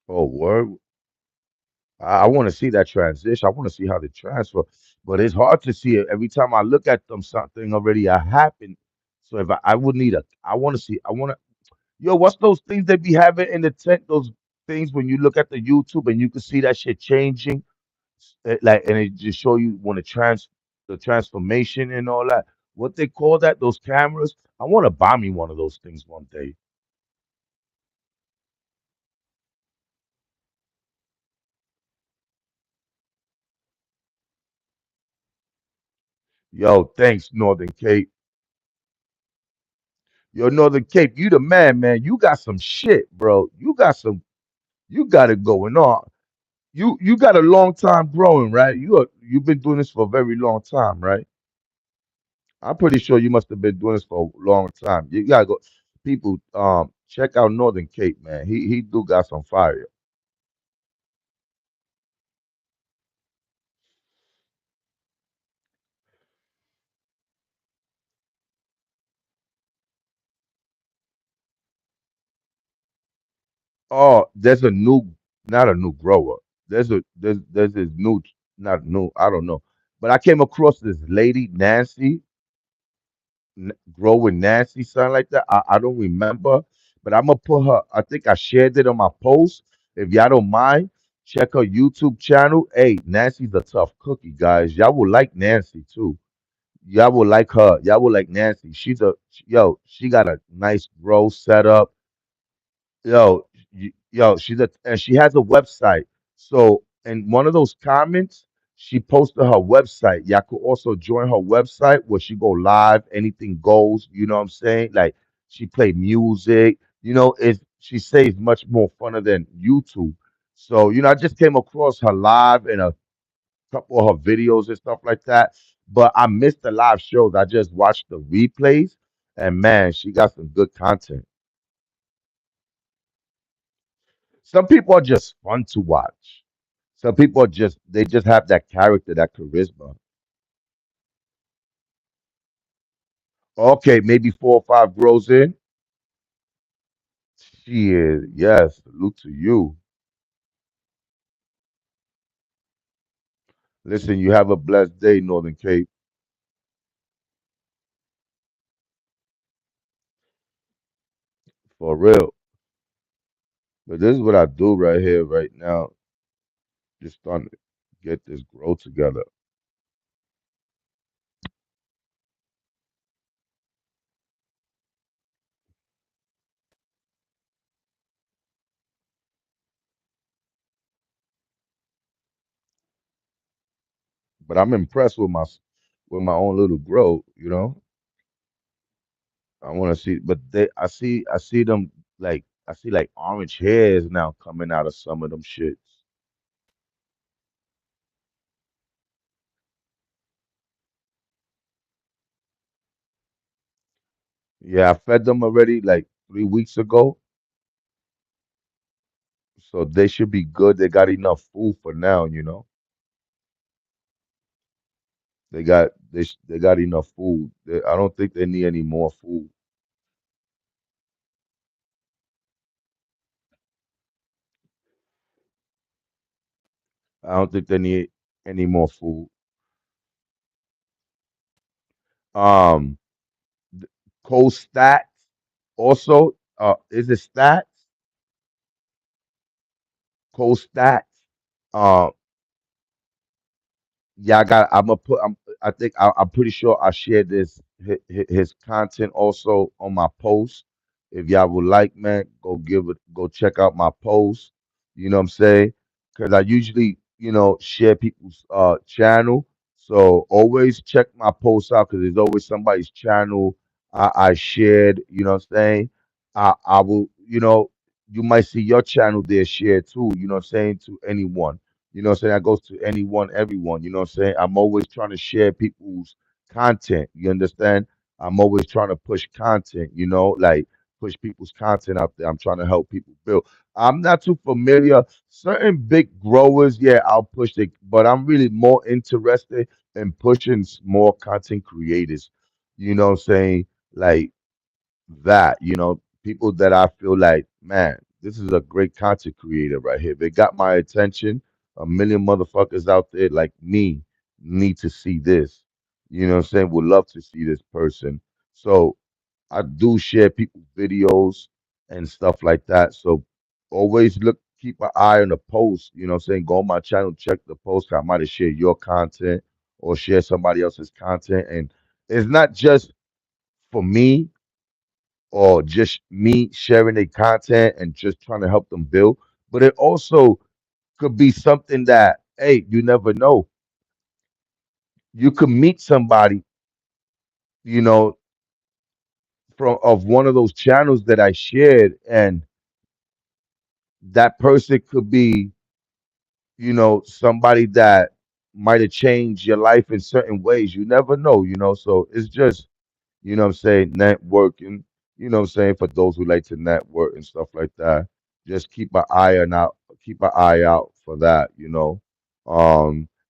Oh, word. I want to see that transition. I want to see how they transfer, but it's hard to see it. Every time I look at them, something already happened. So if I would need a, I want to see. I want to. Yo, what's those things they be having in the tent? Those things when you look at the YouTube and you can see that shit changing, like, and it just show you when the transformation and all that. What they call that? Those cameras. I want to buy me one of those things one day. Yo, thanks, Northern Cape. Yo, Northern Cape, you the man, man. You got some shit, bro. You got it going on. You got a long time growing, right? You've been doing this for a very long time, right? I'm pretty sure you must have been doing this for a long time. You gotta go, people. Check out Northern Cape, man. He do got some fire. Oh, there's a new, not a new grower. There's this new, not new. I don't know, but I came across this lady, Nancy. Grow with Nancy, something like that. I don't remember, but I'm gonna put her. I think I shared it on my post. If y'all don't mind, check her YouTube channel. Hey, Nancy's a tough cookie, guys. Y'all will like Nancy too. Y'all will like her. Y'all will like Nancy. Yo. She got a nice grow setup. Yo, she's a and she has a website. So in one of those comments, she posted her website. Y'all could also join her website where she go live, anything goes. You know what I'm saying? Like she play music. She says much more funner than YouTube. So I just came across her live and a couple of her videos and stuff like that. But I missed the live shows. I just watched the replays, and man, she got some good content. Some people are just fun to watch. Some people are just have that character, that charisma. Okay, maybe 4 or 5 grows in. She is, yes, salute to you. Listen, you have a blessed day, Northern Cape, for real. But this is what I do right here, right now. Just trying to get this grow together. But I'm impressed with my own little grow. I want to see, but I see them like. I see like orange hairs now coming out of some of them shits. Yeah, I fed them already like 3 weeks ago, so they should be good. They got enough food for now, you know. They got enough food. I don't think they need any more food. I don't think they need any more food. Um, th- Cold stats also. Is it stats? Cold stats. Um, Yeah, I got. I'm gonna put. I think I'm pretty sure I shared his content also on my post. If y'all would like, man, go give it. Go check out my post. You know what I'm saying? Because I usually, share people's channel. So always check my posts out because there's always somebody's channel I shared. You know what I'm saying? I will. You might see your channel there shared too. You know what I'm saying, to anyone. You know what I'm saying? That goes to anyone, everyone. You know what I'm saying? I'm always trying to share people's content. You understand? I'm always trying to push content, like push people's content out there. I'm trying to help people build. I'm not too familiar. Certain big growers, yeah, I'll push it, but I'm really more interested in pushing more content creators. You know what I'm saying? Like that, people that I feel like, man, this is a great content creator right here. They got my attention. A million motherfuckers out there like me need to see this. You know what I'm saying? Would love to see this person. So I do share people's videos and stuff like that. So always keep an eye on the post. You know what I'm saying? Go on my channel, check the post. I might have shared your content or share somebody else's content. And it's not just for me or just me sharing their content and just trying to help them build. But it also could be something that, hey, you never know. You could meet somebody, you know, from of one of those channels that I shared, and that person could be, somebody that might have changed your life in certain ways. You never know. So it's just, what I'm saying, networking, what I'm saying, for those who like to network and stuff like that. Just keep an eye out for that.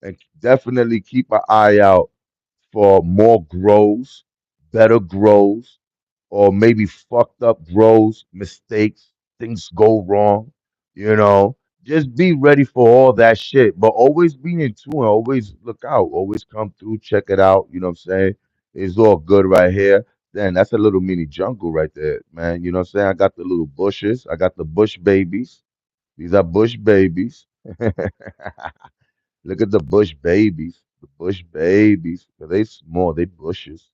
And definitely keep an eye out for more grows, better grows, or maybe fucked up grows, mistakes, things go wrong, you know. Just be ready for all that shit, but always be in tune, always look out, always come through, check it out, you know what I'm saying? It's all good right here. Then that's a little mini jungle right there, man. You know what I'm saying? I got the little bushes, I got the bush babies. These are bush babies. Look at the bush babies. The bush babies. They small, they bushes.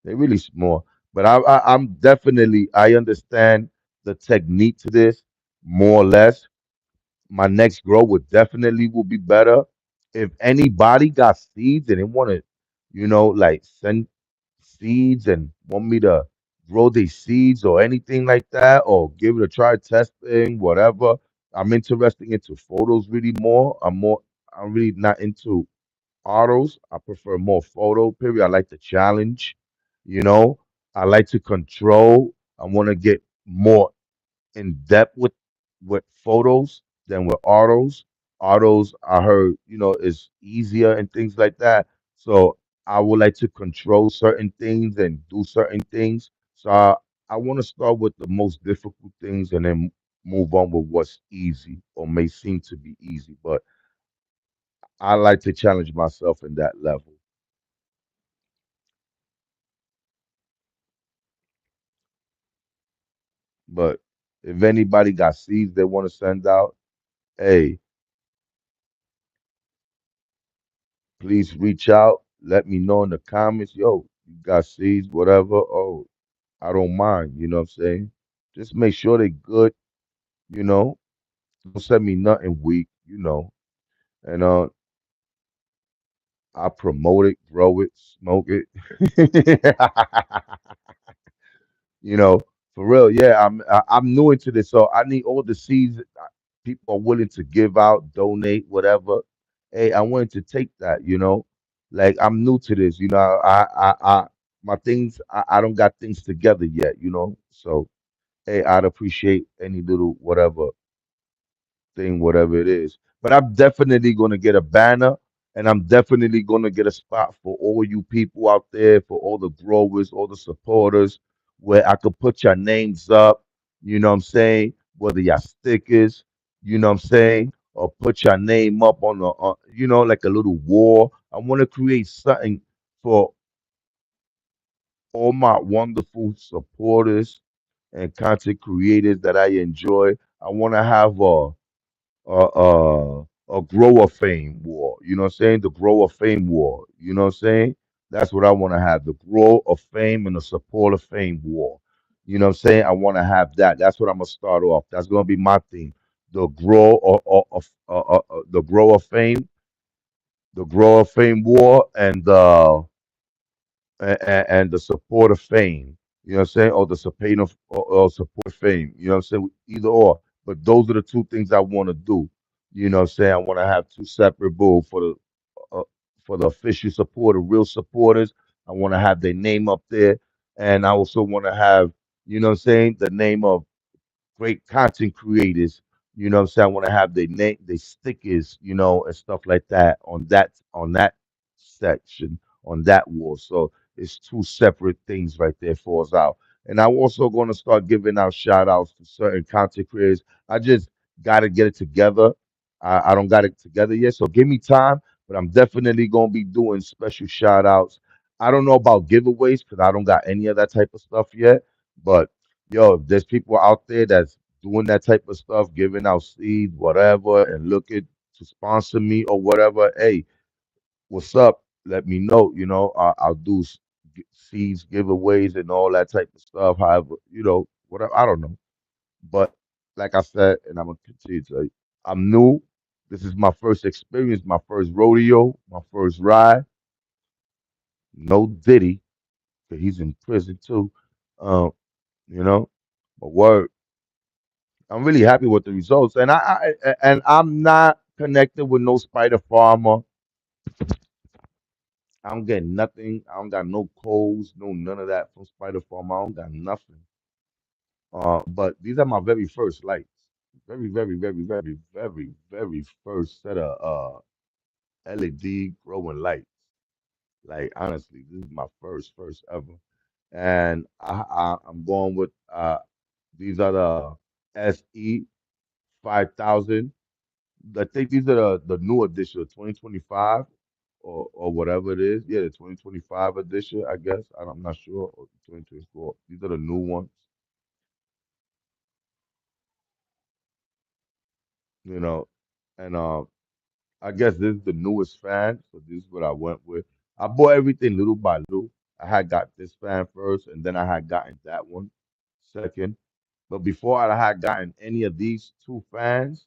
They really small. But I'm definitely, I understand the technique to this more or less. My next grow would definitely will be better. If anybody got seeds and they want to, like send seeds and want me to grow their seeds or anything like that, or give it a try testing, whatever. I'm interested into photos really more. I'm really not into autos. I prefer more photo, period. I like the challenge, you know. I like to control. I want to get more in depth with photos than with autos. Autos, I heard, is easier and things like that. So I would like to control certain things and do certain things. So I want to start with the most difficult things and then move on with what's easy or may seem to be easy. But I like to challenge myself in that level. But if anybody got seeds they want to send out, hey, please reach out. Let me know in the comments. Yo, you got seeds, whatever. Oh, I don't mind. You know what I'm saying? Just make sure they good. You know, don't send me nothing weak. And I promote it, grow it, smoke it. you know, For real, yeah. I'm new into this, so I need all the seeds people are willing to give out, donate, whatever. Hey, I wanted to take that, Like I'm new to this, my things, I don't got things together yet, So hey, I'd appreciate any little whatever thing, whatever it is. But I'm definitely going to get a banner, and I'm definitely going to get a spot for all you people out there, for all the growers, all the supporters, where I could put your names up, you know what I'm saying? Whether your stickers, you know what I'm saying? Or put your name up on like a little wall. I want to create something for all my wonderful supporters and content creators that I enjoy. I want to have a grow of fame war. You know what I'm saying? The grow of fame war. You know what I'm saying? That's what I want to have. The grow of fame and the support of fame war. You know what I'm saying? I want to have that. That's what I'm gonna start off. That's gonna be my theme. The grow the grow of fame, the grow of fame war, and the support of fame. You know what I'm saying? Or the support of or support fame. You know what I'm saying? Either or. But those are the two things I want to do. You know what I'm saying? I want to have two separate bulls uh, for the official supporter, real supporters. I want to have their name up there, and I also want to have, you know what I'm saying, the name of great content creators. You know what I'm saying? I want to have their name, their stickers, and stuff like that on that section, on that wall. So it's two separate things right there for us out. And I'm also going to start giving out shout outs to certain content creators. I just got to get it together. I don't got it together yet. So give me time, but I'm definitely going to be doing special shout outs. I don't know about giveaways because I don't got any of that type of stuff yet. But yo, if there's people out there that's doing that type of stuff, giving out seeds, whatever, and looking to sponsor me or whatever, hey, what's up? Let me know. I'll do seeds giveaways and all that type of stuff. However, whatever. I don't know, but like I said, and I'm gonna continue to. Say, I'm new. This is my first experience, my first rodeo, my first ride. No Diddy, 'cause he's in prison too. Um, you know, but word. I'm really happy with the results, and I'm not connected with no Spider Farmer. I don't get nothing. I don't got no codes, no none of that from Spider Farmer. I don't got nothing. But these are my very first lights. Very, very, very, very, very, very first set of LED growing lights. Like honestly, this is my first ever, and I'm going with these are the SE 5000. I think these are the new edition, 2025 or whatever it is. Yeah, the 2025 edition, I guess. I'm not sure. Or 2024. These are the new ones, you know. And I guess this is the newest fan, so this is what I went with. I bought everything little by little. I had got this fan first, and then I had gotten that one second. But before I had gotten any of these two fans,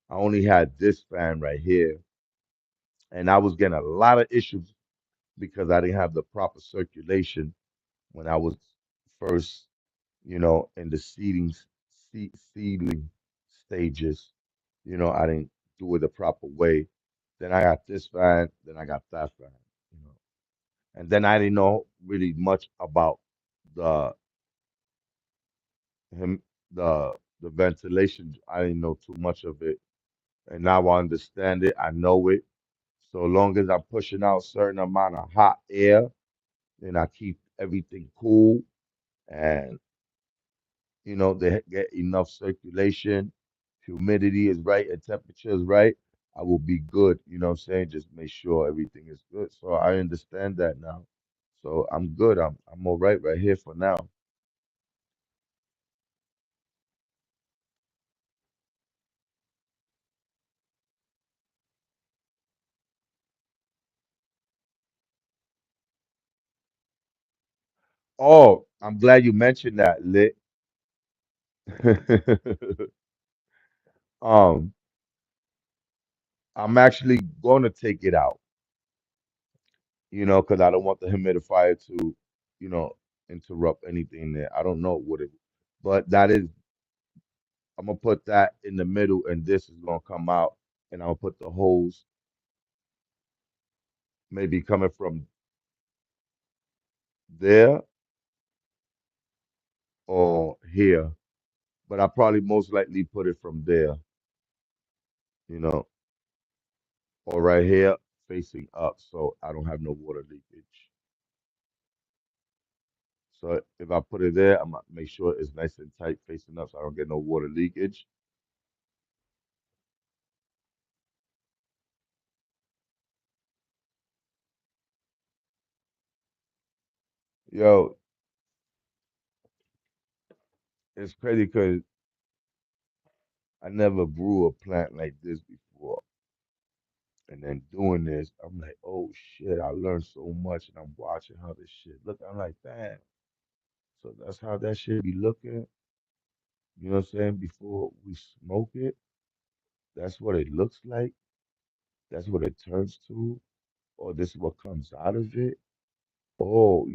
I only had this fan right here, and I was getting a lot of issues because I didn't have the proper circulation when I was first, in the seedling stages. I didn't do it the proper way. Then I got this fan, then I got that fan, you know. And then I didn't know really much about the him the ventilation. I didn't know too much of it. And now I understand it. I know it. So long as I'm pushing out certain amount of hot air, then I keep everything cool and they get enough circulation, humidity is right, and temperature is right, I will be good. You know what I'm saying? Just make sure everything is good. So I understand that now. So I'm good. I'm all right here for now. Oh, I'm glad you mentioned that, Lit. um, I'm actually going to take it out, because I don't want the humidifier to, you know, interrupt anything there. I don't know what it. But that is, I'm gonna put that in the middle, and this is gonna come out, and I'll put the holes maybe coming from there or here, but I probably most likely put it from there, you know, or right here facing up, so I don't have no water leakage. So if I put it there, I'm gonna make sure it's nice and tight facing up, so I don't get no water leakage. Yo, it's crazy because I never grew a plant like this before. And then doing this, I'm like, oh shit, I learned so much and I'm watching how this shit look. I'm like, damn. So that's how that shit be looking. You know what I'm saying? Before we smoke it, that's what it looks like. That's what it turns to. Or this is what comes out of it. Oh,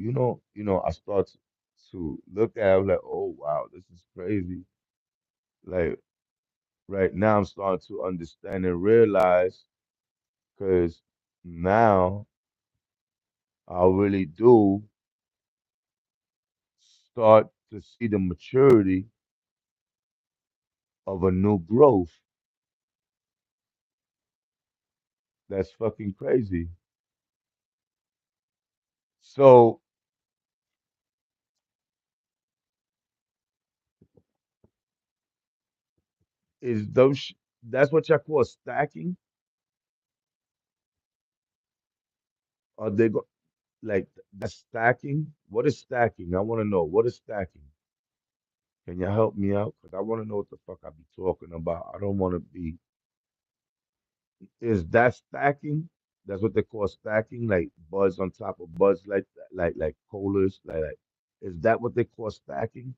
I start to look at it, I'm like, oh wow, this is crazy. Like right now I'm starting to understand and realize because now I really do start to see the maturity of a new growth. That's fucking crazy. So is that's what y'all call stacking? Are they go like that's stacking? What is stacking? I want to know what is stacking. Can you help me out? Because I want to know what the fuck I be talking about. I don't want to be. Is that stacking? That's what they call stacking, like buds on top of buds, like that, like colas, like. Is that what they call stacking?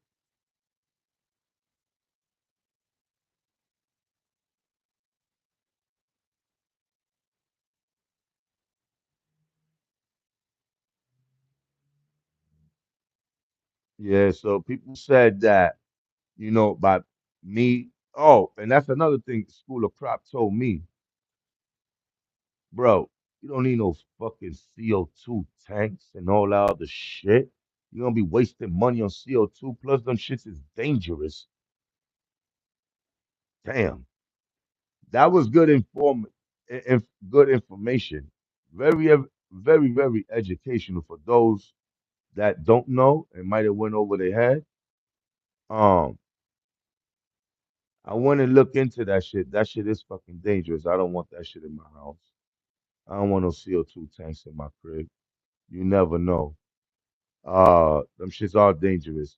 Yeah. So people said that, by me. Oh, and that's another thing. School of Crop told me, bro. You don't need no fucking CO2 tanks and all that other shit. You're gonna be wasting money on CO2. Plus, them shits is dangerous. Damn. That was good information. Very, very, very educational for those that don't know and might have went over their head. Um, I want to look into that shit. That shit is fucking dangerous. I don't want that shit in my house. I don't want no CO2 tanks in my crib. You never know. Them shits are dangerous.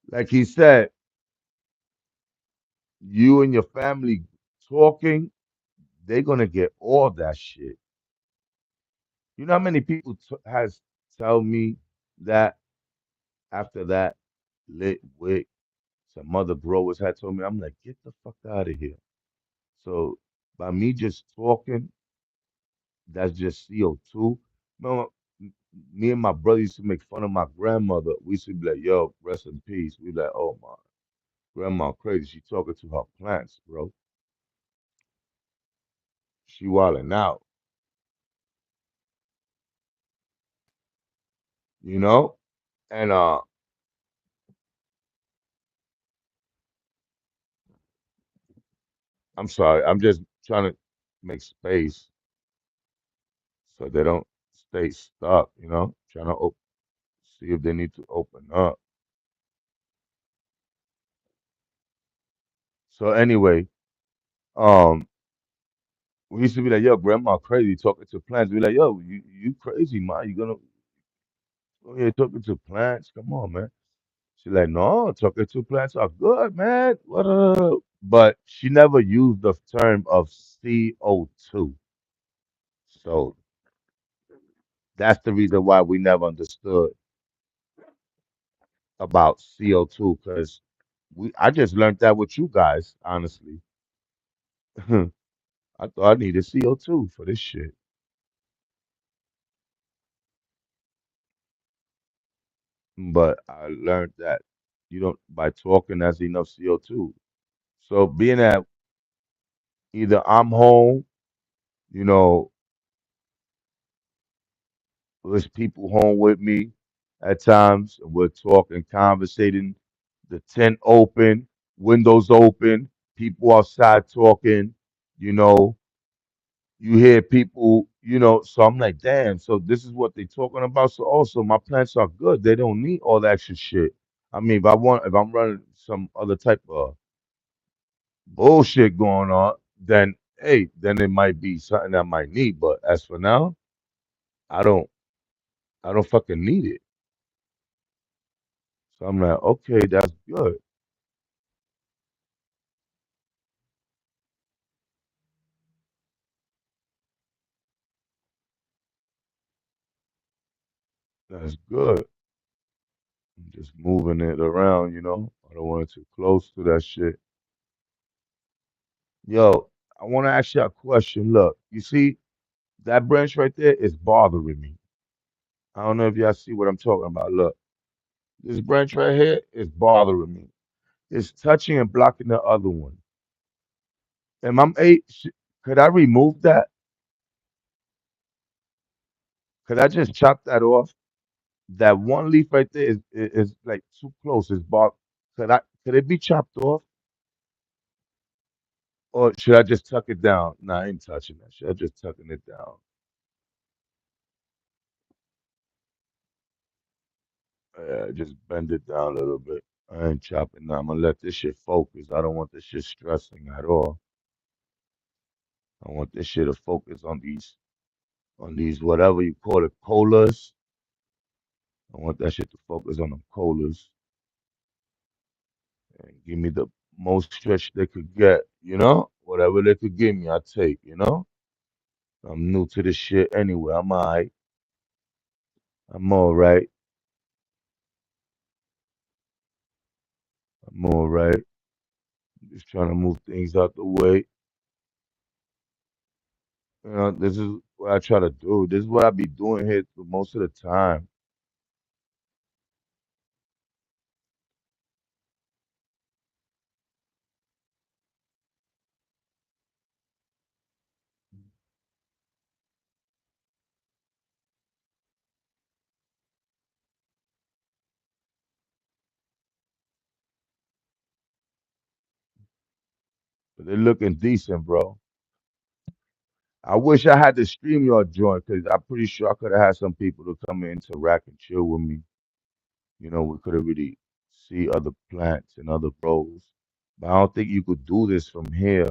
Like he said, you and your family talking, they're gonna get all that shit. You know how many people has tell me that after that lit wick, some other growers had told me, I'm like, get the fuck out of here. So by me just talking, that's just CO2. Remember, me and my brother used to make fun of my grandmother. We used to be like, yo, rest in peace. We like, oh my grandma crazy. She talking to her plants, bro. She wilding out, you know? And I'm sorry, I'm just trying to make space so they don't stay stuck, Trying to see if they need to open up. So anyway, um, we used to be like, yo, grandma crazy talking to plants. We like, yo, you crazy, man. You gonna go here talking to plants? Come on, man. She like, no, talking to plants are good, man. What up? But she never used the term of CO2. So that's the reason why we never understood about CO2, because I just learned that with you guys, honestly. I thought I needed CO2 for this shit. But I learned that you don't by talking that's enough CO2. So being that either I'm home, you know, there's people home with me at times, and we're talking, conversating, the tent open, windows open, people outside talking, you know, you hear people, so I'm like, damn, so this is what they're talking about. So also my plants are good. They don't need all that extra shit. I mean, if I'm running some other type of bullshit going on, then hey, then it might be something I might need. But as for now, I don't I don't fucking need it. So I'm like, okay, that's good. That's good. I'm just moving it around. I don't want it too close to that shit. Yo, I want to ask you a question. Look, you see that branch right there is bothering me. I don't know if y'all see what I'm talking about. Look, this branch right here is bothering me. It's touching and blocking the other one. And I'm eight. Could I remove that? Could I just chop that off? That one leaf right there is like too close. It's bark. Could it be chopped off? Or should I just tuck it down? Nah, I ain't touching that. Should I just tucking it down? Just bend it down a little bit. I ain't chopping now. I'm gonna let this shit focus. I don't want this shit stressing at all. I want this shit to focus on these whatever you call it, colas. I want that shit to focus on them colas and give me the most stretch they could get. Whatever they could give me, I take. I'm new to this shit anyway. I'm alright. I'm all right. I'm all right. Just trying to move things out the way. This is what I try to do. This is what I be doing here for most of the time. But they're looking decent, bro. I wish I had the StreamYard joint because I'm pretty sure I could have had some people to come in to rack and chill with me. We could have really see other plants and other grows. But I don't think you could do this from here.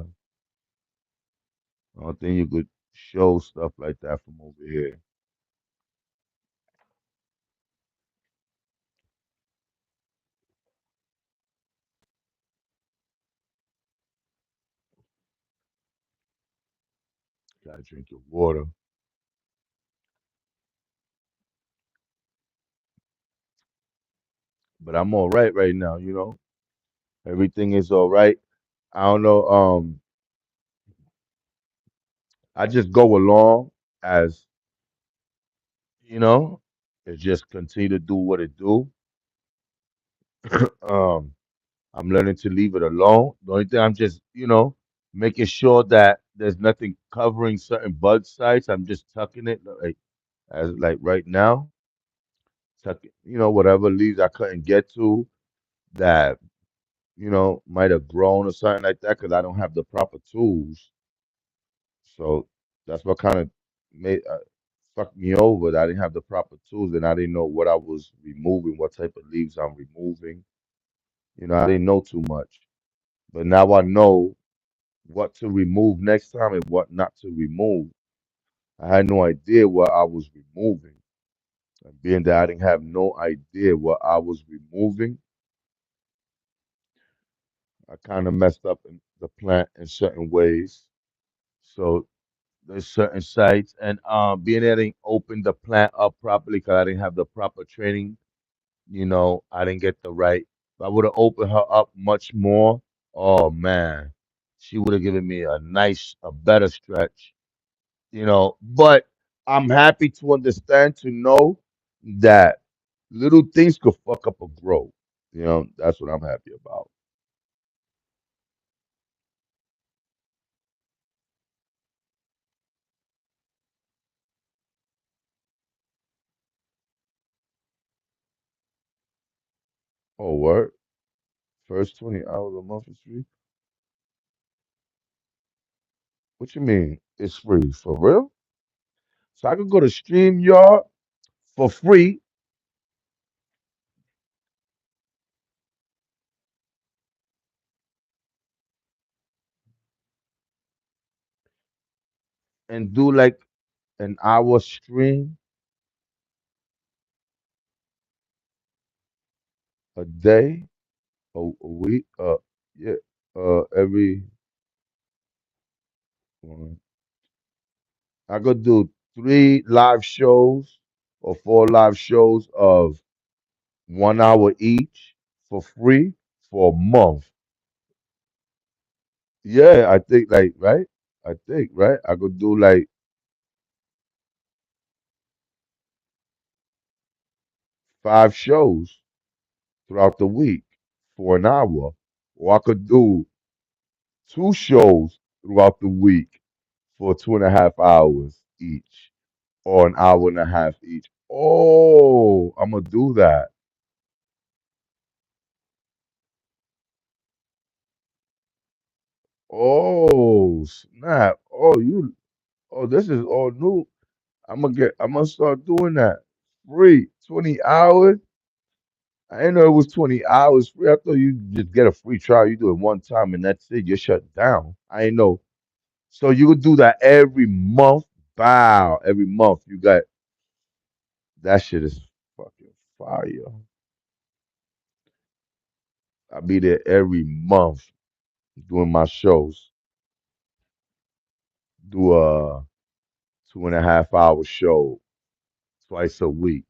I don't think you could show stuff like that from over here. Gotta drink your water. But I'm all right now. Everything is all right. I don't know. I just go along as you know, it just continue to do what it do. Um, I'm learning to leave it alone. The only thing I'm just making sure that there's nothing covering certain bud sites. I'm just tucking it like right now, tucking whatever leaves I couldn't get to that might have grown or something like that because I don't have the proper tools. So that's what kind of made fucked me over that I didn't have the proper tools and I didn't know what I was removing, what type of leaves I'm removing. I didn't know too much. But now I know what to remove next time and what not to remove. I had no idea what I was removing. And being that I didn't have no idea what I was removing, I kind of messed up in the plant in certain ways. So there's certain sites and being that I didn't open the plant up properly because I didn't have the proper training. I didn't get the right. If I would have opened her up much more, oh man, she would have given me a better stretch. But I'm happy to understand to know that little things could fuck up a grow. You know, that's what I'm happy about. Oh, word. First 20 hours a month is free? What you mean? It's free for real? So I could go to StreamYard for free and do like an hour stream a day, a week. Yeah. Every I could do 3 live shows or 4 live shows of 1 hour each for free for a month. Yeah, I think like right. I think right. I could do like 5 shows throughout the week for an hour, or I could do 2 shows throughout the week for 2.5 hours each, or an hour and a half each. Oh, I'm gonna do that. Oh, snap. Oh, this is all new. I'm gonna start doing that. Free 20 hours. I didn't know it was 20 hours free. I thought you just get a free trial. You do it one time and that's it. You're shut down. I ain't know. So you would do that every month. Wow, every month you got that shit is fucking fire. I'll be there every month doing my shows. Do a 2.5 hour show twice a week,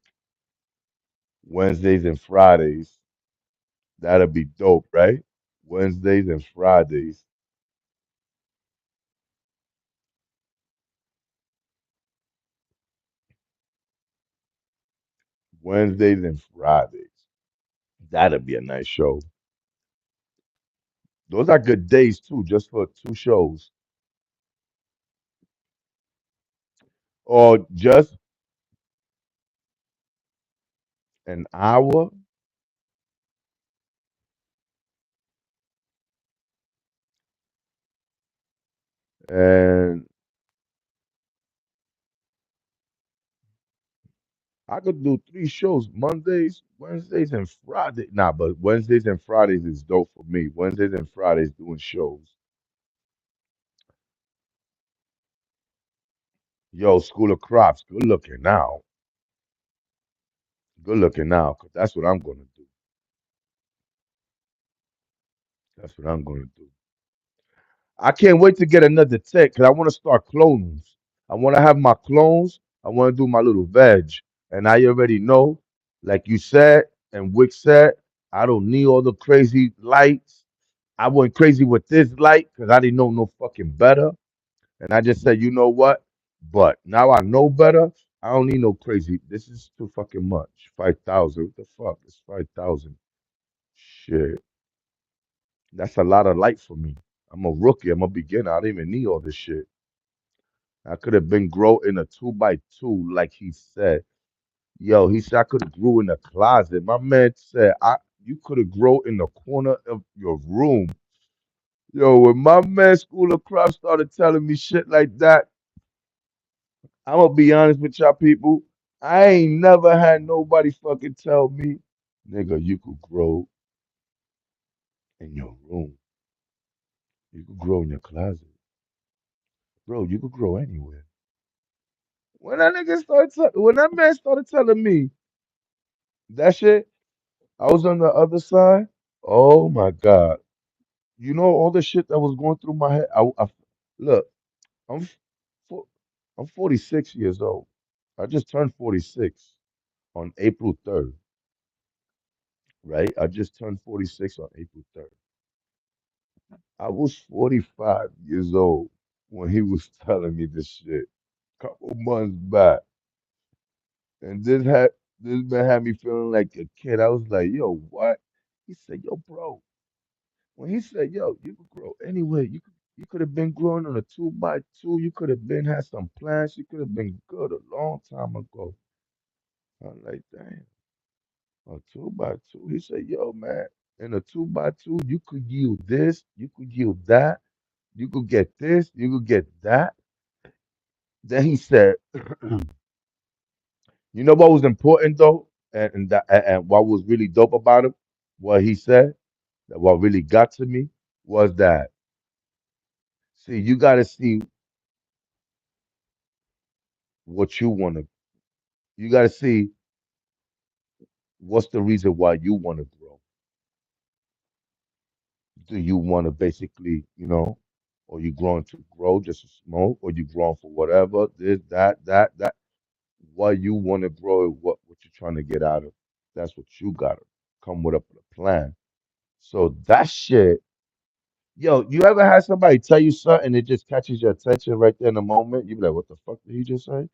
Wednesdays and Fridays. That'll be dope, right? Wednesdays and Fridays. Wednesdays and Fridays. That'll be a nice show. Those are good days too, just for 2 shows. Or just an hour. And I could do 3 shows Mondays, Wednesdays, and Fridays. Nah, but Wednesdays and Fridays is dope for me. Wednesdays and Fridays doing shows. Yo, School of Crops, good looking now. Good looking now, because that's what I'm going to do. That's what I'm going to do. I can't wait to get another tech because I want to start clones. I want to have my clones. I want to do my little veg. And I already know, like you said, and Wick said, I don't need all the crazy lights. I went crazy with this light because I didn't know no fucking better. And I just said, you know what? But now I know better. I don't need no crazy. This is too fucking much. 5,000. What the fuck? It's 5,000. Shit. That's a lot of light for me. I'm a rookie. I'm a beginner. I didn't even need all this shit. I could have been grow in a 2x2, like he said. Yo, he said I could have grew in the closet. My man said you could have grow in the corner of your room. Yo, when my man School of Crop started telling me shit like that, I'm gonna be honest with y'all people. I ain't never had nobody fucking tell me, nigga, you could grow in your room. You could grow in your closet. Bro, you could grow anywhere. When that man started telling me that shit, I was on the other side. Oh my God. You know all the shit that was going through my head. Look, I'm fo- I'm 46 years old. I just turned 46 on April 3rd, right? I just turned 46 on April 3rd. I was 45 years old when he was telling me this shit. Couple months back. And this man had me feeling like a kid. I was like, yo, what? He said, yo, bro, when he said, yo, you could grow anywhere. You could have been growing on a two by two. You could have been had some plants. You could have been good a long time ago. I'm like, damn, a two by two. He said, yo, man, in a two by two, you could yield this, you could yield that, you could get this, you could get that. Then he said, you know what was important though, and what was really dope about him, what he said, that what really got to me was that, see, you got to see what you want to. You got to see what's the reason why you want to grow. Do you want to basically, or you growing to grow just to smoke, or you growing for whatever, this, that. Why you want to grow, what you're trying to get out of. That's what you gotta come with up with a plan. So that shit, yo, you ever had somebody tell you something, it just catches your attention right there in the moment? You be like, what the fuck did he just say?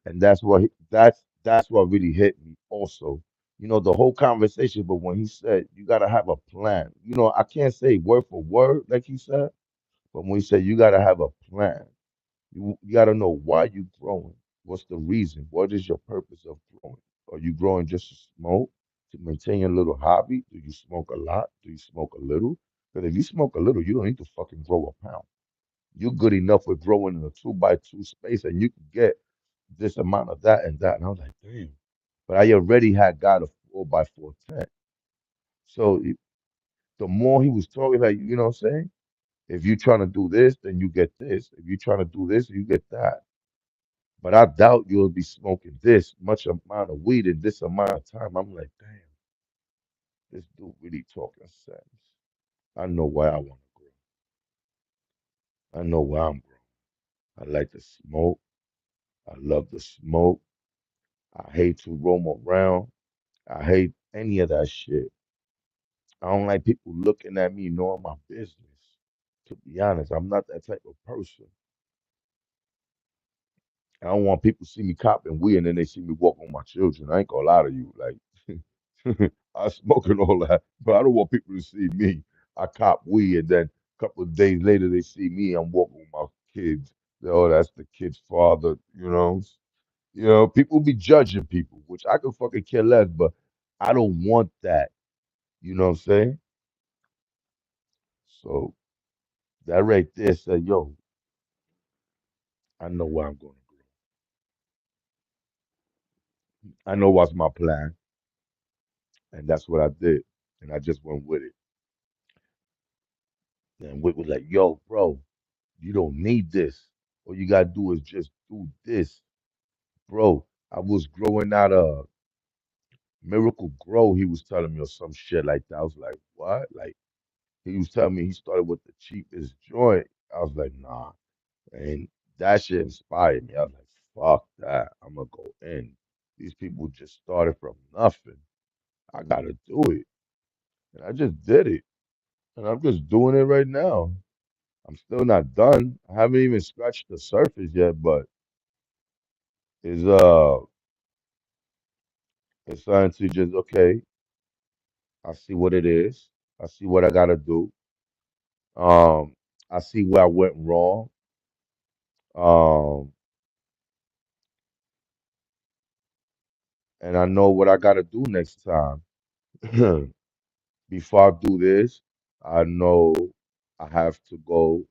And that's what really hit me also. The whole conversation, but when he said you gotta have a plan, I can't say word for word like he said, but when he said you gotta have a plan, you got to know why you growing. What's the reason? What is your purpose of growing? Are you growing just to smoke, to maintain your little hobby? Do you smoke a lot? Do you smoke a little? Because if you smoke a little, you don't need to fucking grow a pound. You're good enough with growing in a two by two space, and you can get this amount of that and that. And I was like, damn. But I already had got a 4x4 tent. So the more he was talking, like, you know what I'm saying? If you're trying to do this, then you get this. If you're trying to do this, you get that. But I doubt you'll be smoking this much amount of weed in this amount of time. I'm like, damn, this dude really talking sense. I know why I want to grow. I know why I'm growing. I like to smoke. I love to smoke. I hate to roam around. I hate any of that shit. I don't like people looking at me knowing my business. To be honest, I'm not that type of person. I don't want people to see me copping weed and then they see me walk on my children. I ain't gonna lie to you. Like, I smoke and all that, but I don't want people to see me. I cop weed and then a couple of days later they see me. I'm walking with my kids. Oh, that's the kid's father. People be judging people, which I could fucking care less, but I don't want that. You know what I'm saying? So that right there said, yo, I know where I'm going to go. I know what's my plan, and that's what I did, and I just went with it. And Wick was like, yo, bro, you don't need this. All you gotta do is just do this. Bro, I was growing out of Miracle Grow, he was telling me or some shit like that. I was like, what? Like he was telling me he started with the cheapest joint. I was like, nah. And that shit inspired me. I was like, fuck that. I'm gonna go in. These people just started from nothing. I gotta do it. And I just did it. And I'm just doing it right now. I'm still not done. I haven't even scratched the surface yet, but it's it's starting to just okay. I see what it is. I see what I gotta do. Um, I see where I went wrong. Um, and I know what I gotta do next time. Before I do this, I know I have to go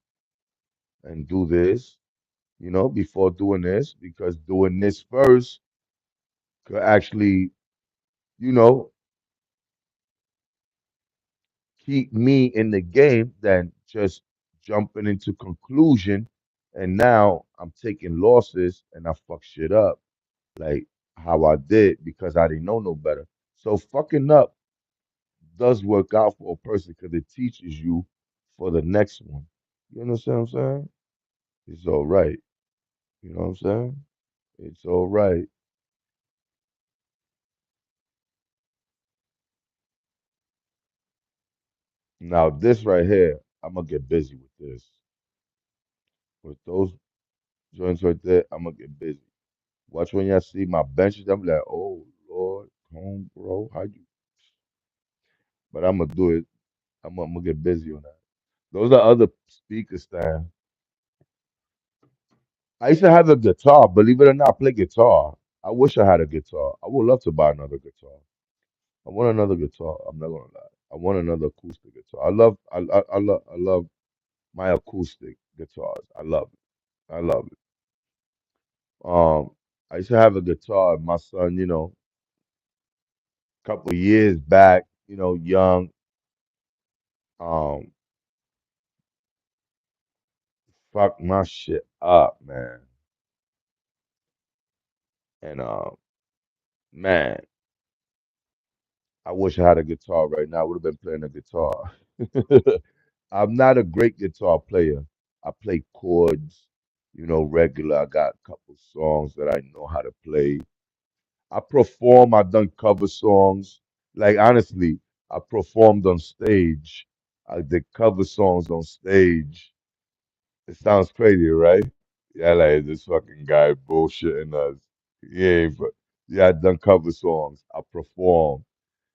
and do this, before doing this, because doing this first could actually, you know, keep me in the game than just jumping into conclusion. And now I'm taking losses and I fuck shit up like how I did because I didn't know no better. So fucking up does work out for a person because it teaches you for the next one. You understand what I'm saying? It's all right. You know what I'm saying? It's all right. Now this right here, I'm gonna get busy with this. With those joints right there, I'm gonna get busy. Watch when y'all see my benches, I'm like, oh Lord, home bro, how you but I'm gonna do it. I'm gonna get busy on that. Those are other speakers, Stan. I used to have a guitar. Believe it or not, I play guitar. I wish I had a guitar. I would love to buy another guitar. I want another guitar. I'm not gonna lie. I want another acoustic guitar. I love my acoustic guitars. I love it. I love it. Um, I used to have a guitar. My son, a couple of years back, young, um, fucked my shit up, man. And man, I wish I had a guitar right now. I would have been playing a guitar. I'm not a great guitar player. I play chords, regular. I got a couple songs that I know how to play. I perform, I've done cover songs. Like honestly, I performed on stage. I did cover songs on stage. It sounds crazy, right? Yeah, like this fucking guy bullshitting us. Yeah, but yeah, I done cover songs. I performed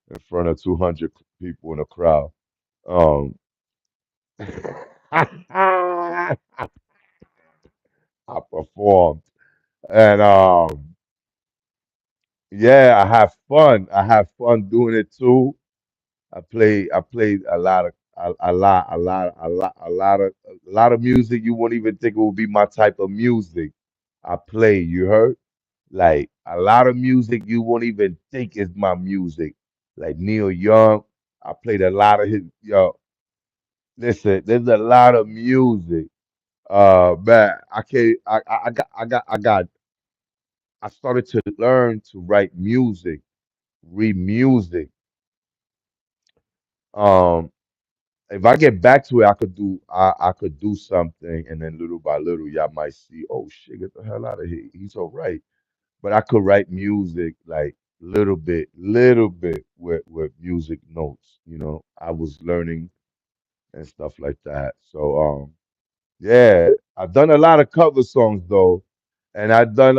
in front of 200 people in a crowd. Um, I performed, and yeah, I have fun. I have fun doing it too. I played a lot of music you won't even think it would be my type of music. I play, you heard? Like a lot of music you won't even think is my music. Like Neil Young, I played a lot of his yo. Listen, there's a lot of music. Man, I can't I got I started to learn to write music, read music. Um if I get back to it, I could do something, and then little by little, y'all might see, oh shit, get the hell out of here. He's all right. But I could write music like little bit with music notes. I was learning and stuff like that. So yeah, I've done a lot of cover songs though, and I've done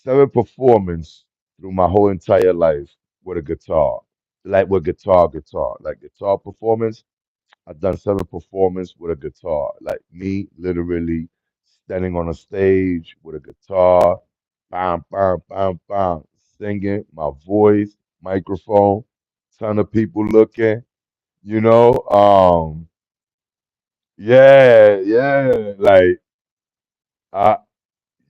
7 performance through my whole entire life with a guitar, like with guitar, like guitar performance. I've done 7 performance with a guitar, like me literally standing on a stage with a guitar, bam, bam, bam, bam, singing, my voice, microphone, ton of people looking, you know. Yeah, yeah, like I,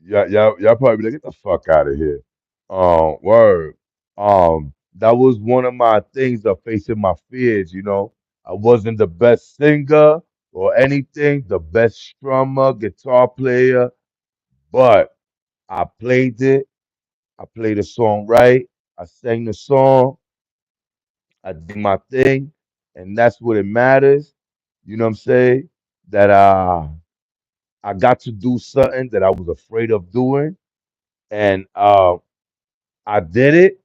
y'all probably be like, get the fuck out of here. Word. That was one of my things of facing my fears. I wasn't the best singer or anything, the best strummer, guitar player, but I played it. I played the song right. I sang the song. I did my thing, and that's what it matters. You know what I'm saying? That I got to do something that I was afraid of doing, and I did it,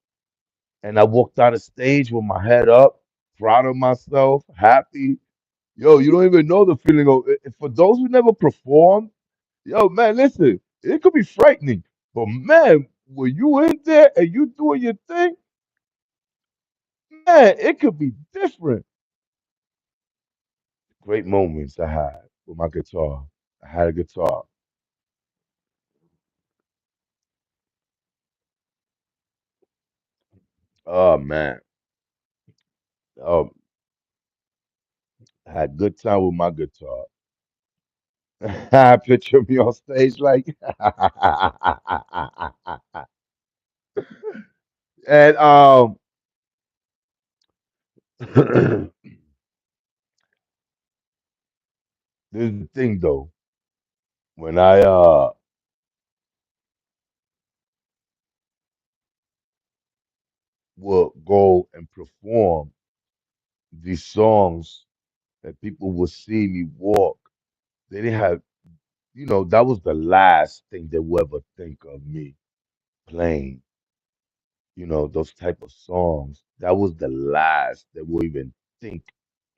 and I walked on the stage with my head up, proud of myself, happy. Yo, you don't even know the feeling of for those who never performed. Yo, man, listen, it could be frightening, but man, when you in there and you doing your thing, man, it could be different. Great moments I had with my guitar. I had a guitar. Oh man, oh, I had good time with my guitar. Picture me on stage like, and this is the thing though. When I would go and perform these songs that people would see me walk, they didn't have, that was the last thing they would ever think of me playing, those type of songs. That was the last they would even think.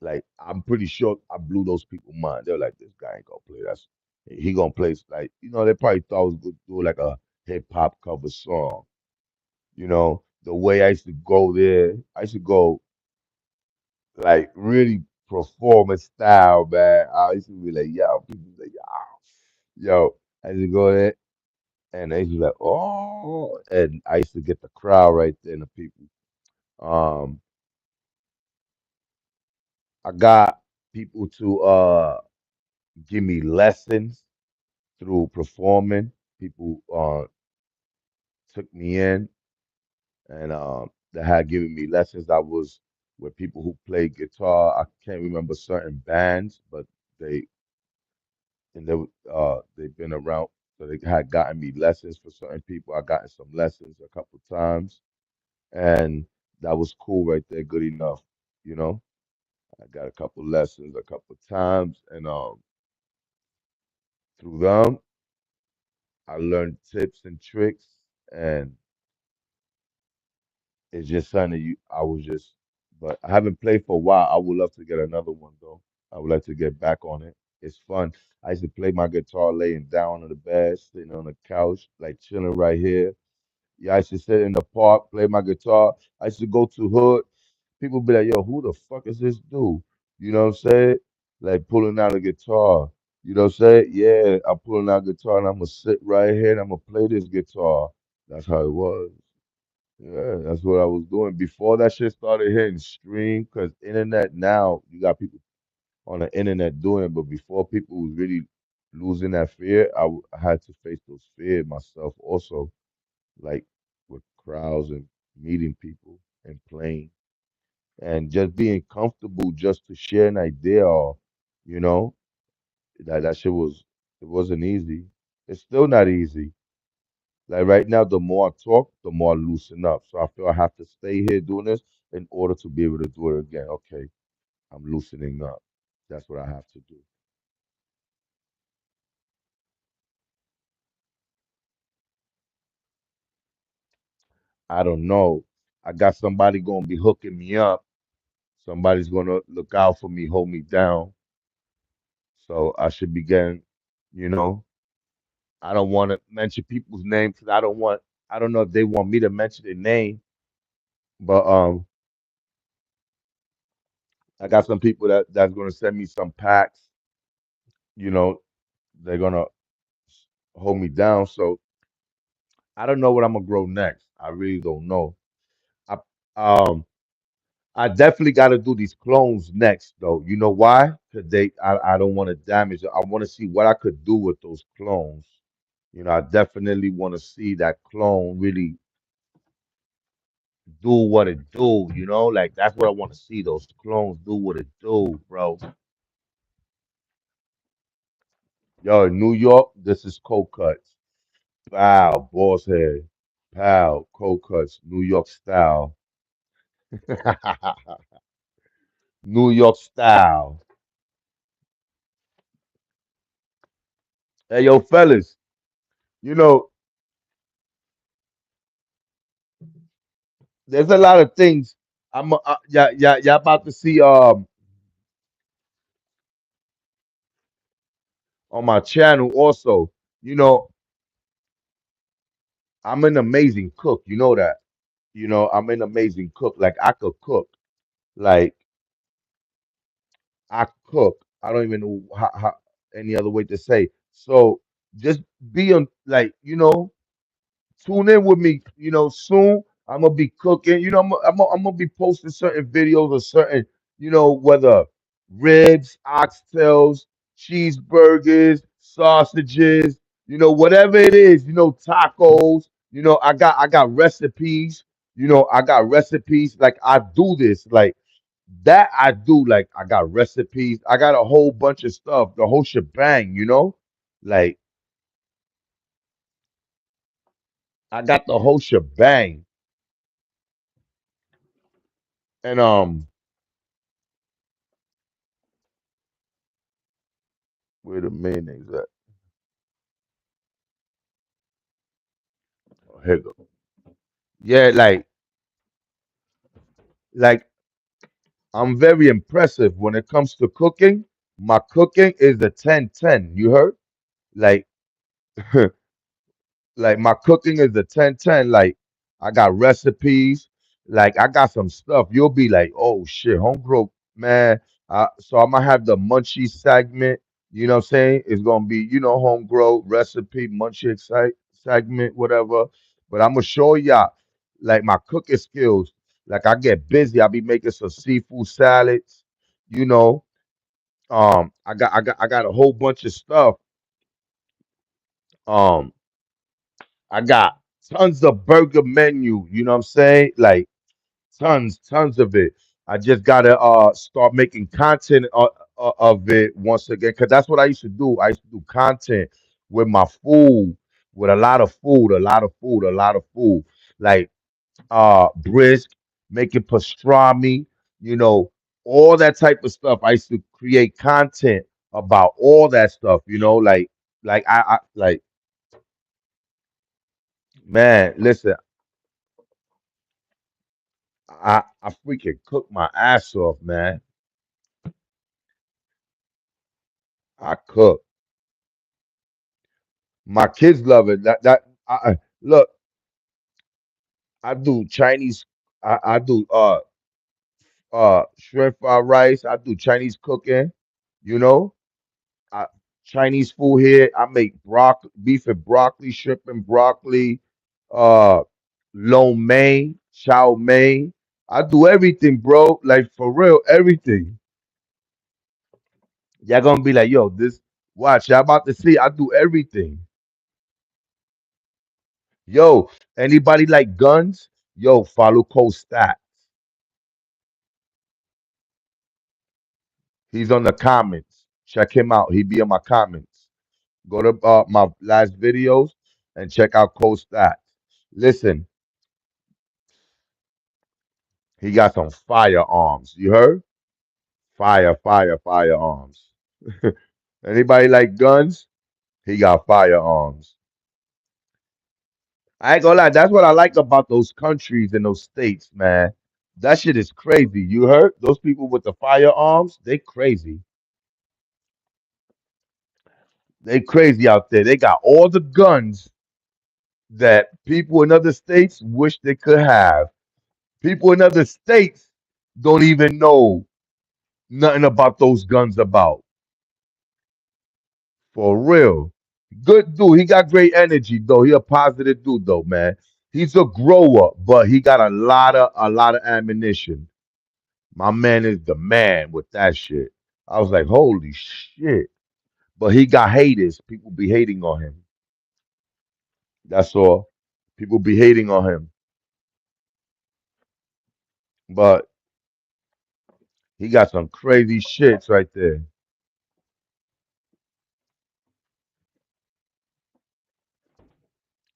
Like, I'm pretty sure I blew those people mind. They're like, this guy ain't gonna play. He gonna play like, they probably thought I was gonna do like a hip hop cover song. The way I used to go there, I used to go. like really performance style, man. I used to be like, yo, people be like, yo, I used to go there and they used to be like, oh, and I used to get the crowd right there and the people. Um, I got people to give me lessons through performing. People took me in and they had given me lessons. I was with people who played guitar. I can't remember certain bands, but they they've been around, so they had gotten me lessons for certain people. I gotten some lessons a couple times, and that was cool right there, good enough, you know. I got a couple lessons a couple times, and through them, I learned tips and tricks, and it's just something that I was just, but I haven't played for a while. I would love to get another one though. I would like to get back on it. It's fun. I used to play my guitar laying down on the bed, sitting on the couch, like chilling right here. Yeah, I used to sit in the park, play my guitar. I used to go to hood. People be like, yo, who the fuck is this dude? You know what I'm saying? Like pulling out a guitar. You know what I'm saying? Yeah, I'm pulling out guitar and I'm gonna sit right here and I'm gonna play this guitar. That's how it was. Yeah, that's what I was doing before that shit started hitting stream. Cause internet now, you got people on the internet doing it, but before people was really losing that fear, I had to face those fears myself also, like with crowds and meeting people and playing and just being comfortable just to share an idea or, you know, that shit was, it wasn't easy. It's still not easy. Like right now, the more I talk, the more I loosen up. So I feel I have to stay here doing this in order to be able to do it again. Okay, I'm loosening up. That's what I have to do. I don't know. I got somebody gonna be hooking me up. Somebody's gonna look out for me, hold me down. So I should be getting, you know, I don't want to mention people's names because I don't know if they want me to mention their name, but I got some people that's gonna send me some packs. You know, they're gonna hold me down. So I don't know what I'm gonna grow next. I really don't know. I um I definitely got to do these clones next though. You know why? Because I don't want to damage it. I want to see what I could do with those clones. You know, I definitely want to see that clone really do what it do. You know, like that's what I want to see. Those clones do what it do, bro. Yo, in New York, this is cold cuts. Pow, boss head. Pow, cold cuts, New York style. New York style. Hey, yo, fellas, you know, there's a lot of things. Yeah, about to see on my channel also. You know, I'm an amazing cook. You know that. You know, I'm an amazing cook. Like I could cook. Like I cook. I don't even know how any other way to say. So just be on, like, you know, tune in with me. You know, soon I'm gonna be cooking. You know, I'm gonna be posting certain videos of certain, you know, whether ribs, oxtails, cheeseburgers, sausages, you know, whatever it is, you know, tacos. You know, I got recipes. You know, I got recipes. Like I do this. Like that I do. Like I got recipes. I got a whole bunch of stuff, the whole shebang, you know? Like I got the whole shebang. And where the mayonnaise at? Oh, here you go. Yeah, like I'm very impressive when it comes to cooking. My cooking is a 10-10. You heard? Like like my cooking is a 10-10. Like I got recipes. Like I got some stuff. You'll be like, oh shit, homegirl. man. So I'm gonna have the munchie segment. You know what I'm saying? It's gonna be, home grow recipe, munchie segment, whatever. But I'm gonna show y'all like my cooking skills. Like I get busy. I be making some seafood salads. You know, I got a whole bunch of stuff. Um, I got tons of burger menu. You know what I'm saying? Like tons of it. I just gotta start making content of it once again, because that's what I used to do. I used to do content with my food, with a lot of food, a lot of food, like brisk, making pastrami, you know, all that type of stuff. I used to create content about all that stuff, like I like, man, listen, I freaking cook my ass off, man. I cook. My kids love it. Look, I do Chinese. I do shrimp fried rice. I do Chinese cooking. You know, I, Chinese food here. I make beef and broccoli, shrimp and broccoli, uh, lo mein, chow mein. I do everything, bro. Like for real, everything. Y'all gonna be like, yo, this. Watch, y'all about to see. I do everything. Yo, anybody like guns? Yo, follow Stat. He's on the comments. Check him out. He be on my comments. Go to my last videos and check out Stat. Listen, he got some firearms. You heard? Firearms. Anybody like guns? He got firearms. I ain't gonna lie. That's what I like about those countries and those states, man. That shit is crazy. You heard? Those people with the firearms, they crazy. They crazy out there. They got all the guns that people in other states wish they could have. People in other states don't even know nothing about those guns about. For real. Good dude. He got great energy though. He a positive dude though, man. He's a grower, but he got a lot of ammunition. My man is the man with that shit. I was like, holy shit. But he got haters. People be hating on him. That's all. People be hating on him. But he got some crazy shits right there.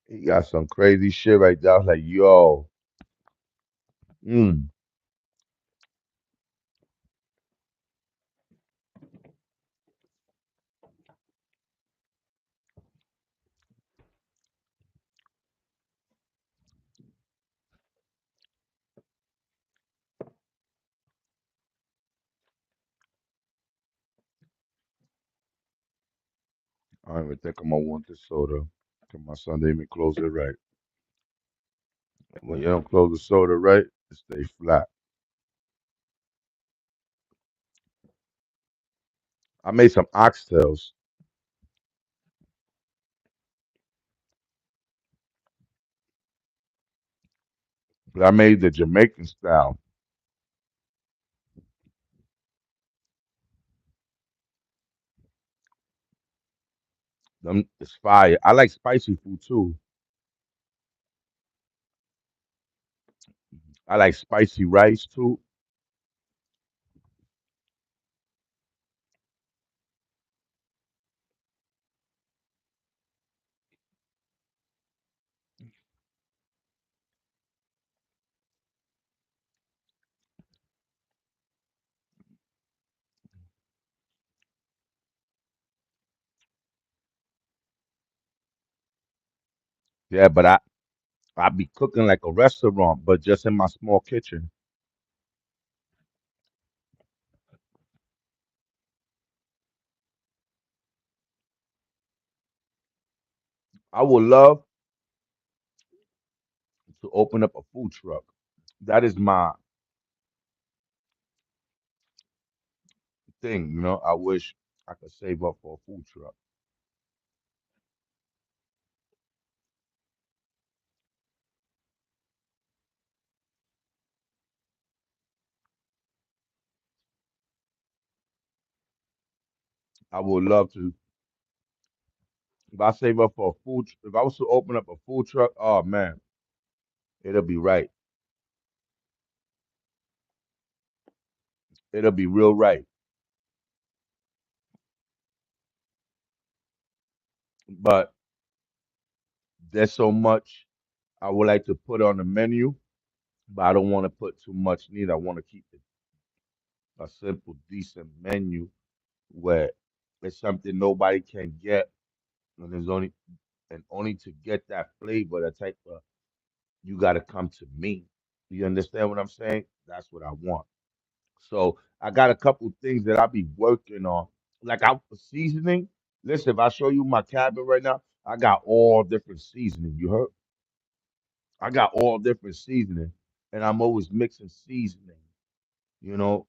He got some crazy shit right there. I was like, yo, mm, I don't even think I'm gonna want this soda. Cause my son didn't even close it right. When you don't close the soda right, it stay flat. I made some oxtails, but I made the Jamaican style. Them it's fire. I like spicy food too. I like spicy rice too. Yeah, but I be cooking like a restaurant, but just in my small kitchen. I would love to open up a food truck. That is my thing, you know. I wish I could save up for a food truck. I would love to. If I save up for a if I was to open up a food truck, oh man, it'll be right. It'll be real right. But there's so much I would like to put on the menu, but I don't want to put too much neither. I want to keep it a simple, decent menu where it's something nobody can get, and there's only to get that flavor, that type of, you got to come to me. You understand what I'm saying? That's what I want. So I got a couple things that I be working on, like I seasoning. Listen, if I show you my cabinet right now, I got all different seasoning. You heard? I got all different seasoning, and I'm always mixing seasoning. You know,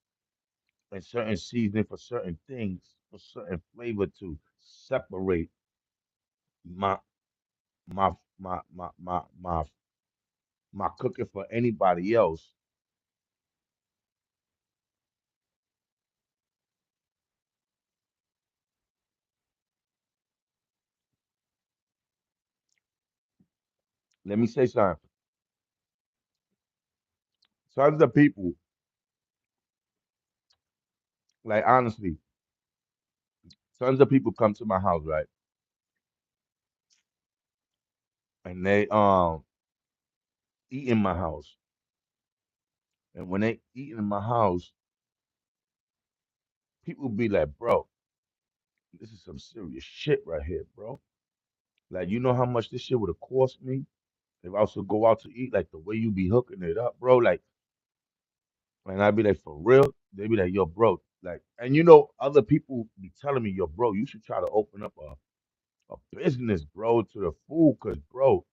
and certain seasoning for certain things, for certain flavor to separate my my my cooking for anybody else. Let me say something. Tons of people, like honestly, tons of people come to my house, right? And they eat in my house. And when they eat in my house, people be like, bro, this is some serious shit right here, bro. Like, you know how much this shit would have cost me if I was to go out to eat, like the way you be hooking it up, bro. Like, and I'd be like, for real? They be like, yo, bro. Like, and you know, other people be telling me, yo, bro, you should try to open up a business, bro, to the food, cause bro,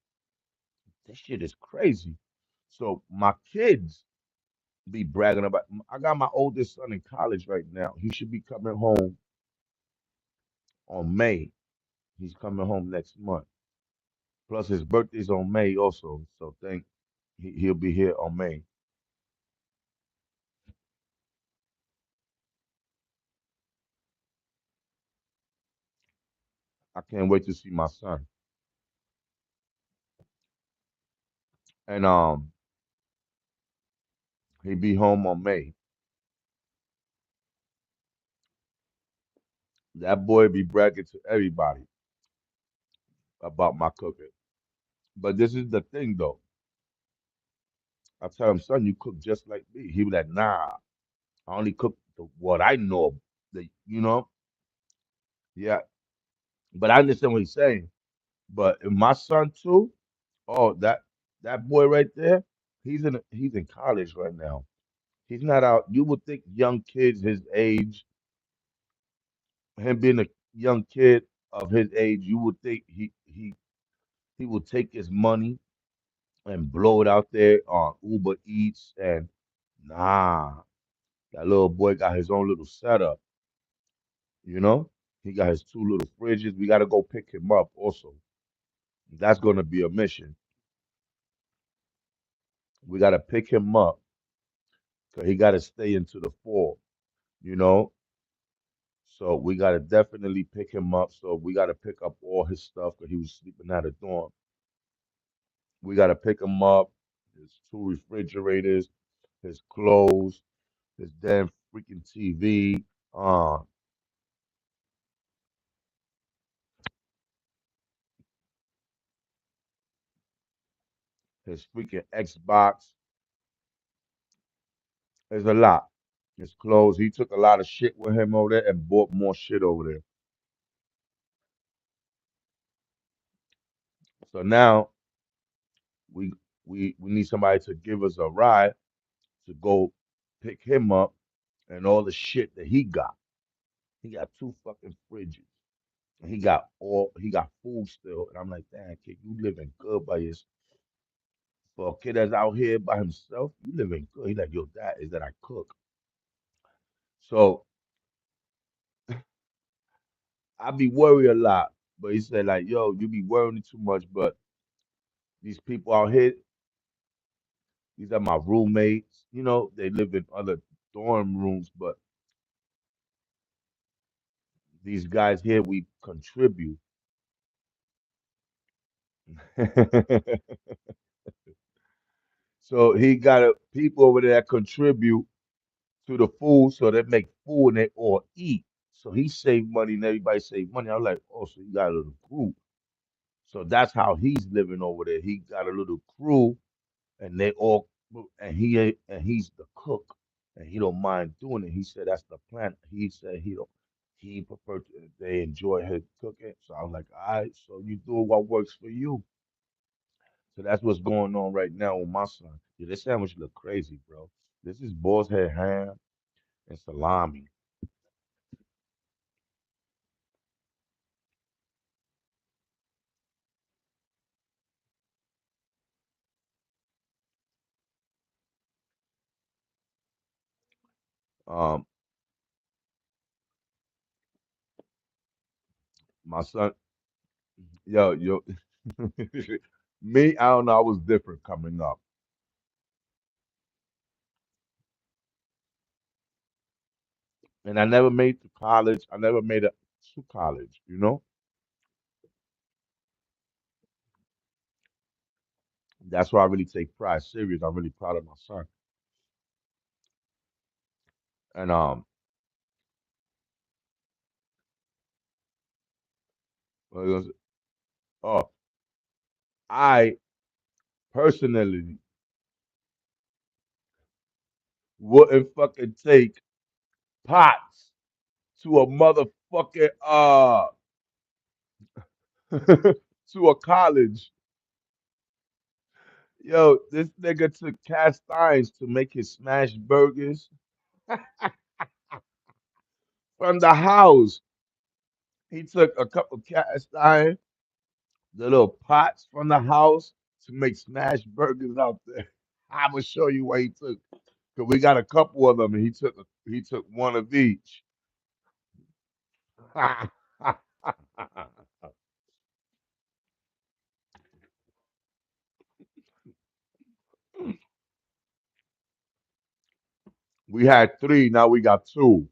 this shit is crazy. So my kids be bragging about. I got my oldest son in college right now. He should be coming home on May. He's coming home next month. Plus his birthday's on May also. So think he'll be here on May. I can't wait to see my son. And he be home on May. That boy be bragging to everybody about my cooking. But this is the thing though. I tell him, son, you cook just like me. He be like, nah, I only cook what I know. The, you know, yeah. But I understand what he's saying. But if my son too, oh, that boy right there, he's in college right now. He's not out. You would think young kids his age, him being a young kid of his age, you would think he would take his money and blow it out there on Uber Eats and nah, that little boy got his own little setup, you know? He got his two little fridges. We gotta go pick him up also. That's gonna be a mission. We gotta pick him up because he gotta stay into the fall, you know? So we gotta definitely pick him up. So we gotta pick up all his stuff because he was sleeping at a dorm. We gotta pick him up. His two refrigerators, his clothes, his damn freaking TV, his freaking Xbox. There's a lot. His clothes. He took a lot of shit with him over there and bought more shit over there. So now we we need somebody to give us a ride to go pick him up and all the shit that he got. He got two fucking fridges. And he got food still. And I'm like, damn kid, you living good by yourself. For a kid that's out here by himself, you living good. He like, yo, that is that I cook. So I be worried a lot. But he said like, yo, you be worrying too much. But these people out here, these are my roommates. You know, they live in other dorm rooms, but these guys here, we contribute. So he got people over there that contribute to the food, so they make food and they all eat. So he saved money and everybody saved money. I was like, oh, so you got a little crew. So that's how he's living over there. He got a little crew, and they all, and he's the cook, and he don't mind doing it. He said that's the plan. He said he prefer they enjoy his cooking. So I was like, all right, so you do what works for you. So that's what's going on right now with my son. Yeah, this sandwich look crazy, bro. This is boar's head ham and salami. Um, my son, yo, me, I don't know. I was different coming up, and I never made to college. I never made it to college. You know, that's why I really take pride serious. I'm really proud of my son. And what was it? Oh, I personally wouldn't fucking take pots to a motherfucking to a college. Yo, this nigga took cast irons to make his smash burgers from the house. He took a couple cast iron, the little pots from the house to make smash burgers out there. I'm gonna show you what he took. Cause we got a couple of them, and he took one of each. We had three, now we got two.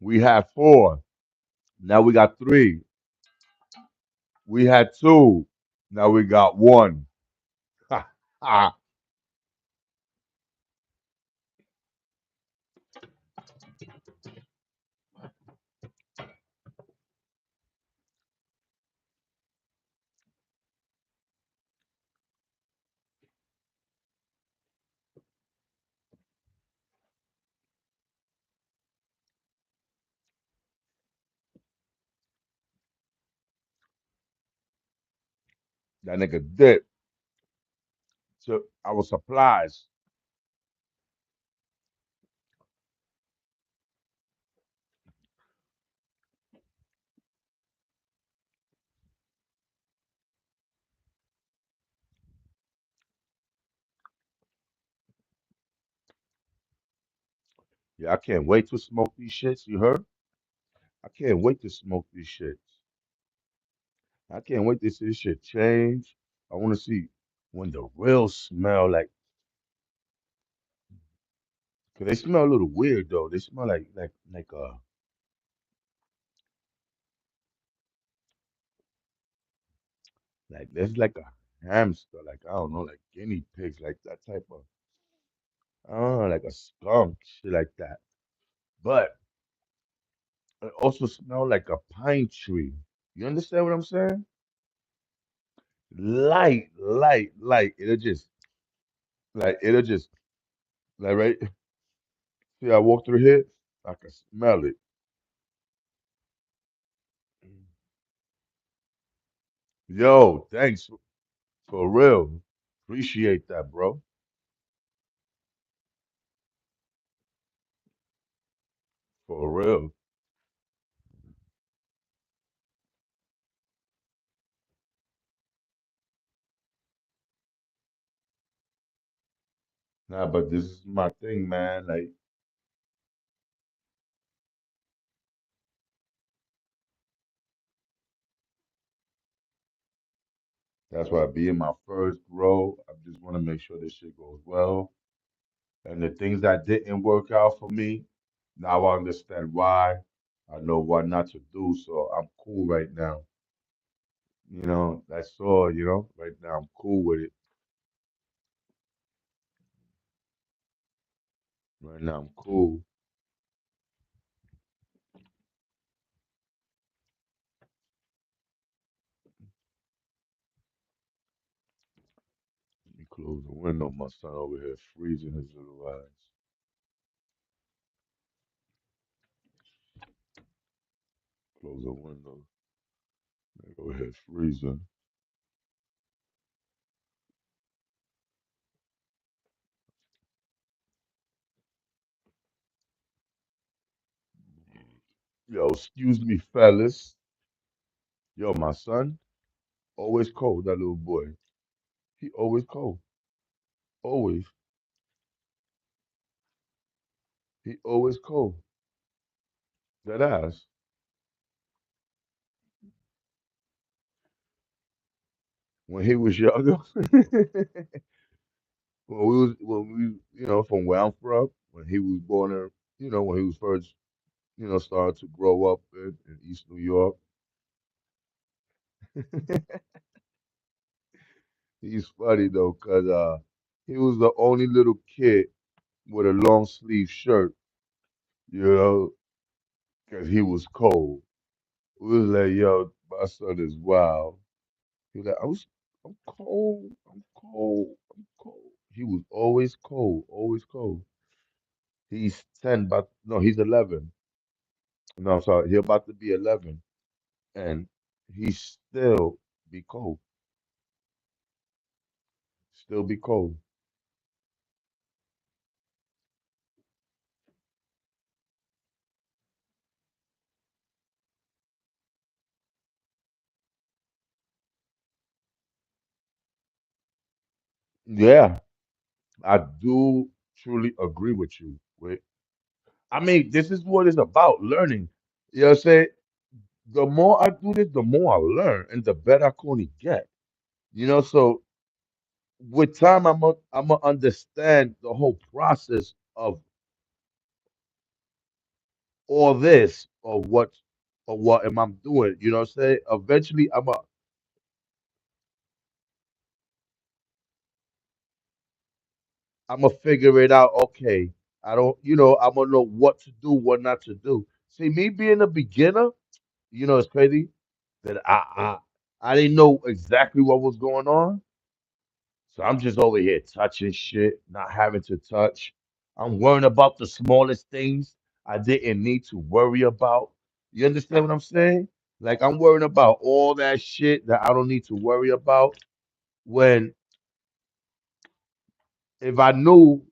We had four, now we got three. We had two, now we got one. that nigga did to our supplies. Yeah, I can't wait to smoke these shits. You heard? I can't wait to smoke these shits. I can't wait to see this shit change. I want to see when the real smell like, cause they smell a little weird though. They smell like there's like a hamster, like I don't know, like guinea pigs, like that type of, I don't know, like a skunk, shit like that. But it also smell like a pine tree. You understand what I'm saying? Light. It'll just like right. See, I walk through here, I can smell it. Yo, thanks for real. Appreciate that, bro. For real. Nah, but this is my thing, man. Like that's why being my first grow, I just want to make sure this shit goes well. And the things that didn't work out for me, now I understand why. I know what not to do, so I'm cool right now. That's all, right now I'm cool with it. Right now I'm cool. Let me close the window. My son over here freezing his little eyes. Close the window. Go ahead, freezing. Yo, excuse me, fellas. Yo, my son, always cold, that little boy. He always cold. Always. He always cold. That ass. When he was younger, when we from where I'm from, when he was born in, when he was first, starting to grow up in East New York. He's funny though, cause he was the only little kid with a long sleeve shirt, you know, cause he was cold. We was like, yo, my son is wild. He was like, I'm cold, I'm cold, I'm cold. He was always cold, always cold. He's 10, but no, he's 11. No, I'm sorry, he's about to be 11, and he still be cold, still be cold. Yeah, I do truly agree with you. I mean, this is what it's about, learning. You know what I'm saying? The more I do this, the more I learn and the better I can only get. So with time, I'm gonna understand the whole process of all this or what am I doing. You know what I'm saying? Eventually, I'm gonna figure it out. Okay, I don't, I'm gonna know what to do, what not to do. See, me being a beginner, it's crazy that I didn't know exactly what was going on. So I'm just over here touching shit, not having to touch. I'm worrying about the smallest things I didn't need to worry about. You understand what I'm saying? Like I'm worrying about all that shit that I don't need to worry about when if I knew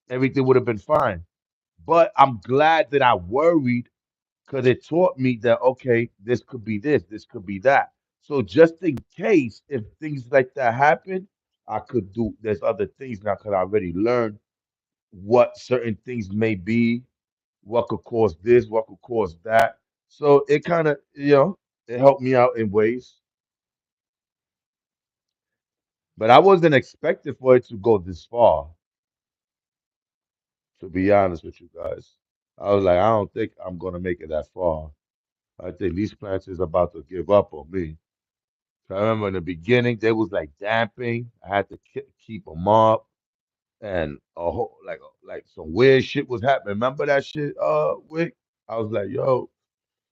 everything would have been fine. But I'm glad that I worried because it taught me that okay, this could be this could be that. So just in case if things like that happen, I could do there's other things now because I already learned what certain things may be, what could cause this, what could cause that. So it kind of, it helped me out in ways. But I wasn't expecting for it to go this far, to be honest with you guys. I was like, I don't think I'm gonna make it that far. I think these plants is about to give up on me. So I remember in the beginning they was like damping. I had to keep them up, and a whole like some weird shit was happening. Remember that shit, Wick? I was like, yo,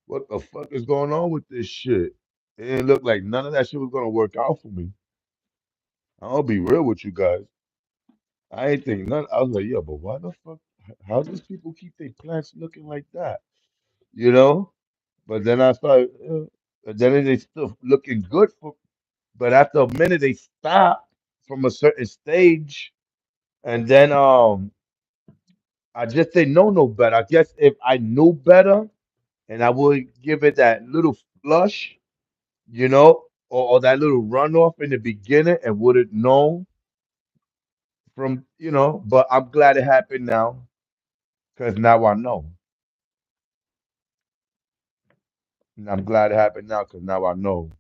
what the fuck is going on with this shit? It didn't look like none of that shit was gonna work out for me. I'll be real with you guys. I ain't think none. I was like, yeah, but why the fuck? How does people keep their plants looking like that? You know? But then I started, then they still looking good for. But after a minute, they stop from a certain stage, and then I just didn't know no better. I guess if I knew better, and I would give it that little flush, or that little runoff in the beginning and would have known from, but I'm glad it happened now because now I know. And I'm glad it happened now because now I know.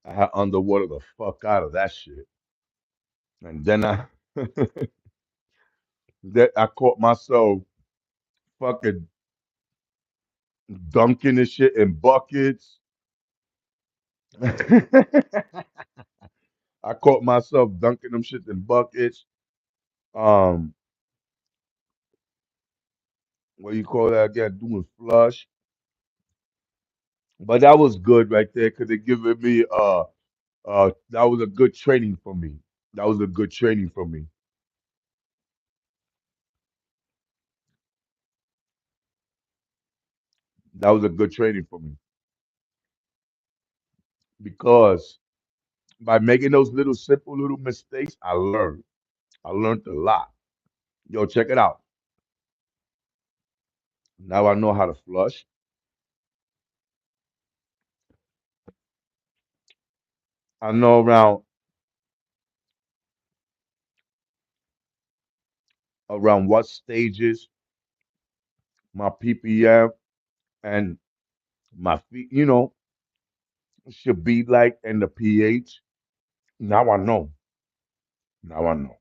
I had underwater the fuck out of that shit. And then I caught myself fucking dunking this shit in buckets. I caught myself dunking them shit in buckets. Um, what you call that again? Doing flush. But that was good right there because it given me that was a good training for me. That was a good training for me. That was a good training for me because by making those little simple little mistakes, I learned. I learned a lot. Yo, check it out. Now I know how to flush. I know around what stages my ppm and my feet, should be like and the pH. Now I know. Now I know.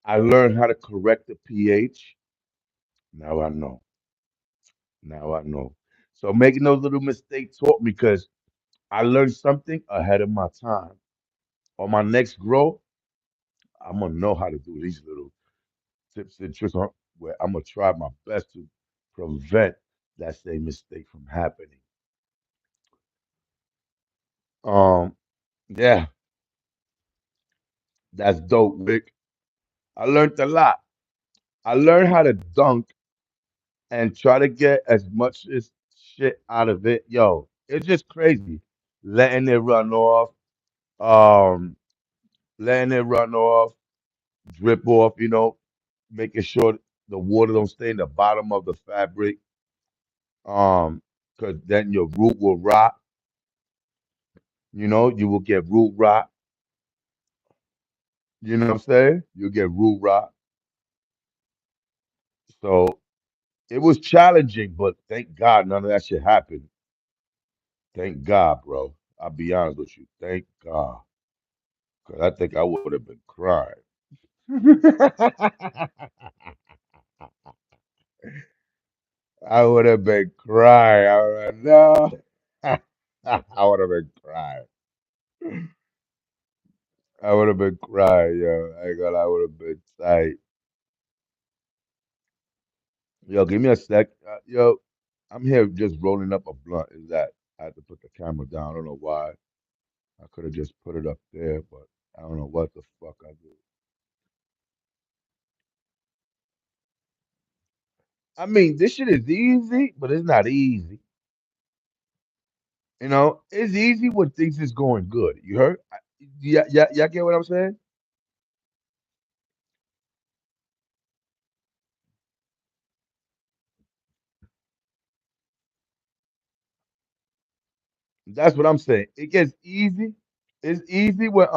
I learned how to correct the pH. Now I know. Now I know. So making those little mistakes taught me because I learned something ahead of my time. On my next grow, I'm gonna know how to do these little tips and tricks where I'm gonna try my best to prevent that same mistake from happening. Um, yeah, that's dope, Rick. I learned a lot. I learned how to dunk and try to get as much as shit out of it. Yo, it's just crazy. Letting it run off, um, letting it run off, drip off, making sure the water don't stay in the bottom of the fabric. Because then your root will rot. You will get root rot. You know what I'm saying? You'll get root rot. So it was challenging, but thank God none of that shit happened. Thank God, bro. I'll be honest with you. Thank God. Because I think I would have been crying. I would have been crying. I would no. I would have been crying. I would have been crying, yo. I ain't gonna lie, I would have been tight. Yo, give me a sec. Yo, I'm here just rolling up a blunt. Is that I had to put the camera down. I don't know why. I could have just put it up there, but I don't know what the fuck I did. I mean, this shit is easy, but it's not easy. It's easy when things is going good. You heard? Yeah, yeah, y'all get what I'm saying? That's what I'm saying. It gets easy. It's easy when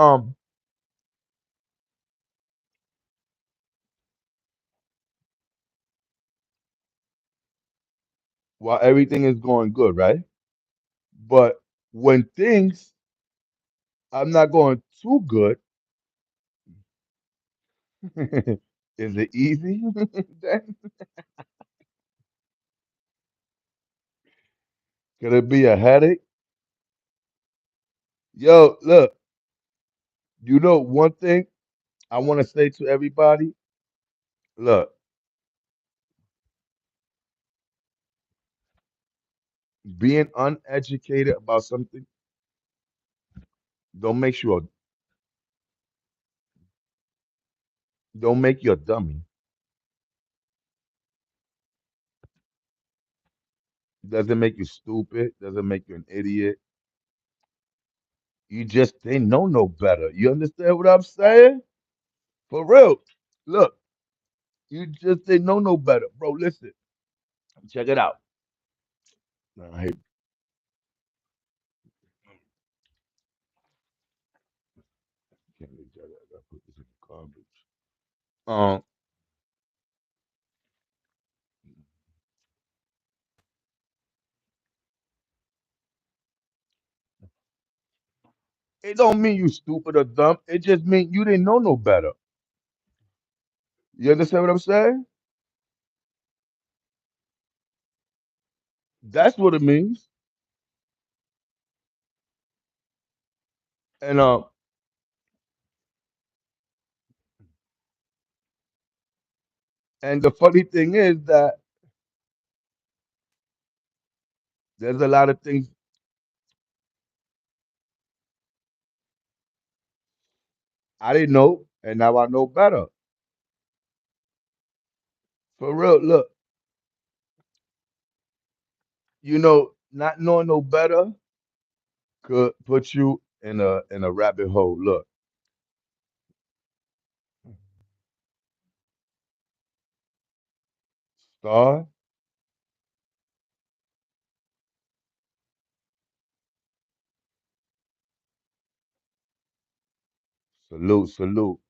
while everything is going good, right? But when things are not going too good, is it easy? Then could it be a headache? Yo, look, one thing I want to say to everybody, look, being uneducated about something don't make you a don't make you a dummy. Doesn't make you stupid, doesn't make you an idiot. You just didn't know no better. You understand what I'm saying? For real. Look, you just didn't know no better. Bro, listen, check it out. I hate can't leave that. I gotta put this in the garbage. Um, it don't mean you stupid or dumb. It just mean you didn't know no better. You understand what I'm saying? That's what it means. And and the funny thing is that there's a lot of things I didn't know, and now I know better. For real, look, not knowing no better could put you in a rabbit hole. Look, star, salute, salute.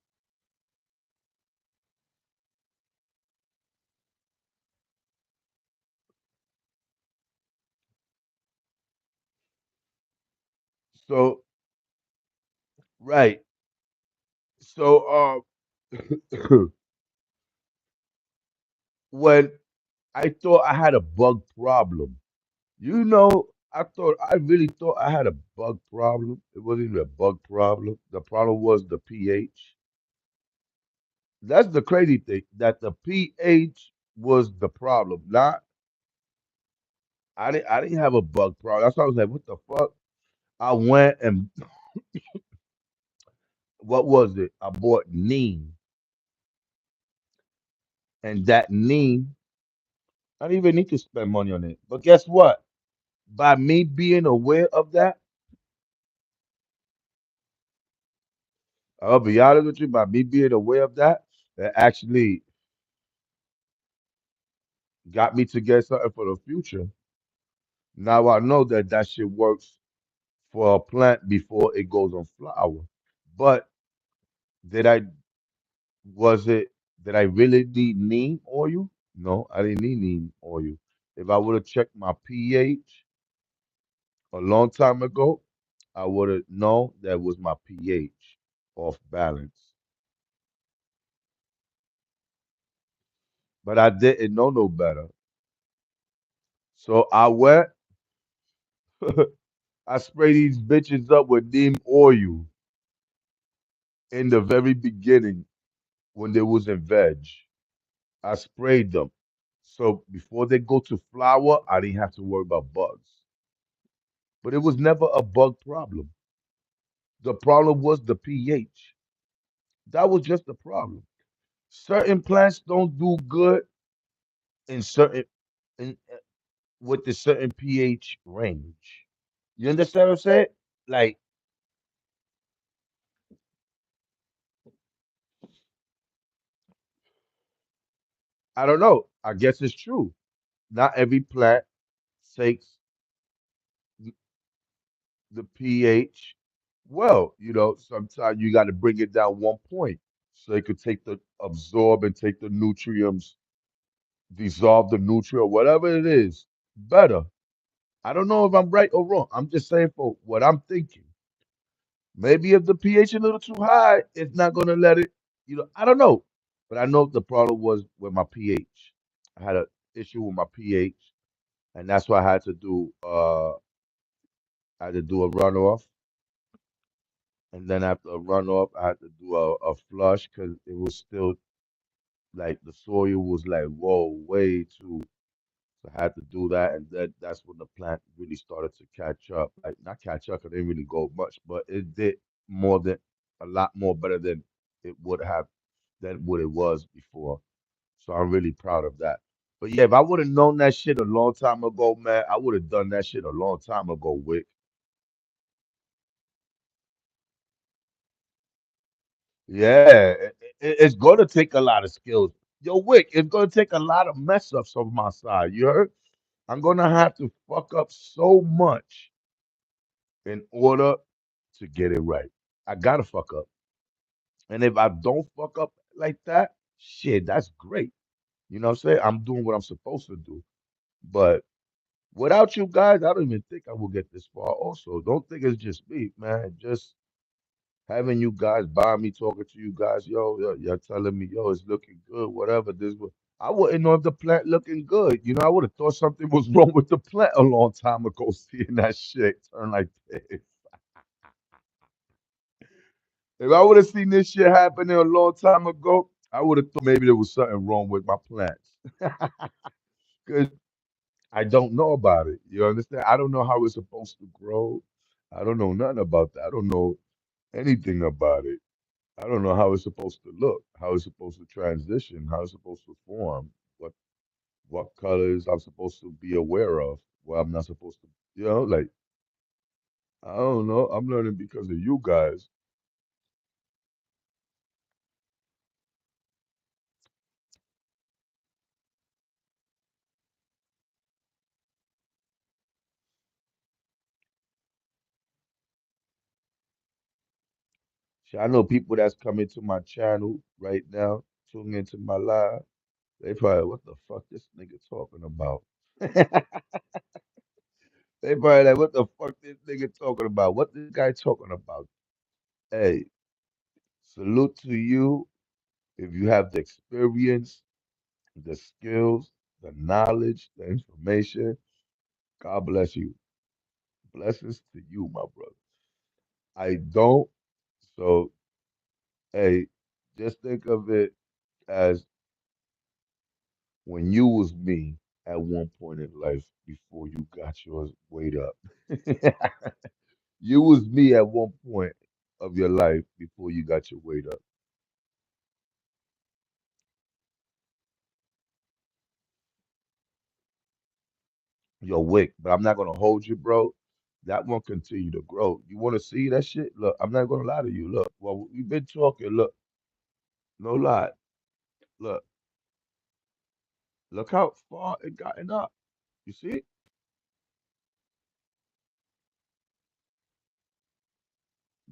So, right. So, when I thought I had a bug problem, I really thought I had a bug problem. It wasn't even a bug problem. The problem was the pH. That's the crazy thing, that the pH was the problem. Not I didn't have a bug problem. That's why I was like, what the fuck? I went and what was it? I bought neem, and that neem, I didn't even need to spend money on it. But guess what? By me being aware of that, I'll be honest with you, by me being aware of that, it actually got me to get something for the future. Now I know that that shit works for a plant before it goes on flower. But did I was it did I really need neem oil? No, I didn't need neem oil. If I would have checked my pH a long time ago, I would have known that was my pH off balance. But I didn't know no better. So I went, I spray these bitches up with neem oil in the very beginning when they was in veg. I sprayed them. So before they go to flower, I didn't have to worry about bugs. But it was never a bug problem. The problem was the pH. That was just the problem. Certain plants don't do good in certain in with the certain pH range. You understand what I'm saying? Like, I don't know. I guess it's true. Not every plant takes the pH well. Sometimes you got to bring it down 1 point so it could take the absorb and take the nutrients, dissolve the nutrient, whatever it is, better. I don't know if I'm right or wrong. I'm just saying for what I'm thinking. Maybe if the pH is a little too high, it's not gonna let it. I don't know. But I know the problem was with my pH. I had an issue with my pH, and that's why I had to do a runoff, and then after a runoff, I had to do a flush because it was still like the soil was like, whoa, way too. So I had to do that, and that's when the plant really started to catch up. Like, not catch up, 'cause it didn't really go much, but it did more than a lot more better than it would have than what it was before. So I'm really proud of that. But yeah, if I would have known that shit a long time ago, man, I would have done that shit a long time ago, Wick. Yeah, it's gonna take a lot of skills. Yo, Wick, it's gonna take a lot of mess ups on my side. You heard? I'm gonna have to fuck up so much in order to get it right. I gotta fuck up. And if I don't fuck up like that, shit, that's great. You know what I'm saying? I'm doing what I'm supposed to do. But without you guys, I don't even think I will get this far. Also, don't think it's just me, man. Just having you guys by me, talking to you guys, yo, you're telling me, yo, it's looking good, whatever. I wouldn't know if the plant looking good. You know, I would have thought something was wrong with the plant a long time ago, seeing that shit turn like this. If I would have seen this shit happening a long time ago, I would have thought maybe there was something wrong with my plants. Because I don't know about it. You understand? I don't know how it's supposed to grow. I don't know nothing about that. I don't know anything about it. I don't know how it's supposed to look, how it's supposed to transition, how it's supposed to form, what colors I'm supposed to be aware of, what I'm not supposed to, like I don't know. I'm learning because of you guys. See, I know people that's coming to my channel right now, tuning into my live. They probably, what the fuck this nigga talking about? They probably like, what the fuck this nigga talking about? What this guy talking about? Hey, salute to you if you have the experience, the skills, the knowledge, the information. God bless you. Blessings to you, my brother. I don't. So, hey, just think of it as when you was me at one point in life before you got yours weighed up. You was me at one point of your life before you got your weight up. Your wick, but I'm not gonna hold you, bro. That won't continue to grow. You want to see that shit? Look, I'm not gonna lie to you. Look, well, we've been talking. Look, no lie. Look, look how far it gotten up. You see?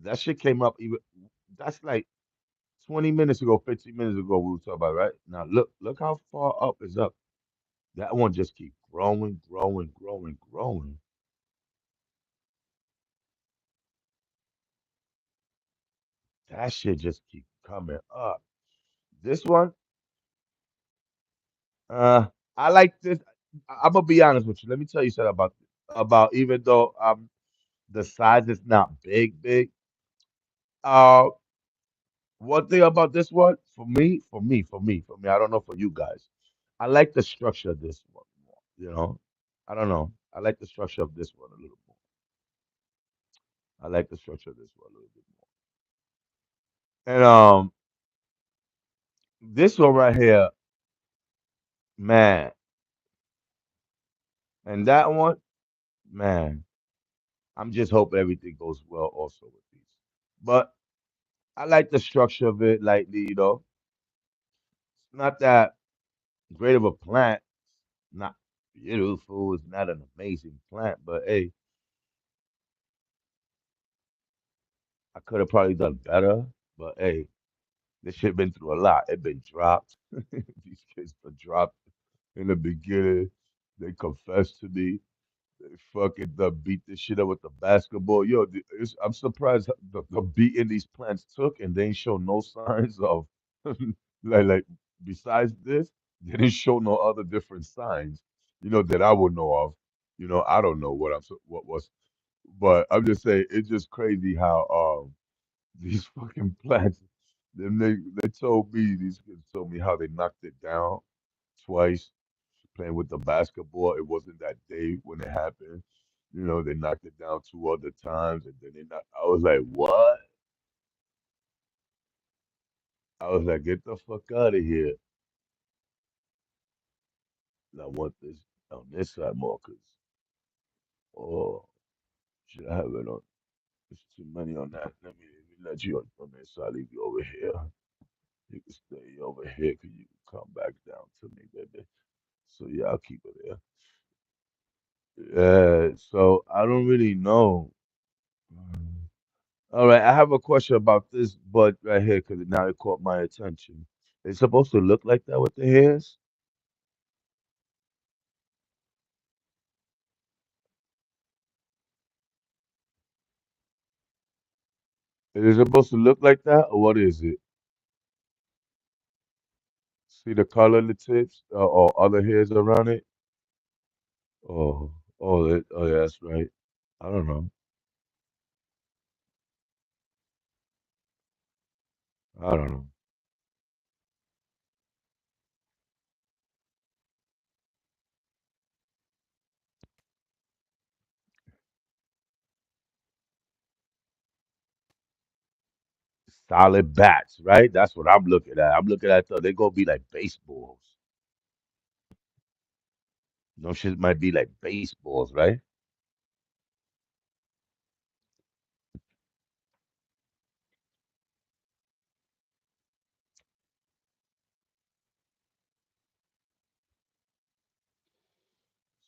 That shit came up even. That's like 20 minutes ago, 15 minutes ago. We were talking about right now. Look how far up is up. That one just keep growing, growing, growing, growing. That shit just keep coming up. This one, uh, I like this. I'm gonna be honest with you. Let me tell you something about even though the size is not big. Uh, one thing about this one, for me, I don't know for you guys. I like the structure of this one more. I don't know. I like the structure of this one a little more. I like the structure of this one a little bit more. And this one right here, man, and that one, man. I'm just hoping everything goes well also with these. But I like the structure of it, like it's not that great of a plant, not beautiful, it's not an amazing plant, but hey, I could have probably done better. But hey, this shit been through a lot. It been dropped. These kids been dropped in the beginning. They confessed to me. They fucking beat this shit up with the basketball. Yo, I'm surprised the beating these plants took, and they ain't show no signs of like besides this, they didn't show no other different signs, that I would know of. I don't know what was, but I'm just saying it's just crazy how these fucking plants. Then they told me these kids told me how they knocked it down twice playing with the basketball. It wasn't that day when it happened. They knocked it down two other times, and then I was like, "What?" I was like, "Get the fuck out of here!" And I want this on this side more, cause oh, should I have it on? There's too many on that. Let me let you on this. I'll leave you over here. You can stay over here because you can come back down to me, baby. So yeah, I'll keep it there. Yeah, so I don't really know. Mm. All right, I have a question about this bud right here because now it caught my attention. It's supposed to look like that with the hairs? Is it supposed to look like that, or what is it? See the color of the tips or other hairs around it? Oh, oh, yeah, that's right. I don't know. I don't know. Solid bats, right? That's what I'm looking at. I'm looking at they're gonna be like baseballs. No shit might be like baseballs, right?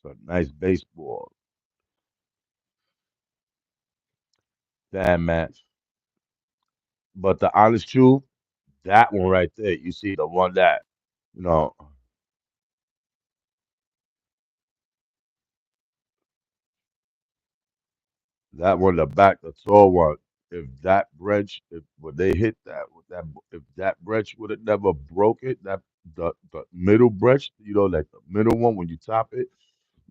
So nice baseball. Damn man. But the honest truth, that one right there, you see the one that, you know, that one, the back, the tall one. If that branch, if when they hit that, with that, if that branch would have never broke it, that the middle branch, like the middle one when you top it,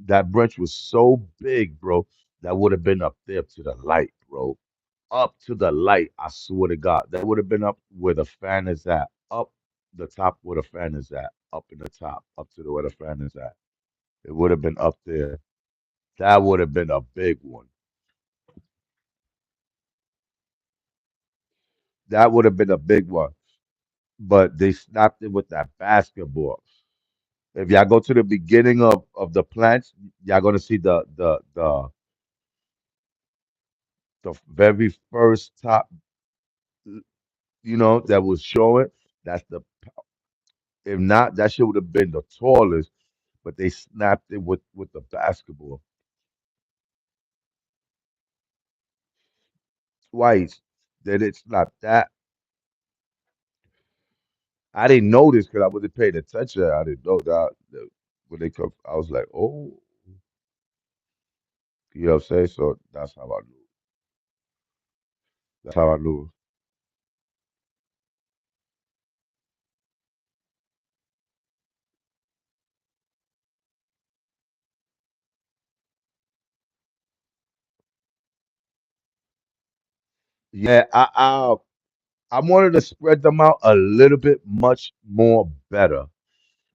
that branch was so big, bro, that would have been up there to the light, bro. Up to the light, I swear to God. That would have been up where the fan is at. Up the top where the fan is at. Up in the top, up to where the fan is at. It would have been up there. That would have been a big one. That would have been a big one. But they snapped it with that basketball. If y'all go to the beginning of the plants, y'all gonna see the very first top, that was showing. That's the If not, that shit would have been the tallest, but they snapped it with the basketball twice. Then it's not that. I didn't notice because I wasn't paying attention. I didn't know that when they come. I was like, oh, you know what I'm saying? So that's how I knew. That's how I knew. Yeah, I wanted to spread them out a little bit much more better.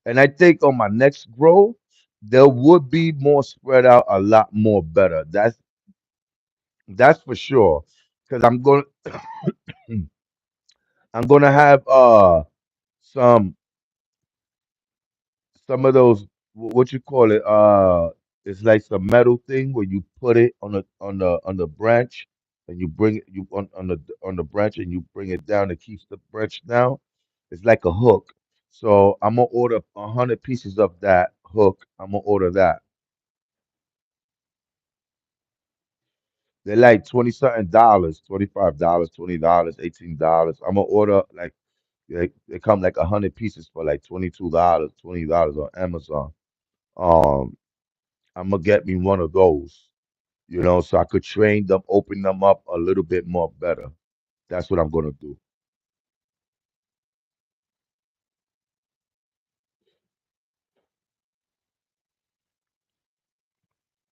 And I think on my next grow, there would be more spread out a lot more better. That's for sure. Because I'm gonna have some some of those what you call it, it's like some metal thing where you put it on the branch and you bring it you on the branch and you bring it down. It keeps the branch down. It's like a hook. So I'm gonna order 100 pieces of that hook. I'm gonna order that. They're like 20 something dollars, $25, $20, $18. I'm gonna order like they come like 100 pieces for like $22, $20 on Amazon. Um, I'm gonna get me one of those, so I could train them, open them up a little bit more better. That's what I'm gonna do.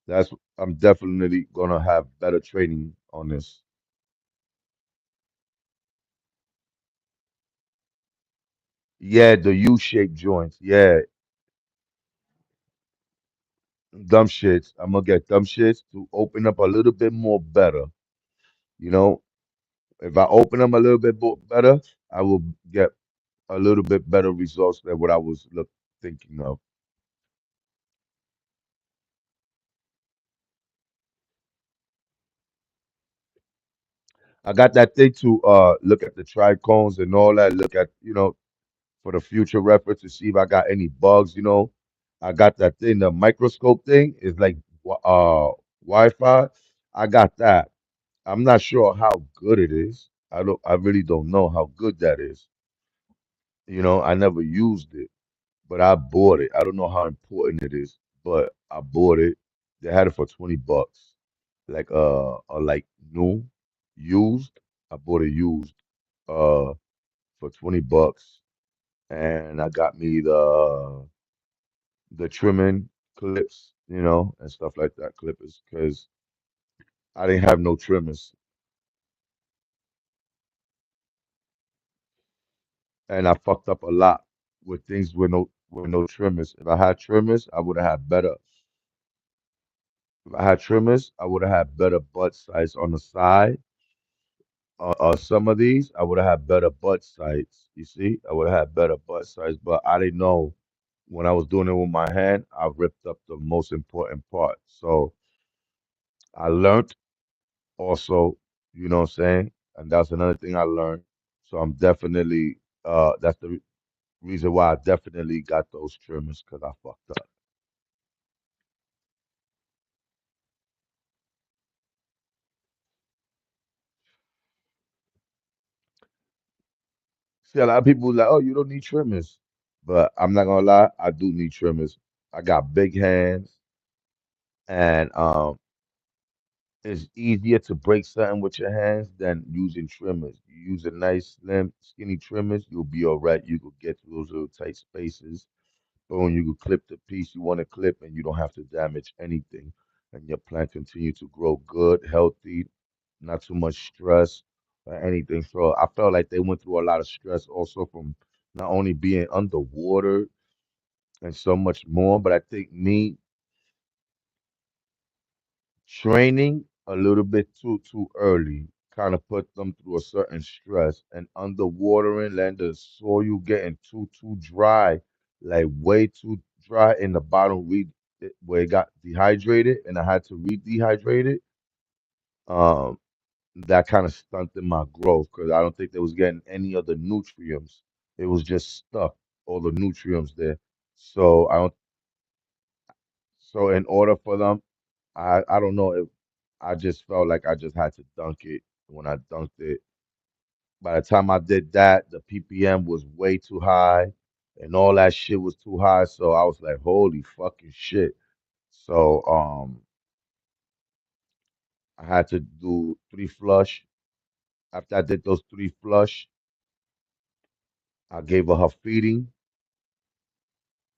That's I'm definitely gonna have better training on this. Yeah, the U-shaped joints. Yeah, dumb shits. I'm gonna get dumb shits to open up a little bit more better. You know, if I open them a little bit better, I will get a little bit better results than what I was thinking of. I got that thing to look at the trichomes and all that. Look at, for the future reference to see if I got any bugs. I got that thing, the microscope thing is like Wi-Fi. I got that. I'm not sure how good it is. I really don't know how good that is. I never used it, but I bought it. I don't know how important it is, but I bought it. They had it for $20, like like new, used. I bought it used uh for $20, and I got me the trimming clips, and stuff like that, clippers, because I didn't have no trimmers, and I fucked up a lot with things with no trimmers. If I had trimmers, I would have had better. If I had trimmers, I would have had better butt size on the side. Some of these, I would have had better butt size. You see, I would have had better butt size, but I didn't know when I was doing it with my hand, I ripped up the most important part. So I learned also, you know what I'm saying? And that's another thing I learned. So I'm definitely, that's the reason why I definitely got those trimmers because I fucked up. See, a lot of people like, oh, you don't need trimmers. But I'm not gonna lie, I do need trimmers. I got big hands, and it's easier to break something with your hands than using trimmers. You use a nice, slim, skinny trimmers, you'll be all right. You could get through those little tight spaces. Boom, you could clip the piece you want to clip, and you don't have to damage anything. And your plant continue to grow good, healthy, not too much stress or anything. So I felt like they went through a lot of stress also from not only being underwater and so much more, but I think me training a little bit too early kind of put them through a certain stress, and underwatering, letting the soil getting too dry, like way too dry in the bottom where it got dehydrated and I had to re-dehydrate it. Um, that kind of stunted my growth because I don't think they was getting any of the nutrients. It was just stuck, all the nutrients there. So I don't. So in order for them, I don't know if I just felt like I just had to dunk it. When I dunked it, by the time I did that, the ppm was way too high, and all that shit was too high. So I was like, holy fucking shit. So I had to do three flush. After I did those three flush, I gave her feeding,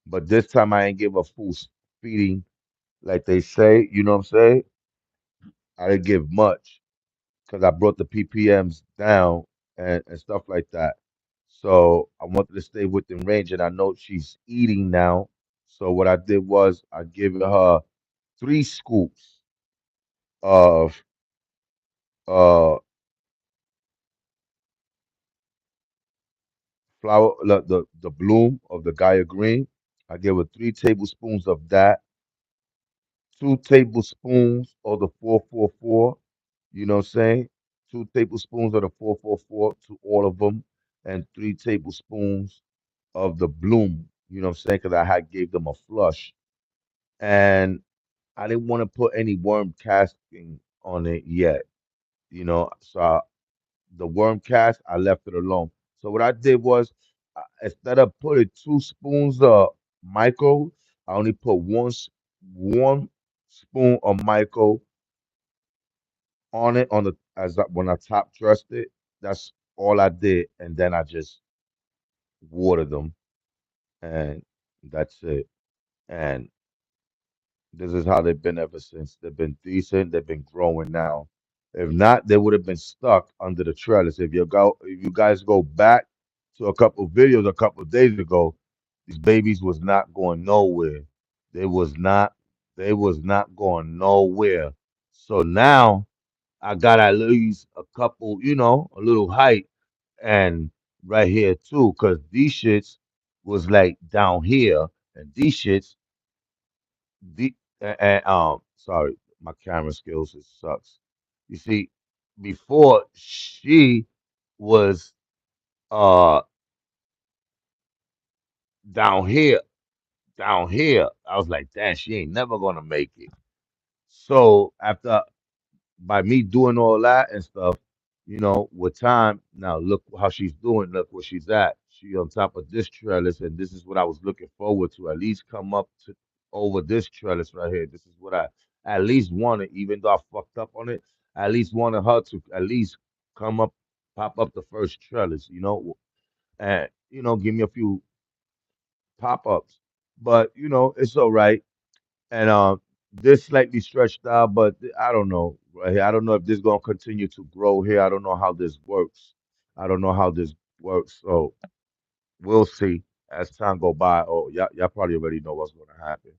but this time I ain't give her feeding like they say. You know what I'm saying? I didn't give much because I brought the ppms down and stuff like that. So I wanted to stay within range, and I know she's eating now. So what I did was I gave her 3 scoops of uh flour, the bloom of the Gaia green. I gave her 3 tablespoons of that, 2 tablespoons of the 444. You know what I'm saying? 2 tablespoons of the 444 to all of them, and 3 tablespoons of the bloom. You know what I'm saying? Because I had gave them a flush, and I didn't want to put any worm casting on it yet. So the worm cast, I left it alone. So what I did was, instead of putting 2 spoons of Michael, I only put one spoon of Michael on it when I top dressed it. That's all I did, and then I just watered them, and that's it. And this is how they've been ever since. They've been decent. They've been growing now. If not, they would have been stuck under the trellis. If you guys go back to a couple videos a couple of days ago, these babies was not going nowhere. They was not. They was not going nowhere. So now I got at least a couple, a little height, and right here too, because these shits was like down here, and these shits the sorry, my camera skills it sucks. You see, before she was uh down here, down here. I was like, damn, she ain't never gonna make it. So after by me doing all that and stuff, with time, now look how she's doing, look where she's at. She on top of this trellis, and this is what I was looking forward to. At least come up to over this trellis right here. This is what I at least wanted, even though I fucked up on it. I at least wanted her to at least come up, pop up the first trellis, and give me a few pop-ups. But it's all right. And this slightly stretched out, but I don't know right here. I don't know if this gonna continue to grow here. I don't know how this works. I don't know how this works. So we'll see as time go by. Oh, y'all probably already know what's gonna happen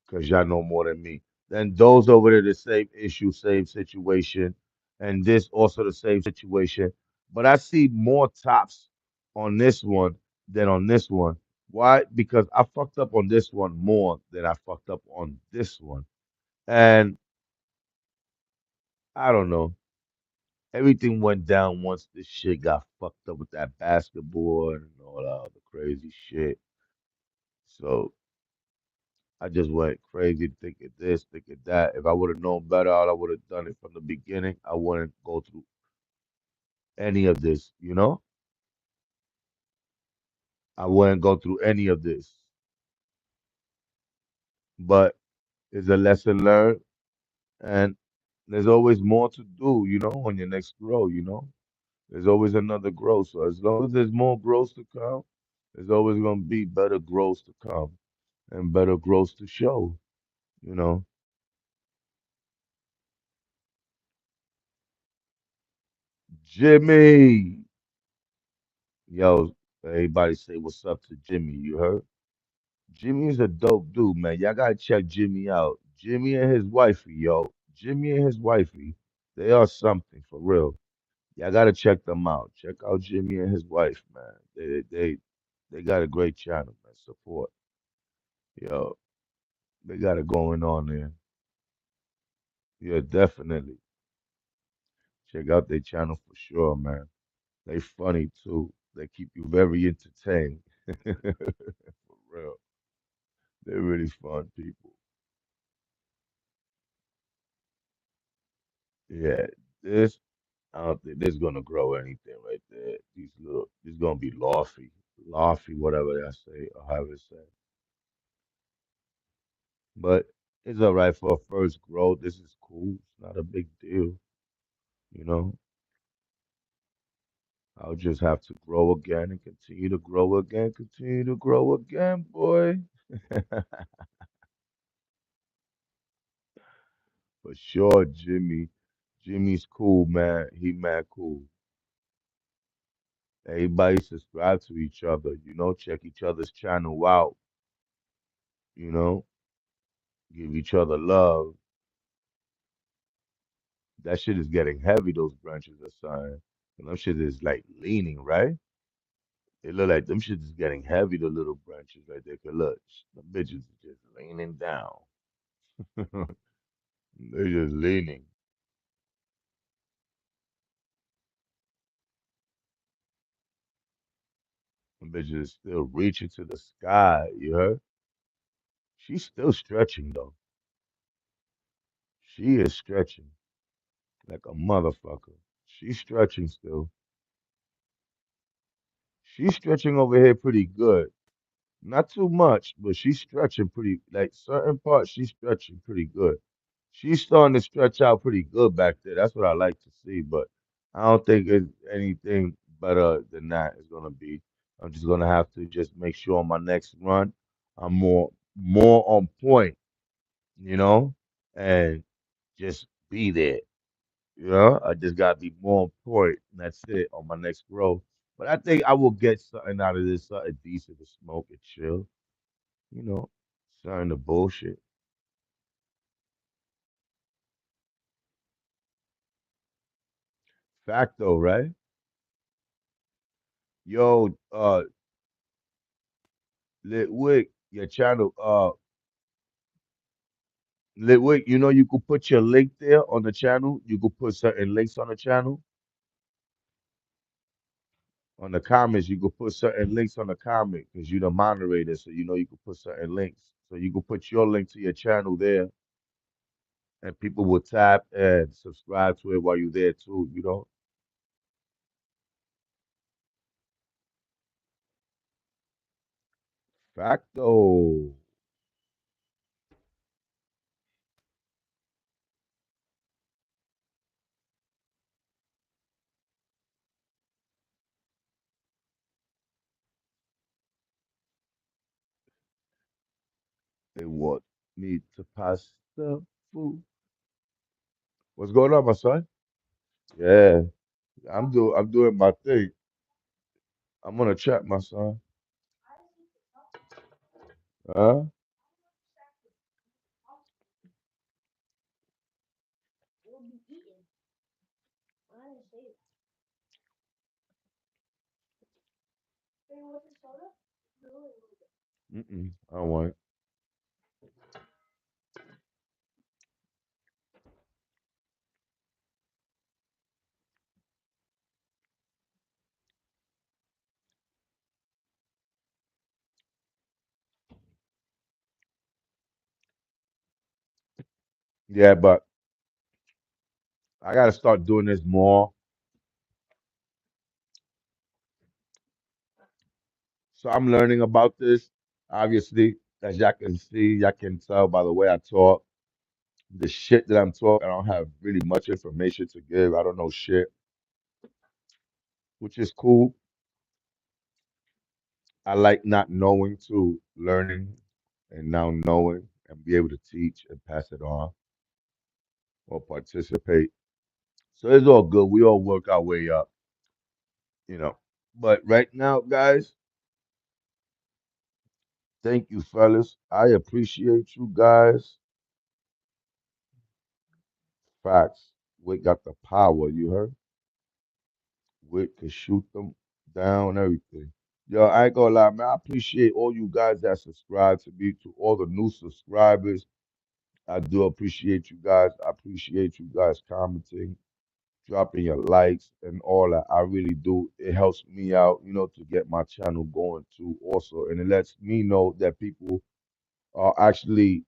because y'all know more than me. Then those over there, the same issue, same situation, and this also the same situation. But I see more tops on this one than on this one. Why? Because I fucked up on this one more than I fucked up on this one. And I don't know. Everything went down once this shit got fucked up with that basketball and all that other crazy shit. So I just went crazy thinking this, thinking that. If I would have known better, I would have done it from the beginning. I wouldn't go through any of this. I wouldn't go through any of this. But it's a lesson learned, and there's always more to do, on your next grow. There's always another growth. So as long as there's more growth to come, there's always gonna be better growth to come and better growth to show. You know, Jimmy, yo, everybody say what's up to Jimmy. You heard? Jimmy is a dope dude, man. Y'all gotta check Jimmy out. Jimmy and his wifey, yo. Jimmy and his wifey, they are something for real. Y'all gotta check them out. Check out Jimmy and his wife, man. They got a great channel, man. Support, yo. They got it going on there. Yeah, definitely. Check out their channel for sure, man. They funny too. They keep you very entertained. For real. They're really fun people. Yeah, this I don't think this gonna grow anything right there. This gonna be lofty, whatever I say or however it's say. But it's all right for a first grow. This is cool. It's not a big deal, you know. I'll just have to grow again and continue to grow again, continue to grow again, boy. For sure, Jimmy. Jimmy's cool, man. He mad cool. Everybody subscribe to each other, check each other's channel out, you know, give each other love. That shit is getting heavy, those branches are saying. And them shit is like leaning, right? It look like them shit is getting heavy, the little branches right there. Cause look, the bitches is just leaning down. They're just leaning. Them bitches is still reaching to the sky, you heard? She's still stretching though. She is stretching like a motherfucker. She's stretching still. She's stretching over here pretty good. Not too much, but she's stretching pretty, like certain parts, she's stretching pretty good. She's starting to stretch out pretty good back there. That's what I like to see, but I don't think it's anything better than that is gonna be. I'm just gonna have to just make sure on my next run I'm more on point, you know, and just be there. I just gotta be more on point. And that's it on my next grow. But I think I will get something out of this, something decent to smoke and chill. You know, something to bullshit. Facto, right? Yo, Litwick, your channel, Wait, you know you could put your link there on the channel. You could put certain links on the channel. On the comments, you could put certain links on the comment because you're the moderator, so you know you could put certain links. So you could put your link to your channel there, and people will tap and subscribe to it while you're there too. You know, facto. They want me to pass the food. What's going on, my son? Yeah, I'm doing my thing. I'm gonna chat, my son. Huh? Mm-mm, I don't want it. Yeah, but I gotta start doing this more. So I'm learning about this. Obviously, as y'all can see, y'all can tell by the way I talk. The shit that I'm talking, I don't have really much information to give. I don't know shit, which is cool. I like not knowing to learning and now knowing and be able to teach and pass it on or participate. So it's all good. We all work our way up, you know. But right now, guys, thank you, fellas. I appreciate you guys. Facts. We got the power, you heard? We could shoot them down, everything. Yo, I ain't gonna lie, man. I appreciate all you guys that subscribe to me, to all the new subscribers. I do appreciate you guys. I appreciate you guys commenting, dropping your likes and all that. I really do. It helps me out, you know, to get my channel going too, also. And it lets me know that people are actually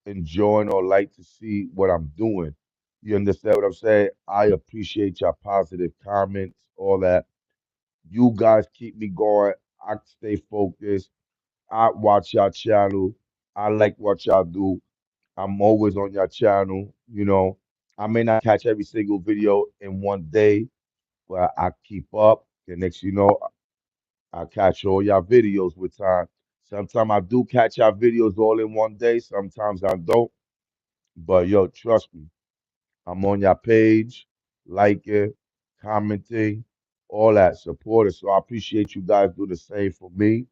enjoying or like to see what I'm doing. You understand what I'm saying? I appreciate your positive comments, all that. You guys keep me going. I stay focused. I watch your channel. I like what y'all do. I'm always on your channel. You know, I may not catch every single video in one day, but I keep up. The next, you know, I catch all your videos with time. Sometimes I do catch your videos all in one day. Sometimes I don't. But yo, trust me, I'm on your page, like it, commenting, all that support. So I appreciate you guys do the same for me.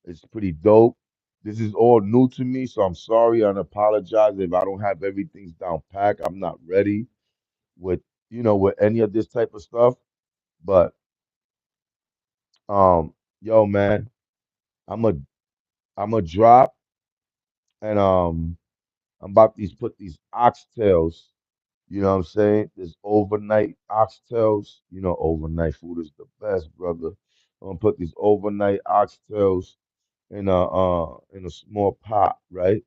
It's pretty dope. This is all new to me, so I'm sorry and apologize if I don't have everything down packed. I'm not ready with with any of this type of stuff. But yo man, I'm a I'm a drop and I'm about these put these oxtails. You know what I'm saying? There's overnight oxtails. You know, overnight food is the best, brother. I'm gonna put these overnight oxtails in a small pot, right?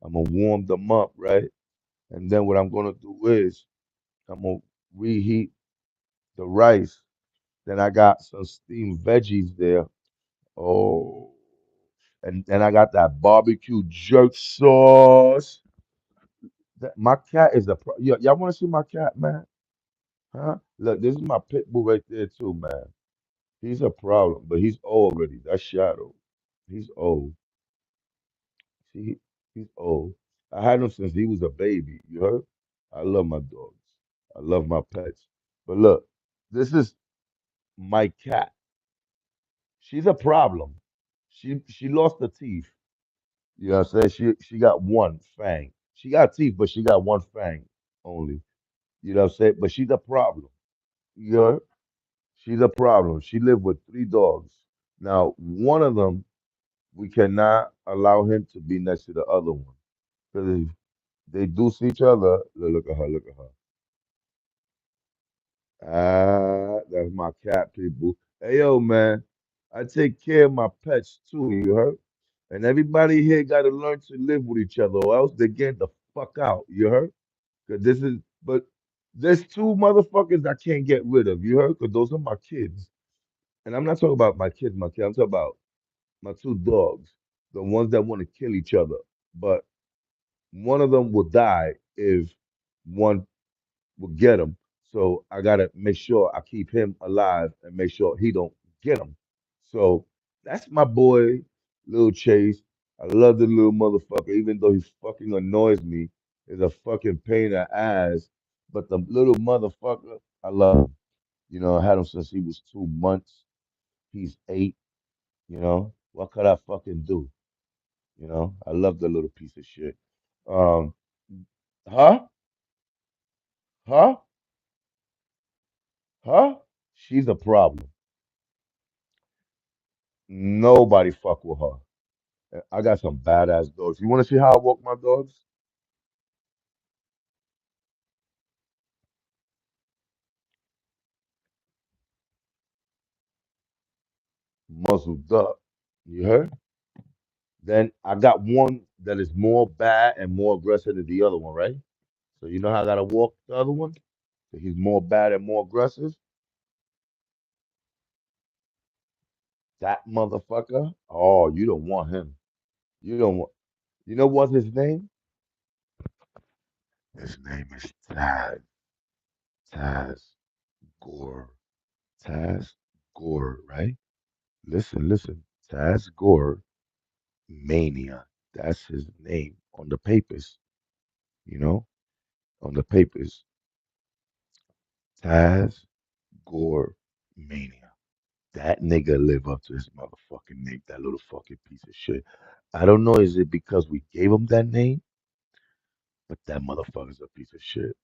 I'm gonna warm them up, right? And then what I'm gonna do is I'm gonna reheat the rice. Then I got some steamed veggies there. Oh, and then I got that barbecue jerk sauce. My cat is a pro. Y'all want to see my cat, man? Huh? Look, this is my pit bull right there too, man. He's a problem, but he's old already. That's Shadow. He's old. See, he's old. I had him since he was a baby. You heard? I love my dogs. I love my pets. But look, this is my cat. She's a problem. She lost the teeth. You know what I'm saying? She got one fang. She got teeth, but she got one fang only. You know what I'm saying? But she's a problem. You know? She's a problem. She lived with three dogs. Now, one of them, we cannot allow him to be next to the other one. They do see each other. Look at her. Look at her. Ah, that's my cat, people. Hey, yo, man. I take care of my pets too. You heard? And everybody here got to learn to live with each other, or else they get the fuck out. You heard? Cause this is, but there's two motherfuckers I can't get rid of. You heard? Cause those are my kids. And I'm not talking about my kids, my kids. I'm talking about my two dogs, the ones that want to kill each other. But one of them will die if one will get him. So I gotta make sure I keep him alive and make sure he don't get him. So that's my boy, Lil Chase. I love the little motherfucker, even though he fucking annoys me. Is a fucking pain in the ass. But the little motherfucker, I love him. You know, I had him since he was 2 months. He's 8. You know, what could I fucking do? You know, I love the little piece of shit. Um, huh? Huh? Huh? She's a problem. Nobody fuck with her. I got some badass dogs. You want to see how I walk my dogs? Muzzled up. You heard? Then I got one that is more bad and more aggressive than the other one, right? So you know how I gotta walk the other one? So he's more bad and more aggressive. That motherfucker. Oh, you don't want him. You don't want. You know what's his name? His name is Taz Gore. Taz Gore, right? Listen. Taz Gore Mania. That's his name on the papers, you know? On the papers. Taz Gore Mania. That nigga live up to his motherfucking name, that little fucking piece of shit. I don't know, is it because we gave him that name? But that motherfucker's a piece of shit.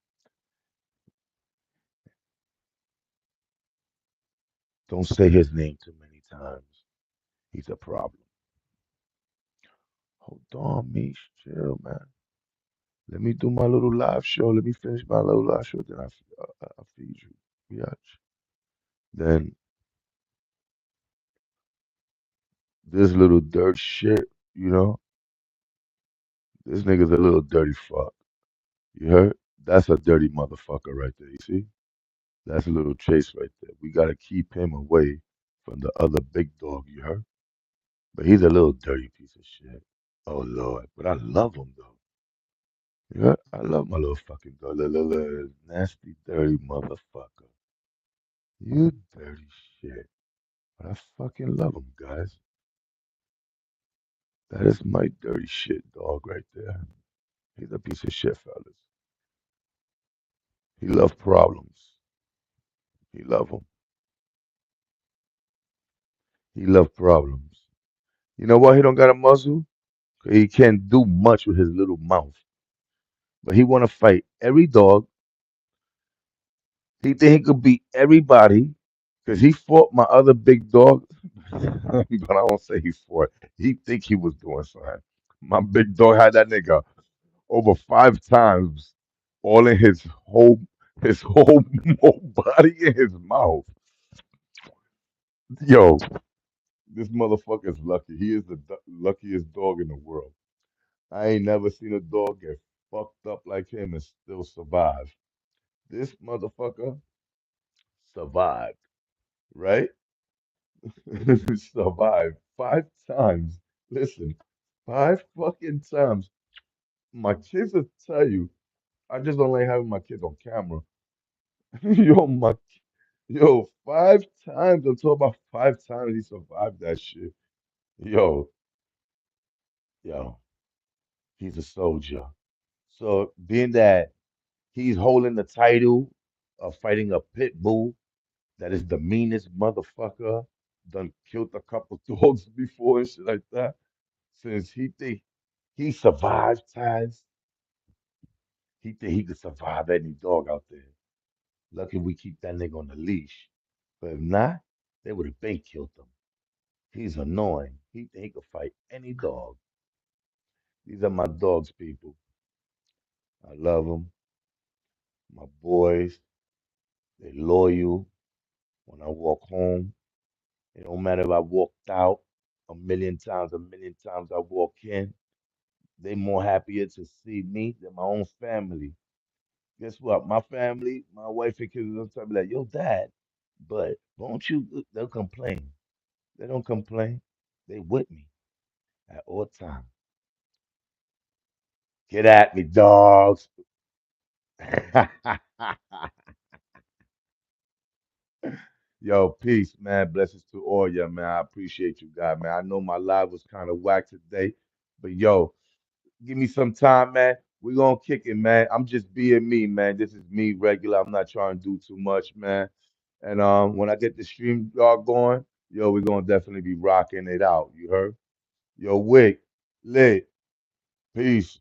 Don't say his name too many times. He's a problem. Hold on, Mish. Chill, man. Let me do my little live show. Let me finish my little live show. Then I'll feed you. Biatch. Then this little dirt shit, you know, this nigga's a little dirty fuck. You heard? That's a dirty motherfucker right there. You see? That's a little chase right there. We gotta keep him away from the other big dog. You heard? But he's a little dirty piece of shit. Oh Lord, but I love him though. Yeah, I love my little fucking dog. Little nasty, dirty motherfucker. You dirty shit. But I fucking love him, guys. That is my dirty shit dog right there. He's a piece of shit, fellas. He love problems. He love them. He love problems. You know why he don't got a muzzle? 'Cause he can't do much with his little mouth. But he want to fight every dog. He think he could beat everybody because he fought my other big dog. But I don't say he fought. He think he was doing something. My big dog had that nigga over 5 times, all in his whole whole body in his mouth. Yo, this motherfucker's lucky. He is the luckiest dog in the world. I ain't never seen a dog get fucked up like him and still survive. This motherfucker survived, right? Survived 5 times. Listen, 5 fucking times. My kids will tell you, I just don't like having my kids on camera. Yo, yo, 5 times. I'm talking about 5 times he survived that shit. Yo, yo, he's a soldier. So being that he's holding the title of fighting a pit bull that is the meanest motherfucker, done killed a couple dogs before and shit like that. Since he think he survived times, he think he could survive any dog out there. Lucky we keep that nigga on the leash. But if not, they would have been killed him. He's annoying. He think he could fight any dog. These are my dogs, people. I love them. My boys, they loyal. When I walk home, it don't matter if I walked out a million times I walk in. They more happier to see me than my own family. Guess what? My family, my wife and kids, will tell me like, "Yo, dad," but won't you? They'll complain. They don't complain. They with me at all times. Get at me, dogs. Yo, peace, man. Blessings to all ya, man. I appreciate you, guys, man. I know my live was kind of whack today, but yo, give me some time, man. We're gonna kick it, man. I'm just being me, man. This is me regular. I'm not trying to do too much, man. And when I get the stream dog going, yo, we're gonna definitely be rocking it out. You heard? Yo, Wick, lit, peace.